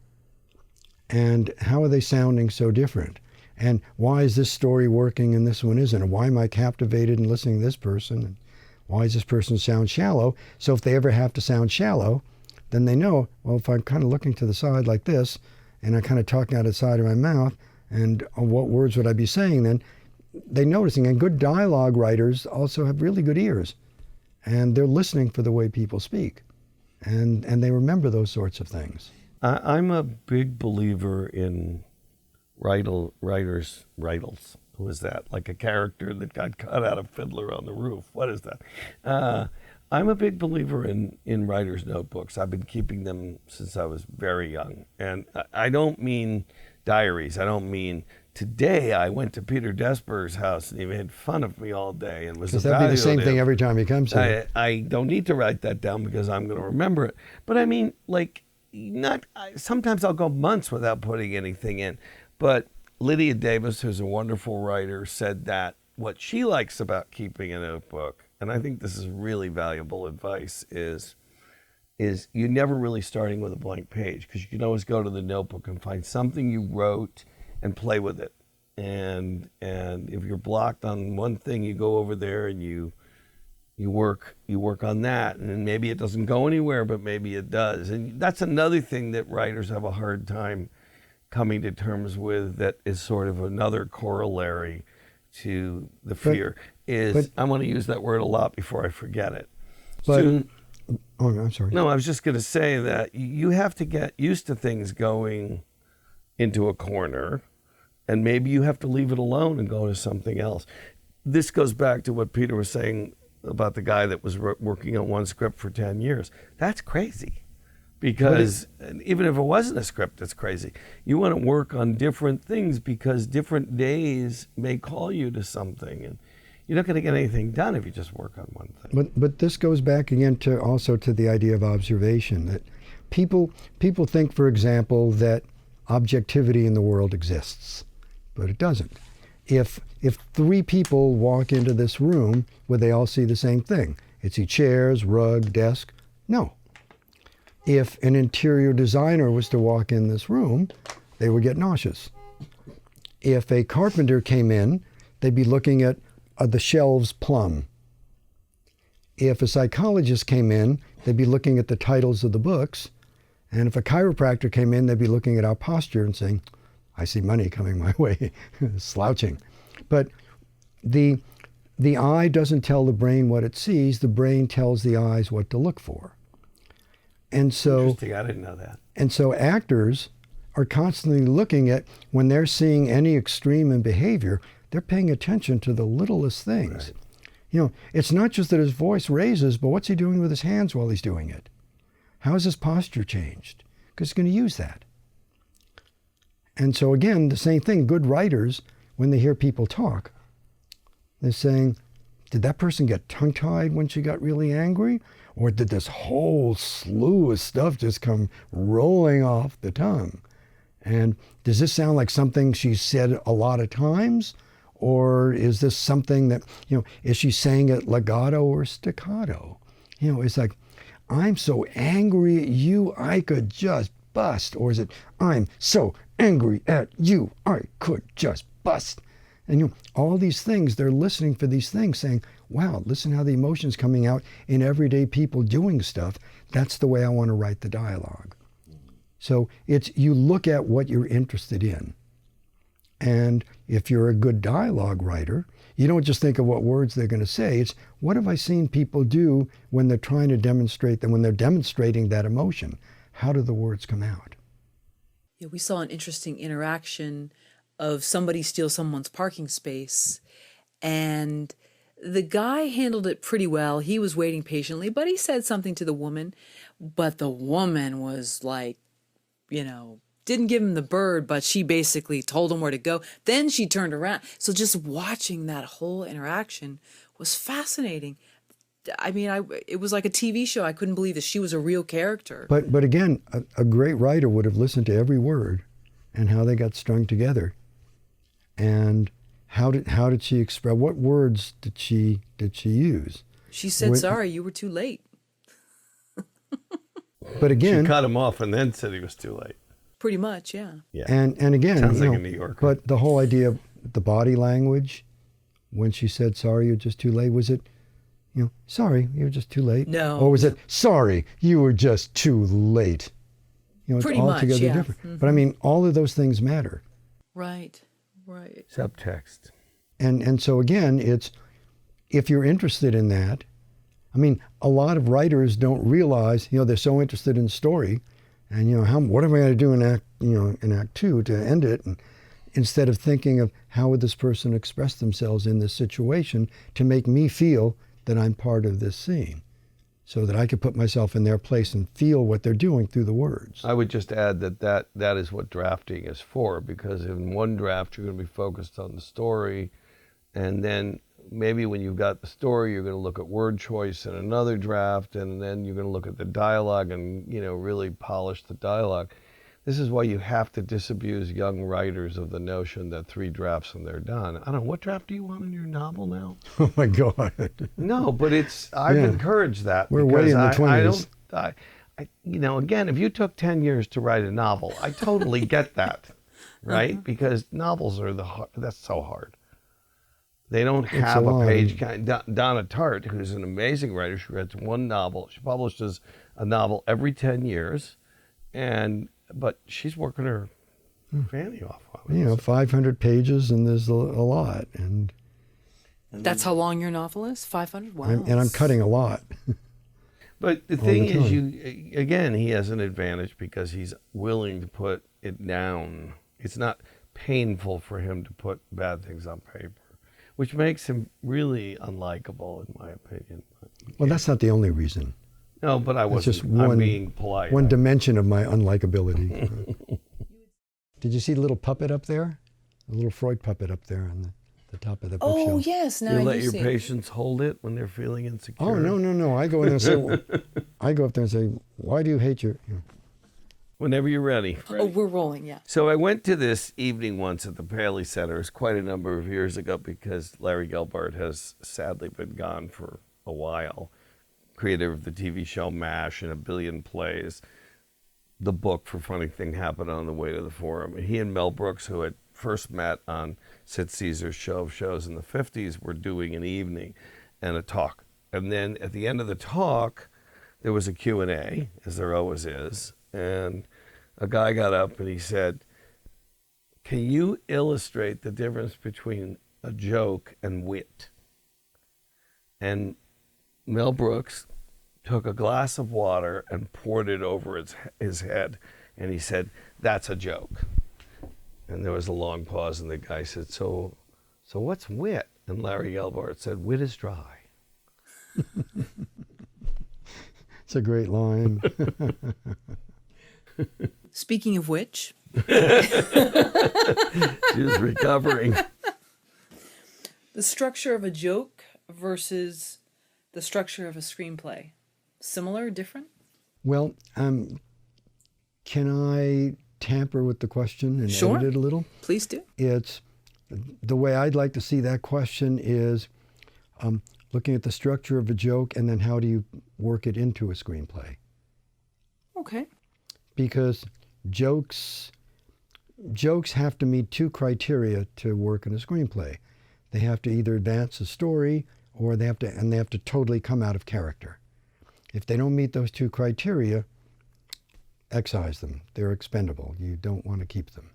And how are they sounding so different? And why is this story working and this one isn't? And why am I captivated in listening to this person? And why does this person sound shallow? So if they ever have to sound shallow, then they know, well, if I'm kind of looking to the side like this, and I'm kind of talking out of the side of my mouth, and what words would I be saying then? They're noticing, and good dialogue writers also have really good ears, and they're listening for the way people speak, and they remember those sorts of things. I'm a big believer in writers' riddles. Who is that? Like a character that got cut out of Fiddler on the Roof. What is that? I'm a big believer in writers' notebooks. I've been keeping them since I was very young, and I don't mean diaries. I don't mean... Today, I went to Peter Desberg's house, and he made fun of me all day and was evaluative. That'd be the same thing every time he comes here. I don't need to write that down because I'm going to remember it. But I mean, sometimes I'll go months without putting anything in. But Lydia Davis, who's a wonderful writer, said that what she likes about keeping a notebook, and I think this is really valuable advice, is you're never really starting with a blank page, because you can always go to the notebook and find something you wrote and play with it. And if you're blocked on one thing, you go over there and you work on that. And maybe it doesn't go anywhere, but maybe it does. And that's another thing that writers have a hard time coming to terms with, that is sort of another corollary to the fear, I want to use that word a lot before I forget it. I'm sorry. No, I was just going to say that you have to get used to things going into a corner, and maybe you have to leave it alone and go to something else. This goes back to what Peter was saying about the guy that was working on one script for 10 years. That's crazy, because even if it wasn't a script, it's crazy. You want to work on different things because different days may call you to something, and you're not going to get anything done if you just work on one thing. But this goes back again to the idea of observation, that people think, for example, that objectivity in the world exists, but it doesn't. If three people walk into this room, would they all see the same thing? It'd see chairs, rug, desk? No. If an interior designer was to walk in this room, they would get nauseous. If a carpenter came in, they'd be looking at the shelves plumb. If a psychologist came in, they'd be looking at the titles of the books. And if a chiropractor came in, they'd be looking at our posture and saying, I see money coming my way, slouching. But the eye doesn't tell the brain what it sees, the brain tells the eyes what to look for. And so, interesting, I didn't know that. And so actors are constantly looking at, when they're seeing any extreme in behavior, they're paying attention to the littlest things. Right. It's not just that his voice raises, but what's he doing with his hands while he's doing it? How has his posture changed? Because he's going to use that. And so again, the same thing, good writers, when they hear people talk, they're saying, did that person get tongue-tied when she got really angry? Or did this whole slew of stuff just come rolling off the tongue? And does this sound like something she said a lot of times? Or is this something that, is she saying it legato or staccato? It's like, I'm so angry at you, I could just bust. Or is it, I'm so angry at you, I could just bust. And all these things, they're listening for these things, saying, wow, listen how the emotion's coming out in everyday people doing stuff. That's the way I want to write the dialogue. So you look at what you're interested in. And if you're a good dialogue writer, you don't just think of what words they're going to say. It's what have I seen people do when they're trying to demonstrate that, when they're demonstrating that emotion? How do the words come out? Yeah, we saw an interesting interaction of somebody steal someone's parking space, and the guy handled it pretty well. He was waiting patiently, but he said something to the woman, but the woman was like, didn't give him the bird, but she basically told him where to go. Then she turned around. So just watching that whole interaction was fascinating. I mean, it was like a TV show. I couldn't believe that she was a real character. But again, a great writer would have listened to every word and how they got strung together. And how did she express, what words did she use? She said, sorry, you were too late. But again, she cut him off and then said he was too late. Pretty much, yeah. And again, sounds like a New Yorker. But the whole idea of the body language, when she said, sorry, you're just too late, was it, sorry, you were just too late? No. Or was it, sorry, you were just too late? It's Pretty much, altogether yeah. different. Mm-hmm. But I mean, all of those things matter. Right. Subtext. And so again, it's, if you're interested in that, I mean, a lot of writers don't realize, they're so interested in story, and what am I going to do in act 2 to end it? And instead of thinking of how would this person express themselves in this situation to make me feel that I'm part of this scene, so that I could put myself in their place and feel what they're doing through the words. I would just add that is what drafting is for, because in one draft you're going to be focused on the story, and then maybe when you've got the story, you're going to look at word choice in another draft, and then you're going to look at the dialogue and really polish the dialogue. This is why you have to disabuse young writers of the notion that 3 drafts and they're done. I don't know, what draft do you want in your novel now? Oh my God. No, but I've encouraged that. We're way in the 20s. Again, if you took 10 years to write a novel, I totally get that, right? Because novels are that's so hard. They don't have a page count. Donna Tartt, who's an amazing writer, she writes one novel. She publishes a novel every 10 years, but she's working her fanny off. 500 pages, and there's a lot. And that's how long your novel is? 500? Wow. And I'm cutting a lot. But the thing is, he has an advantage because he's willing to put it down. It's not painful for him to put bad things on paper, which makes him really unlikable, in my opinion. Well, that's not the only reason. No, but I'm being polite. One dimension of my unlikability. Did you see the little puppet up there? The little Freud puppet up there on the top of the bookshelf. Oh, yes. Now you I let do your see. patients hold it when they're feeling insecure? Oh, no. I go in there and say, I go up there and say, why do you hate your... Whenever you're ready. Oh, we're rolling, yeah. So I went to this evening once at the Paley Center. It was quite a number of years ago because Larry Gelbart has sadly been gone for a while. Creator of the TV show MASH and a billion plays. The book For Funny Thing Happened on the Way to the Forum. He and Mel Brooks, who had first met on Sid Caesar's show of shows in the 50s, were doing an evening and a talk. And then at the end of the talk, there was a Q&A, as there always is. And a guy got up and he said, can you illustrate the difference between a joke and wit? And Mel Brooks took a glass of water and poured it over his head. And he said, that's a joke. And there was a long pause and the guy said, so what's wit? And Larry Gelbart said, wit is dry. It's a great line. Speaking of which. She's recovering. The structure of a joke versus the structure of a screenplay. Similar, different? Well, can I tamper with the question and Sure. edit it a little? Please do. It's the way I'd like to see that question is looking at the structure of a joke and then how do you work it into a screenplay? Okay. Because jokes have to meet 2 criteria to work in a screenplay. They have to either advance a story or they have to totally come out of character. If they don't meet those 2 criteria, excise them. They're expendable. You don't want to keep them.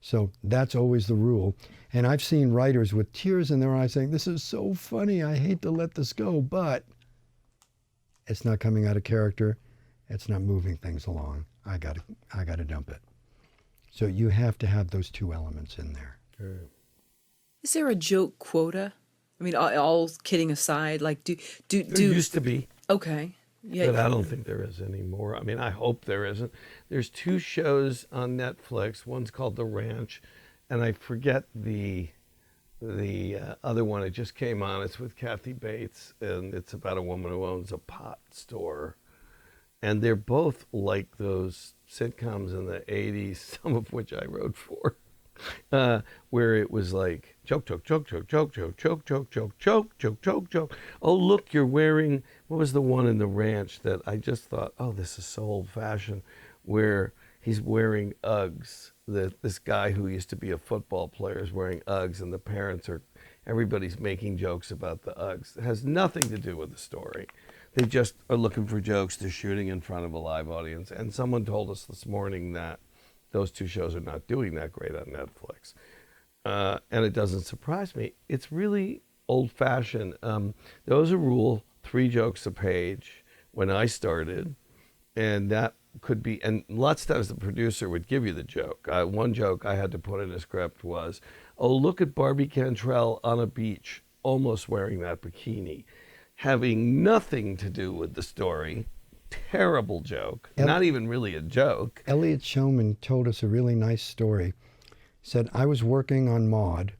So that's always the rule. And I've seen writers with tears in their eyes saying, this is so funny, I hate to let this go, but it's not coming out of character, it's not moving things along. I gotta dump it. So you have to have those two elements in there. Sure. Is there a joke quota? I mean, all kidding aside, like do There used to be. Okay. Yeah. But I don't think there is anymore. I mean, I hope there isn't. There's 2 shows on Netflix. One's called The Ranch, and I forget the other one. It just came on. It's with Kathy Bates, and it's about a woman who owns a pot store. And they're both like those sitcoms in the 80s, some of which I wrote for, where it was like joke, joke, joke, joke, joke, joke, joke, joke, joke, joke, joke, joke, joke. Oh, look, you're wearing, what was the one in The Ranch that I just thought, oh, this is so old-fashioned, where he's wearing Uggs. This guy who used to be a football player is wearing Uggs, and the parents are, everybody's making jokes about the Uggs. It has nothing to do with the story. They just are looking for jokes. They're shooting in front of a live audience. And someone told us this morning that those 2 shows are not doing that great on Netflix. And it doesn't surprise me. It's really old-fashioned. There was a rule, 3 jokes a page when I started. And that could be, and lots of times the producer would give you the joke. One joke I had to put in a script was, oh, look at Barbie Cantrell on a beach, almost wearing that bikini. Having nothing to do with the story. Terrible joke. Not even really a joke. Elliot Showman told us a really nice story. He said, I was working on Maude,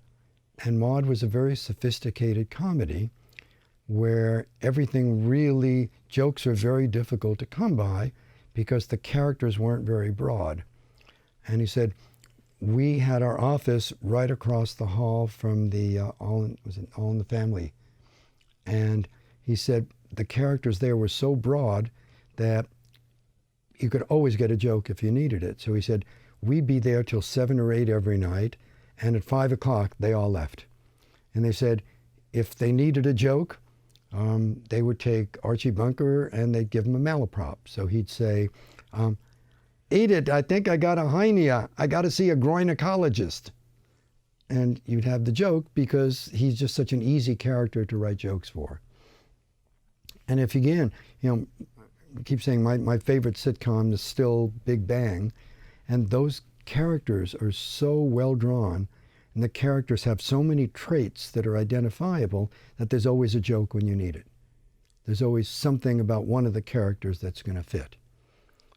and Maude was a very sophisticated comedy where everything really, jokes are very difficult to come by because the characters weren't very broad. And he said, we had our office right across the hall from the All in the Family. And he said the characters there were so broad that you could always get a joke if you needed it. So he said, we'd be there till 7 or 8 every night, and at 5 o'clock, they all left. And they said, if they needed a joke, they would take Archie Bunker and they'd give him a malaprop. So he'd say, eat it, I think I got a hernia. I got to see a groinecologist. And you'd have the joke because he's just such an easy character to write jokes for. And if again, I keep saying my favorite sitcom is still Big Bang, and those characters are so well drawn, and the characters have so many traits that are identifiable that there's always a joke when you need it. There's always something about one of the characters that's going to fit.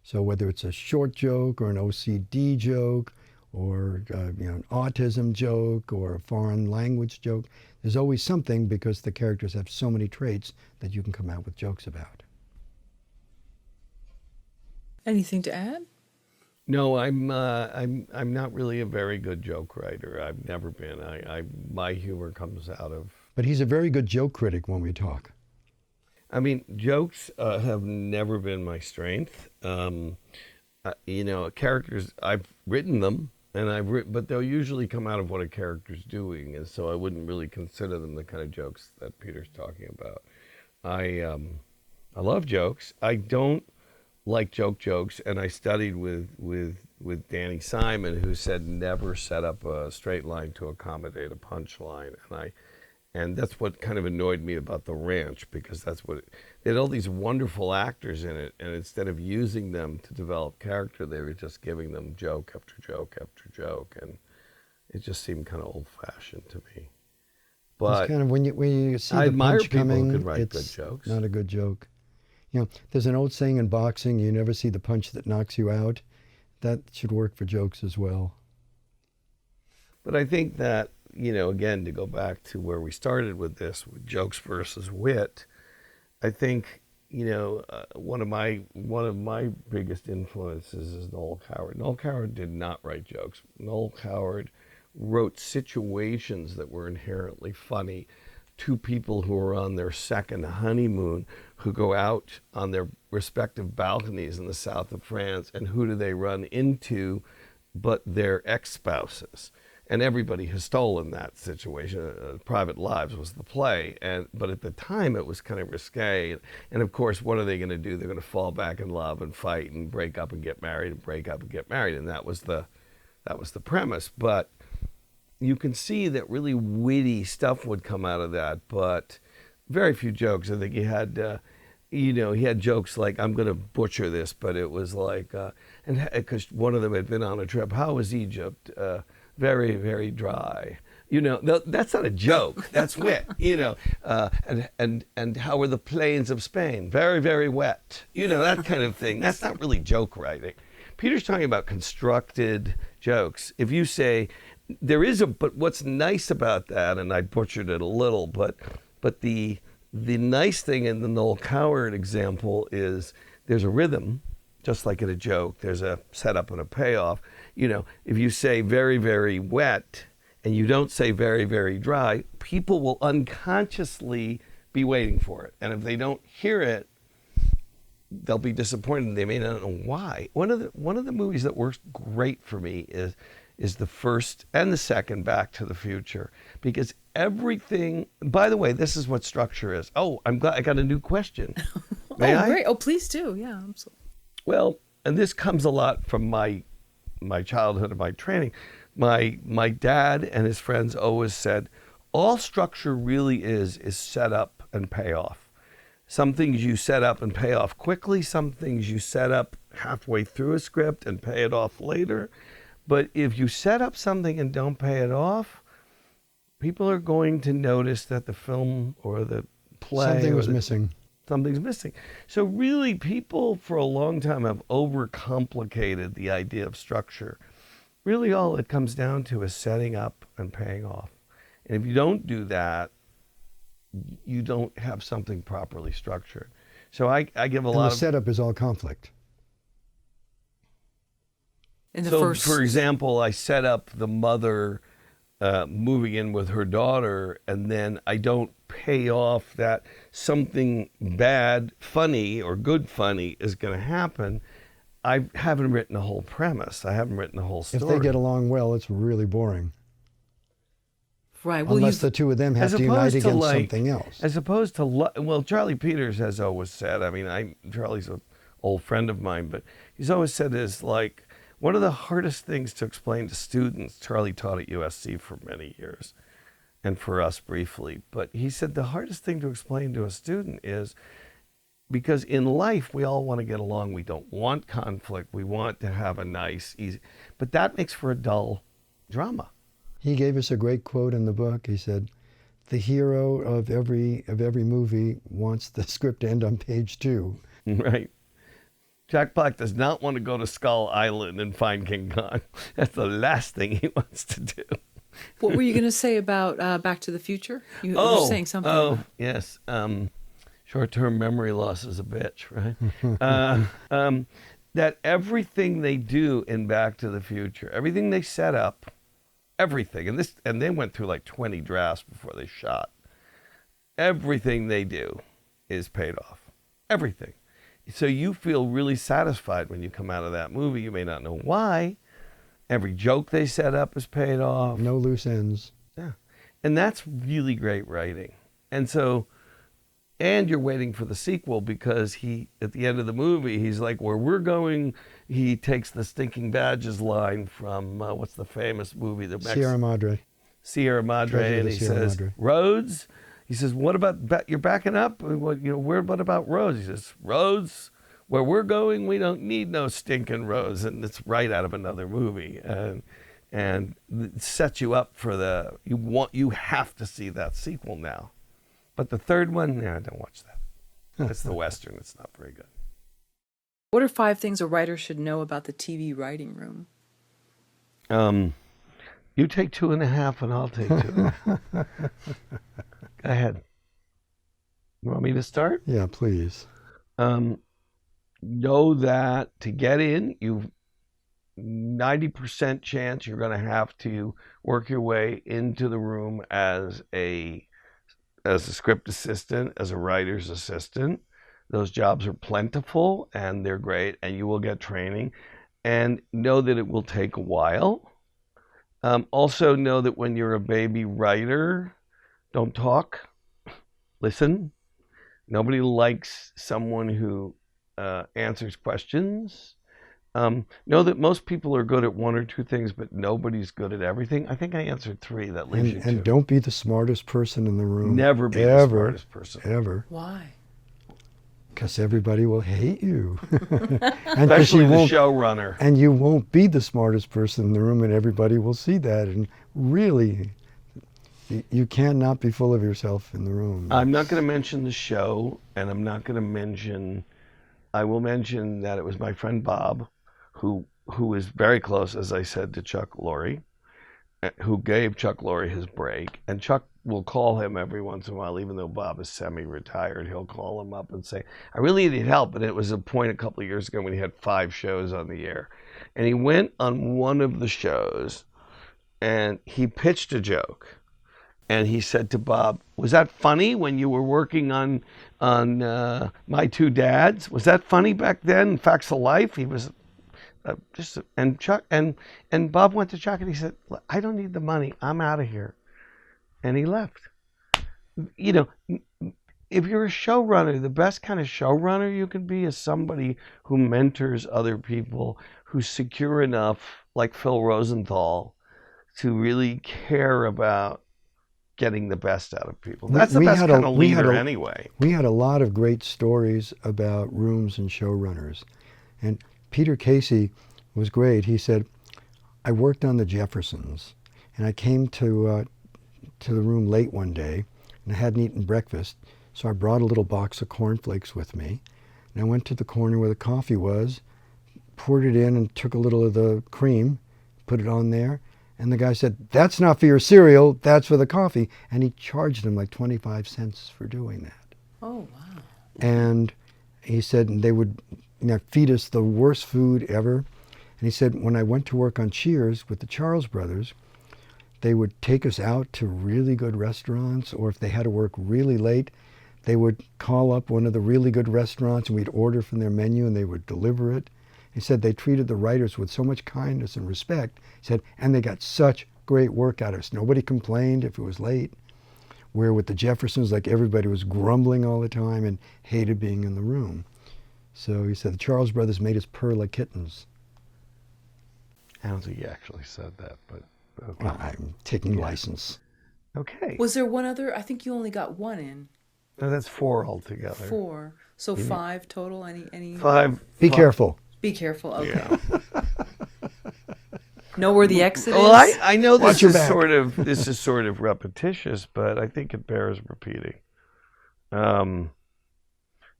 So whether it's a short joke or an OCD joke, or an autism joke or a foreign language joke, there's always something because the characters have so many traits that you can come out with jokes about. Anything to add? No, I'm not really a very good joke writer. I've never been. My humor comes out of. But he's a very good joke critic when we talk. I mean, jokes have never been my strength. Characters, I've written them, but they'll usually come out of what a character's doing, and so I wouldn't really consider them the kind of jokes that Peter's talking about. I love jokes. I don't like jokes, and I studied with Danny Simon, who said never set up a straight line to accommodate a punchline, and that's what kind of annoyed me about The Ranch, because that's what it had all these wonderful actors in it, and instead of using them to develop character, they were just giving them joke after joke after joke, and it just seemed kind of old-fashioned to me. But it's kind of when you see I the admire punch people coming, who could write it's good jokes. not a good joke. There's an old saying in boxing, you never see the punch that knocks you out. That should work for jokes as well. But I think that, again, to go back to where we started with this, with jokes versus wit, I think, one of my biggest influences is Noel Coward. Noel Coward did not write jokes. Noel Coward wrote situations that were inherently funny. 2 people who are on their second honeymoon who go out on their respective balconies in the south of France, and who do they run into but their ex-spouses? And everybody has stolen that situation. Private Lives was the play, but at the time it was kind of risque. And of course, what are they going to do? They're going to fall back in love and fight and break up and get married and break up and get married. And that was That was the premise. But you can see that really witty stuff would come out of that, but very few jokes. I think he had, he had jokes like, I'm going to butcher this, but it was like, and because one of them had been on a trip, how was Egypt? Very, very dry. That's not a joke. That's wit. And how were the plains of Spain? Very, very wet. That kind of thing. That's not really joke writing. Peter's talking about constructed jokes. If you say, but what's nice about that, and I butchered it a little, but the nice thing in the Noel Coward example is there's a rhythm, just like in a joke. There's a setup and a payoff. If you say very, very wet and you don't say very, very dry, people will unconsciously be waiting for it. And if they don't hear it, they'll be disappointed. They may not know why. One of the movies that works great for me is the first and the second Back to the Future, because everything. By the way, this is what structure is. Oh, I'm glad I got a new question. May I? Great! Oh, please do. Yeah, absolutely. Well, and this comes a lot from my childhood and my training. My dad and his friends always said, all structure really is set up and payoff. Some things you set up and pay off quickly. Some things you set up halfway through a script and pay it off later. But if you set up something and don't pay it off, people are going to notice that the film or the play something's missing. Something's missing. So really, people for a long time have overcomplicated the idea of structure. Really, all it comes down to is setting up and paying off. And if you don't do that, you don't have something properly structured. So I give a lot of... the setup is all conflict. For example, I set up the mother moving in with her daughter, and then I don't pay off that something bad, funny, or good funny is going to happen. I haven't written a whole premise. I haven't written a whole story. If they get along well, it's really boring. Right. Well, unless the two of them have to unite against something else. As opposed to, Charlie Peters has always said, Charlie's an old friend of mine, but he's always said is like, one of the hardest things to explain to students, Charlie taught at USC for many years, and for us briefly, but he said the hardest thing to explain to a student is, because in life, we all want to get along. We don't want conflict. We want to have a nice, easy, but that makes for a dull drama. He gave us a great quote in the book. He said, the hero of every movie wants the script to end on page 2. Right. Jack Black does not want to go to Skull Island and find King Kong. That's the last thing he wants to do. What were you going to say about Back to the Future? You were saying something. Oh, yes. Short-term memory loss is a bitch, right? That everything they do in Back to the Future, everything they set up, everything, and they went through like 20 drafts before they shot. Everything they do is paid off. Everything. So you feel really satisfied when you come out of that movie. You may not know why. Every joke they set up is paid off. No loose ends. Yeah. And that's really great writing. And you're waiting for the sequel, because at the end of the movie, he's like, where we're going, he takes the Stinking Badges line from, what's the famous movie? Sierra Madre. Sierra Madre, and he says, roads? He says, what about, you're backing up? What about roads? He says, roads, where we're going, we don't need no stinking roads. And it's right out of another movie. And it sets you up for you have to see that sequel now. But the third one, don't watch that. It's the Western. It's not very good. What are 5 things a writer should know about the TV writing room? You take 2.5 and I'll take 2. Go ahead. You want me to start? Yeah, please. Know that to get in, you've 90% chance you're going to have to work your way into the room as a script assistant, as a writer's assistant. Those jobs are plentiful and they're great, and you will get training. And know that it will take a while. Also know that when you're a baby writer, don't talk, listen. Nobody likes someone who answers questions. Know that most people are good at one or two things, but nobody's good at everything. I think I answered 3. That leaves you 2. And don't be the smartest person in the room. Never be the smartest person. Ever. Why? Because everybody will hate you. And Especially the showrunner. And you won't be the smartest person in the room, and everybody will see that. And really, you cannot be full of yourself in the room. I'm not going to mention the show, and I'm not going to mention... I will mention that it was my friend Bob, who is very close, as I said, to Chuck Lorre, who gave Chuck Lorre his break. And Chuck will call him every once in a while, even though Bob is semi-retired. He'll call him up and say, I really need help. And it was a point a couple of years ago when he had 5 shows on the air. And he went on one of the shows, and he pitched a joke. And he said to Bob, was that funny when you were working on My Two Dads? Was that funny back then? Facts of Life? He was and Chuck and Bob went to Chuck and he said, I don't need the money. I'm out of here. And he left. You know, if you're a showrunner, the best kind of showrunner you can be is somebody who mentors other people, who's secure enough, like Phil Rosenthal, to really care about getting the best out of people. That's the best kind of leader anyway. We had a lot of great stories about rooms and showrunners. And Peter Casey was great. He said, I worked on the Jeffersons, and I came to the room late one day, and I hadn't eaten breakfast, so I brought a little box of cornflakes with me, and I went to the corner where the coffee was, poured it in, and took a little of the cream, put it on there, and the guy said, that's not for your cereal, that's for the coffee. And he charged him like 25 cents for doing that. Oh, wow. And he said they would feed us the worst food ever. And he said, when I went to work on Cheers with the Charles brothers, they would take us out to really good restaurants, or if they had to work really late, they would call up one of the really good restaurants and we'd order from their menu and they would deliver it. He said they treated the writers with so much kindness and respect. He said, and they got such great work out of us. Nobody complained if it was late. Where with the Jeffersons, like everybody was grumbling all the time and hated being in the room. So he said the Charles brothers made us purr like kittens. I don't think he actually said that, but okay. Well, I'm taking license. Okay. Was there one other? I think you only got 1 in. No, that's 4 altogether. 4. So 5 total? Any? 5. Be careful. Be careful. Okay. Yeah. Know where the exit is? Well, I know Watch this your is back. sort of repetitious, but I think it bears repeating.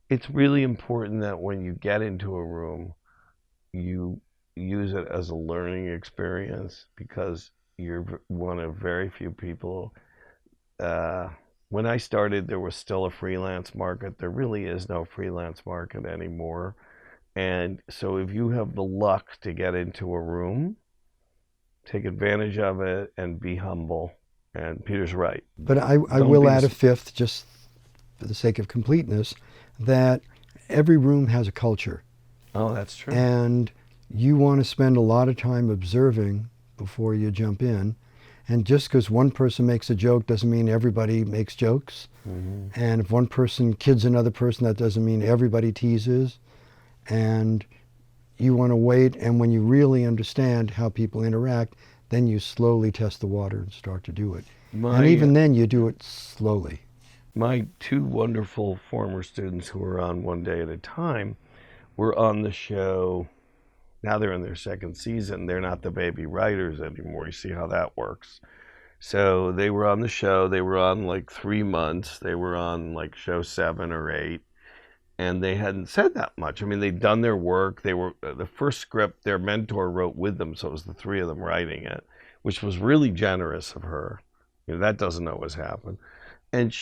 It's really important that when you get into a room, you use it as a learning experience, because you're one of very few people. When I started, there was still a freelance market. There really is no freelance market anymore. And so if you have the luck to get into a room, take advantage of it and be humble. And Peter's right. But I will add a fifth, just for the sake of completeness, that every room has a culture. Oh, that's true. And you want to spend a lot of time observing before you jump in. And just because one person makes a joke doesn't mean everybody makes jokes. Mm-hmm. And if one person kids another person, that doesn't mean everybody teases. And you want to wait, and when you really understand how people interact, then you slowly test the water and start to do it. And even then, you do it slowly. My 2 wonderful former students who were on One Day at a Time were on the show. Now they're in their 2nd season. They're not the baby writers anymore. You see how that works. So they were on the show. They were on like 3 months. They were on like show 7 or 8. And they hadn't said that much. I mean, they'd done their work. They were the first script their mentor wrote with them, so it was the 3 of them writing it, which was really generous of her. You know, that doesn't always happen. And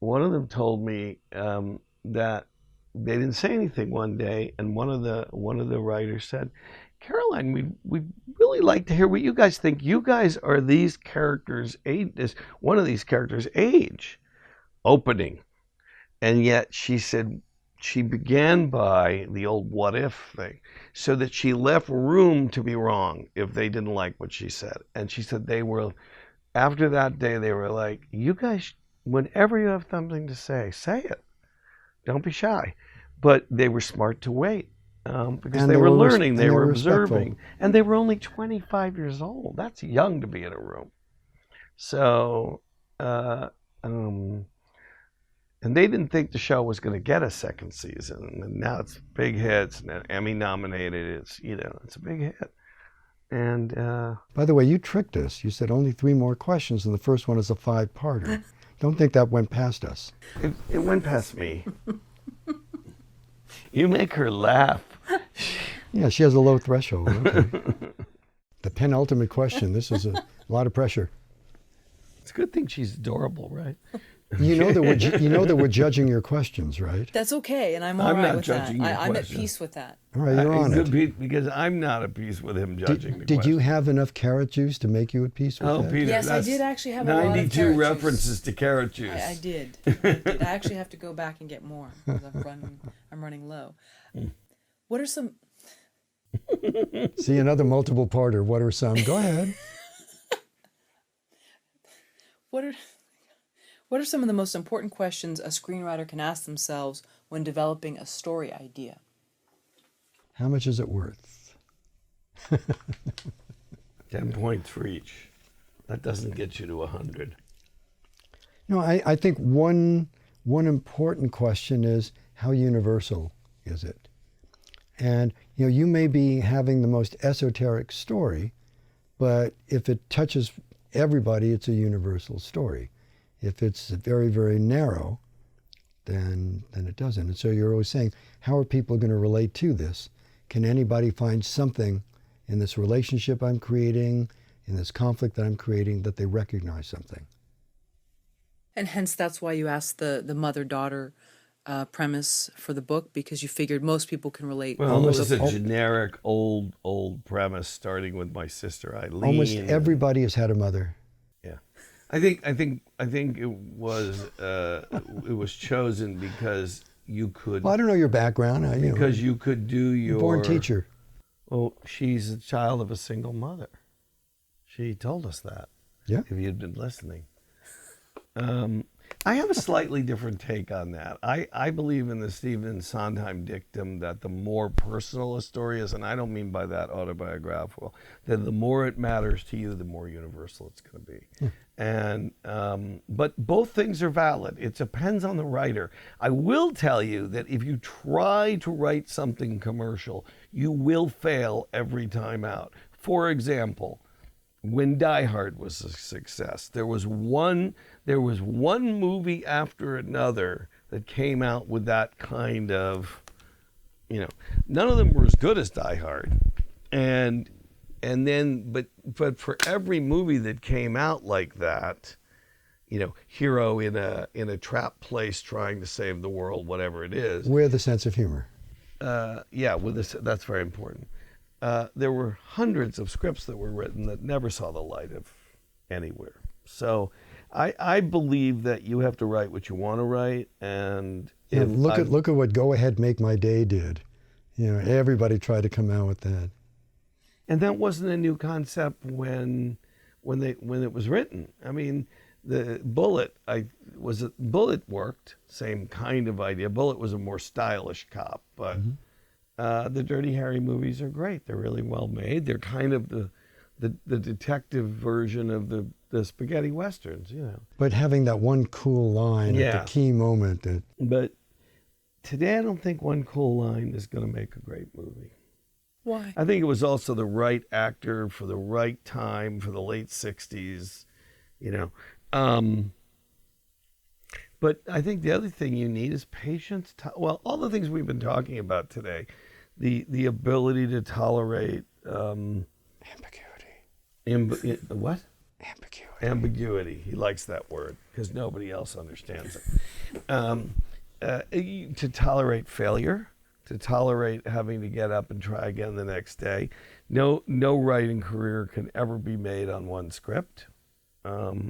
one of them told me that they didn't say anything one day, and one of the writers said, Caroline, we'd really like to hear what you guys think. You guys are these characters' age, one of these characters' age opening. And yet she said she began by the old what if thing, so that she left room to be wrong if they didn't like what she said. And she said after that day, they were like, you guys, whenever you have something to say it. Don't be shy. But they were smart to wait. because And they were res- learning, and they were respectful. observing, and they were only 25 years old. That's young to be in a room. So, and they didn't think the show was going to get a second season, and now it's big hits and Emmy nominated. It's a big hit. And By the way, you tricked us. You said only 3 more questions, and the first one is a 5-parter. Don't think that went past us. it went past me. You make her laugh. Yeah, she has a low threshold. Okay. The penultimate question. This is a lot of pressure. It's a good thing she's adorable, right? You know that we're judging your questions, right? That's okay, and I'm all right not with that. judging your I'm at questions. peace with that. All right, you're on it. Because I'm not at peace with him judging the Did you question. have enough carrot juice to make you at peace with Oh, that? Peter, Yes, I that's did actually have a lot of 92 carrot juice. references to carrot juice. I did. I actually have to go back and get more because I'm running low. What are some? See, another multiple parter. What are some? Go ahead. What are some of the most important questions a screenwriter can ask themselves when developing a story idea? How much is it worth? 10 points for each. That doesn't get you to 100. No, I think one important question is how universal is it? And you may be having the most esoteric story, but if it touches everybody, it's a universal story. If it's very, very narrow, then it doesn't. And so you're always saying, how are people going to relate to this? Can anybody find something in this relationship I'm creating, in this conflict that I'm creating, that they recognize something? And hence that's why you asked the mother-daughter premise for the book, because you figured most people can relate. Well, it was a generic old premise starting with my sister Eileen. Almost everybody has had a mother. Yeah. I think it was chosen because you could. Well, I don't know your background. Because you could do your born teacher. Well, she's a child of a single mother. She told us that. Yeah. If you'd been listening. I have a slightly different take on that. I believe in the Stephen Sondheim dictum that the more personal a story is, and I don't mean by that autobiographical, that the more it matters to you, the more universal it's going to be. And but both things are valid. It depends on the writer. I will tell you that if you try to write something commercial, you will fail every time out. For example, when Die Hard was a success, there was one movie after another that came out with that kind of, none of them were as good as Die Hard, and then but for every movie that came out like that, hero in a trap place trying to save the world, whatever it is, With a sense of humor. that's very important. There were hundreds of scripts that were written that never saw the light of anywhere. So I believe that you have to write what you want to write. And look at what Go Ahead Make My Day did. Everybody tried to come out with that. And that wasn't a new concept when it was written. I mean, the Bullet worked, same kind of idea. Bullet was a more stylish cop, but the Dirty Harry movies are great. They're really well made. They're kind of the detective version of the spaghetti westerns, But having that one cool line at the key moment. But today I don't think one cool line is going to make a great movie. Why? I think it was also the right actor for the right time for the late 60s, But I think the other thing you need is patience. All the things we've been talking about today, the ability to tolerate Ambiguity. What? Ambiguity. Ambiguity. He likes that word because nobody else understands it. To tolerate failure, to tolerate having to get up and try again the next day. No writing career can ever be made on one script. I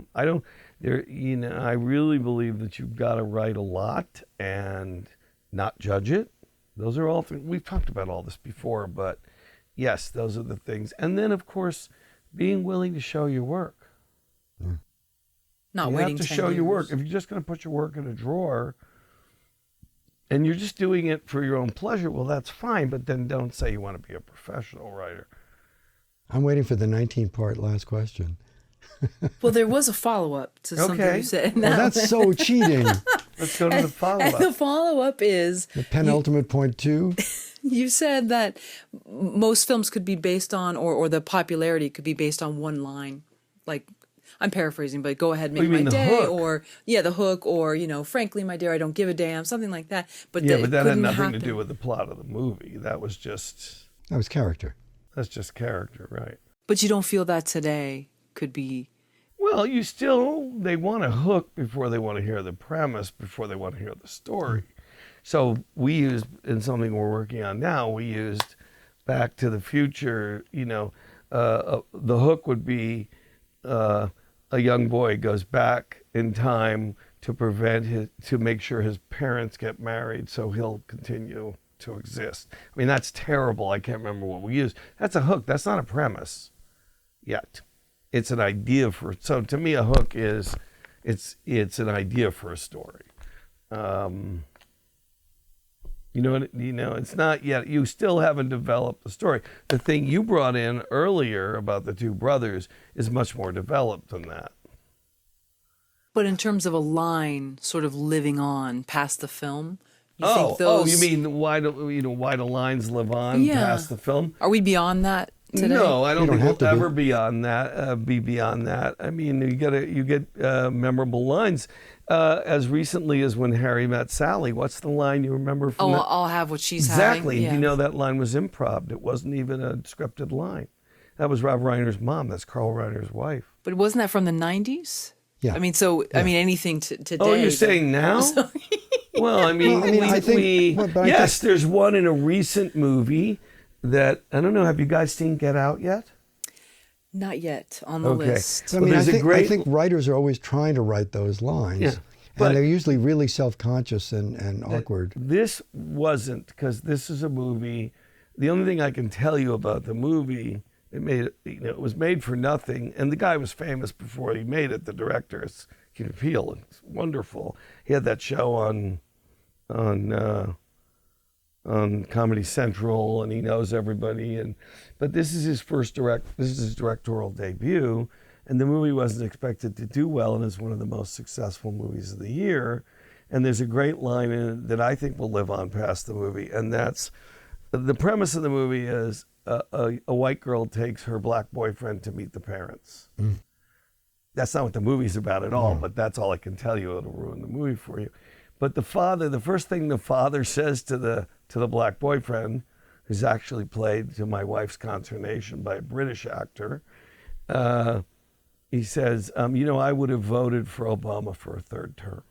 really believe that you've got to write a lot and not judge it. Those are all things. We've talked about all this before, but yes, those are the things. And then, of course, being willing to show your work. Not you waiting have to 10 show your years. work. If you're just going to put your work in a drawer, and you're just doing it for your own pleasure, well, that's fine, but then don't say you want to be a professional writer. I'm waiting for the 19-part last question. Well, there was a follow-up to something you said. Well, that's so cheating. Let's go to the follow-up. And the follow-up is... The penultimate point 2. You said that most films could be based on, or the popularity could be based on one line. Like, I'm paraphrasing, but go ahead, make my day. Hook? Or, the hook, or, frankly, my dear, I don't give a damn, something like that. But but that had nothing to do with the plot of the movie. That was character. That's just character, right? But you don't feel that today could be... Well, they want a hook before they want to hear the premise, before they want to hear the story. So we used, in something we're working on now, we used Back to the Future, the hook would be a young boy goes back in time to make sure his parents get married so he'll continue to exist. I mean, that's terrible. I can't remember what we used. That's a hook. That's not a premise yet. It's an idea so to me, a hook is, it's an idea for a story. It's not yet. You still haven't developed the story. The thing you brought in earlier about the two brothers is much more developed than that. But in terms of a line sort of living on past the film, you mean why do lines live on past the film? Are we beyond that today? No, I don't think we'll ever be beyond that. I mean, you get memorable lines. As recently as When Harry Met Sally. What's the line you remember from that? I'll have what she's having. Exactly. Yeah. That line was improv. It wasn't even a scripted line. That was Rob Reiner's mom. That's Carl Reiner's wife. But wasn't that from the 90s? Yeah. I mean, anything today. Oh, you're saying now? Well, I mean, there's one in a recent movie that, I don't know, have you guys seen Get Out yet? Not yet on the list. I mean, I think writers are always trying to write those lines, and they're usually really self-conscious and awkward. This wasn't, because this is a movie. The only thing I can tell you about the movie, it was made for nothing, and the guy was famous before he made it. The director, Keenan Peele, it's wonderful. He had that show on Comedy Central, and he knows everybody. But this is his directorial debut, and the movie wasn't expected to do well, and it's one of the most successful movies of the year. And there's a great line in it that I think will live on past the movie, and that's the premise of the movie is a white girl takes her black boyfriend to meet the parents. That's not what the movie's about at all, but that's all I can tell you. It'll ruin the movie for you. But the first thing the father says to the black boyfriend, who's actually played, to my wife's consternation, by a British actor, he says, I would have voted for Obama for a third term.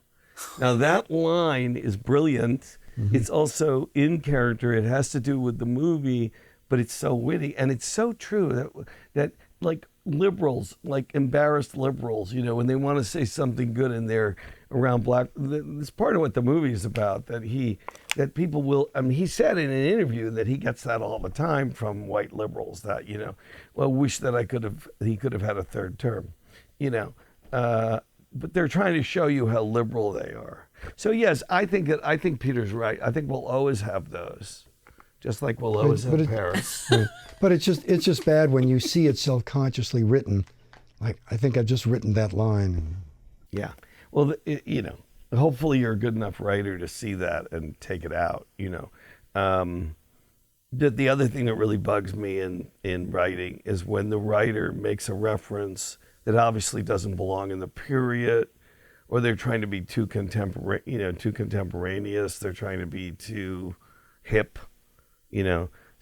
Now that line is brilliant. It's also in character. It has to do with the movie, but it's so witty, and it's so true that like liberals, like embarrassed liberals, when they want to say something good in there around black, it's part of what the movie is about, that people will, he said in an interview that he gets that all the time from white liberals, that, wish that he could have had a third term, but they're trying to show you how liberal they are. So yes, I think Peter's right. I think we'll always have those, just like we'll always have Paris. But it's just bad when you see it self-consciously written. Like, I think I've just written that line. Yeah. Well, hopefully you're a good enough writer to see that and take it out. The other thing that really bugs me in writing is when the writer makes a reference that obviously doesn't belong in the period, or they're trying to be too contemporaneous. They're trying to be too hip,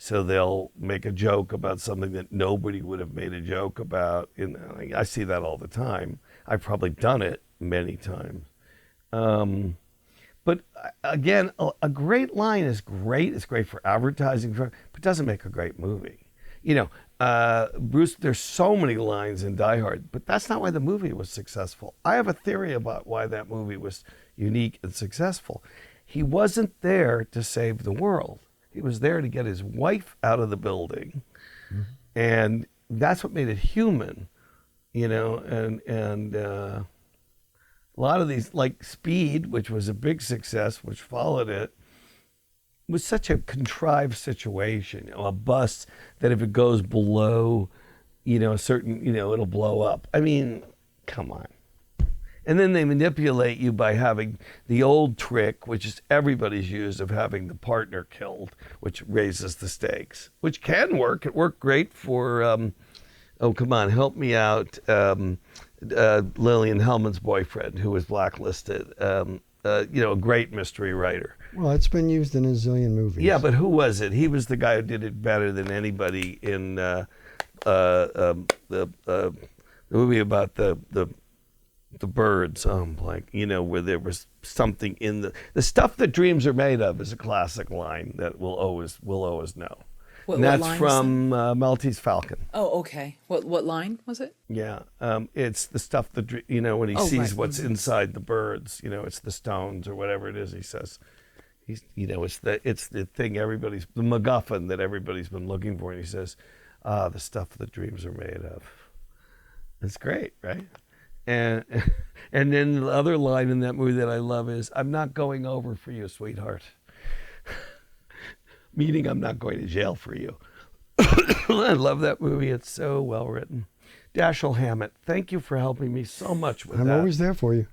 So they'll make a joke about something that nobody would have made a joke about. I see that all the time. I've probably done it many times. But again, a great line is great. It's great for advertising, but it doesn't make a great movie. Bruce, there's so many lines in Die Hard, but that's not why the movie was successful. I have a theory about why that movie was unique and successful. He wasn't there to save the world. He was there to get his wife out of the building. And that's what made it human, and a lot of these, like Speed, which was a big success, which followed it, was such a contrived situation. You know, a bus that if it goes below, you know, a certain, you know, it'll blow up. I mean, come on. And then they manipulate you by having the old trick, which is everybody's used, of having the partner killed, which raises the stakes, which can work. It worked great for, oh, come on, help me out, Lillian Hellman's boyfriend, who was blacklisted, you know, a great mystery writer. Well, it's been used in a zillion movies. Yeah, but who was it? He was the guy who did it better than anybody in the movie about the birds, like, you know, where there was something in the stuff that dreams are made of is a classic line that we'll always know. And that's line from Maltese Falcon. Oh, okay. What line was it? Yeah, it's the stuff that, you know, when he sees right. what's inside the birds, you know, it's the stones or whatever it is. He says, you know, it's the thing the MacGuffin that everybody's been looking for, and he says, the stuff that dreams are made of. It's great, right? And then the other line in that movie that I love is, "I'm not going over for you, sweetheart." Meaning I'm not going to jail for you. I love that movie. It's so well written. Dashiell Hammett, thank you for helping me so much with that. I'm always there for you.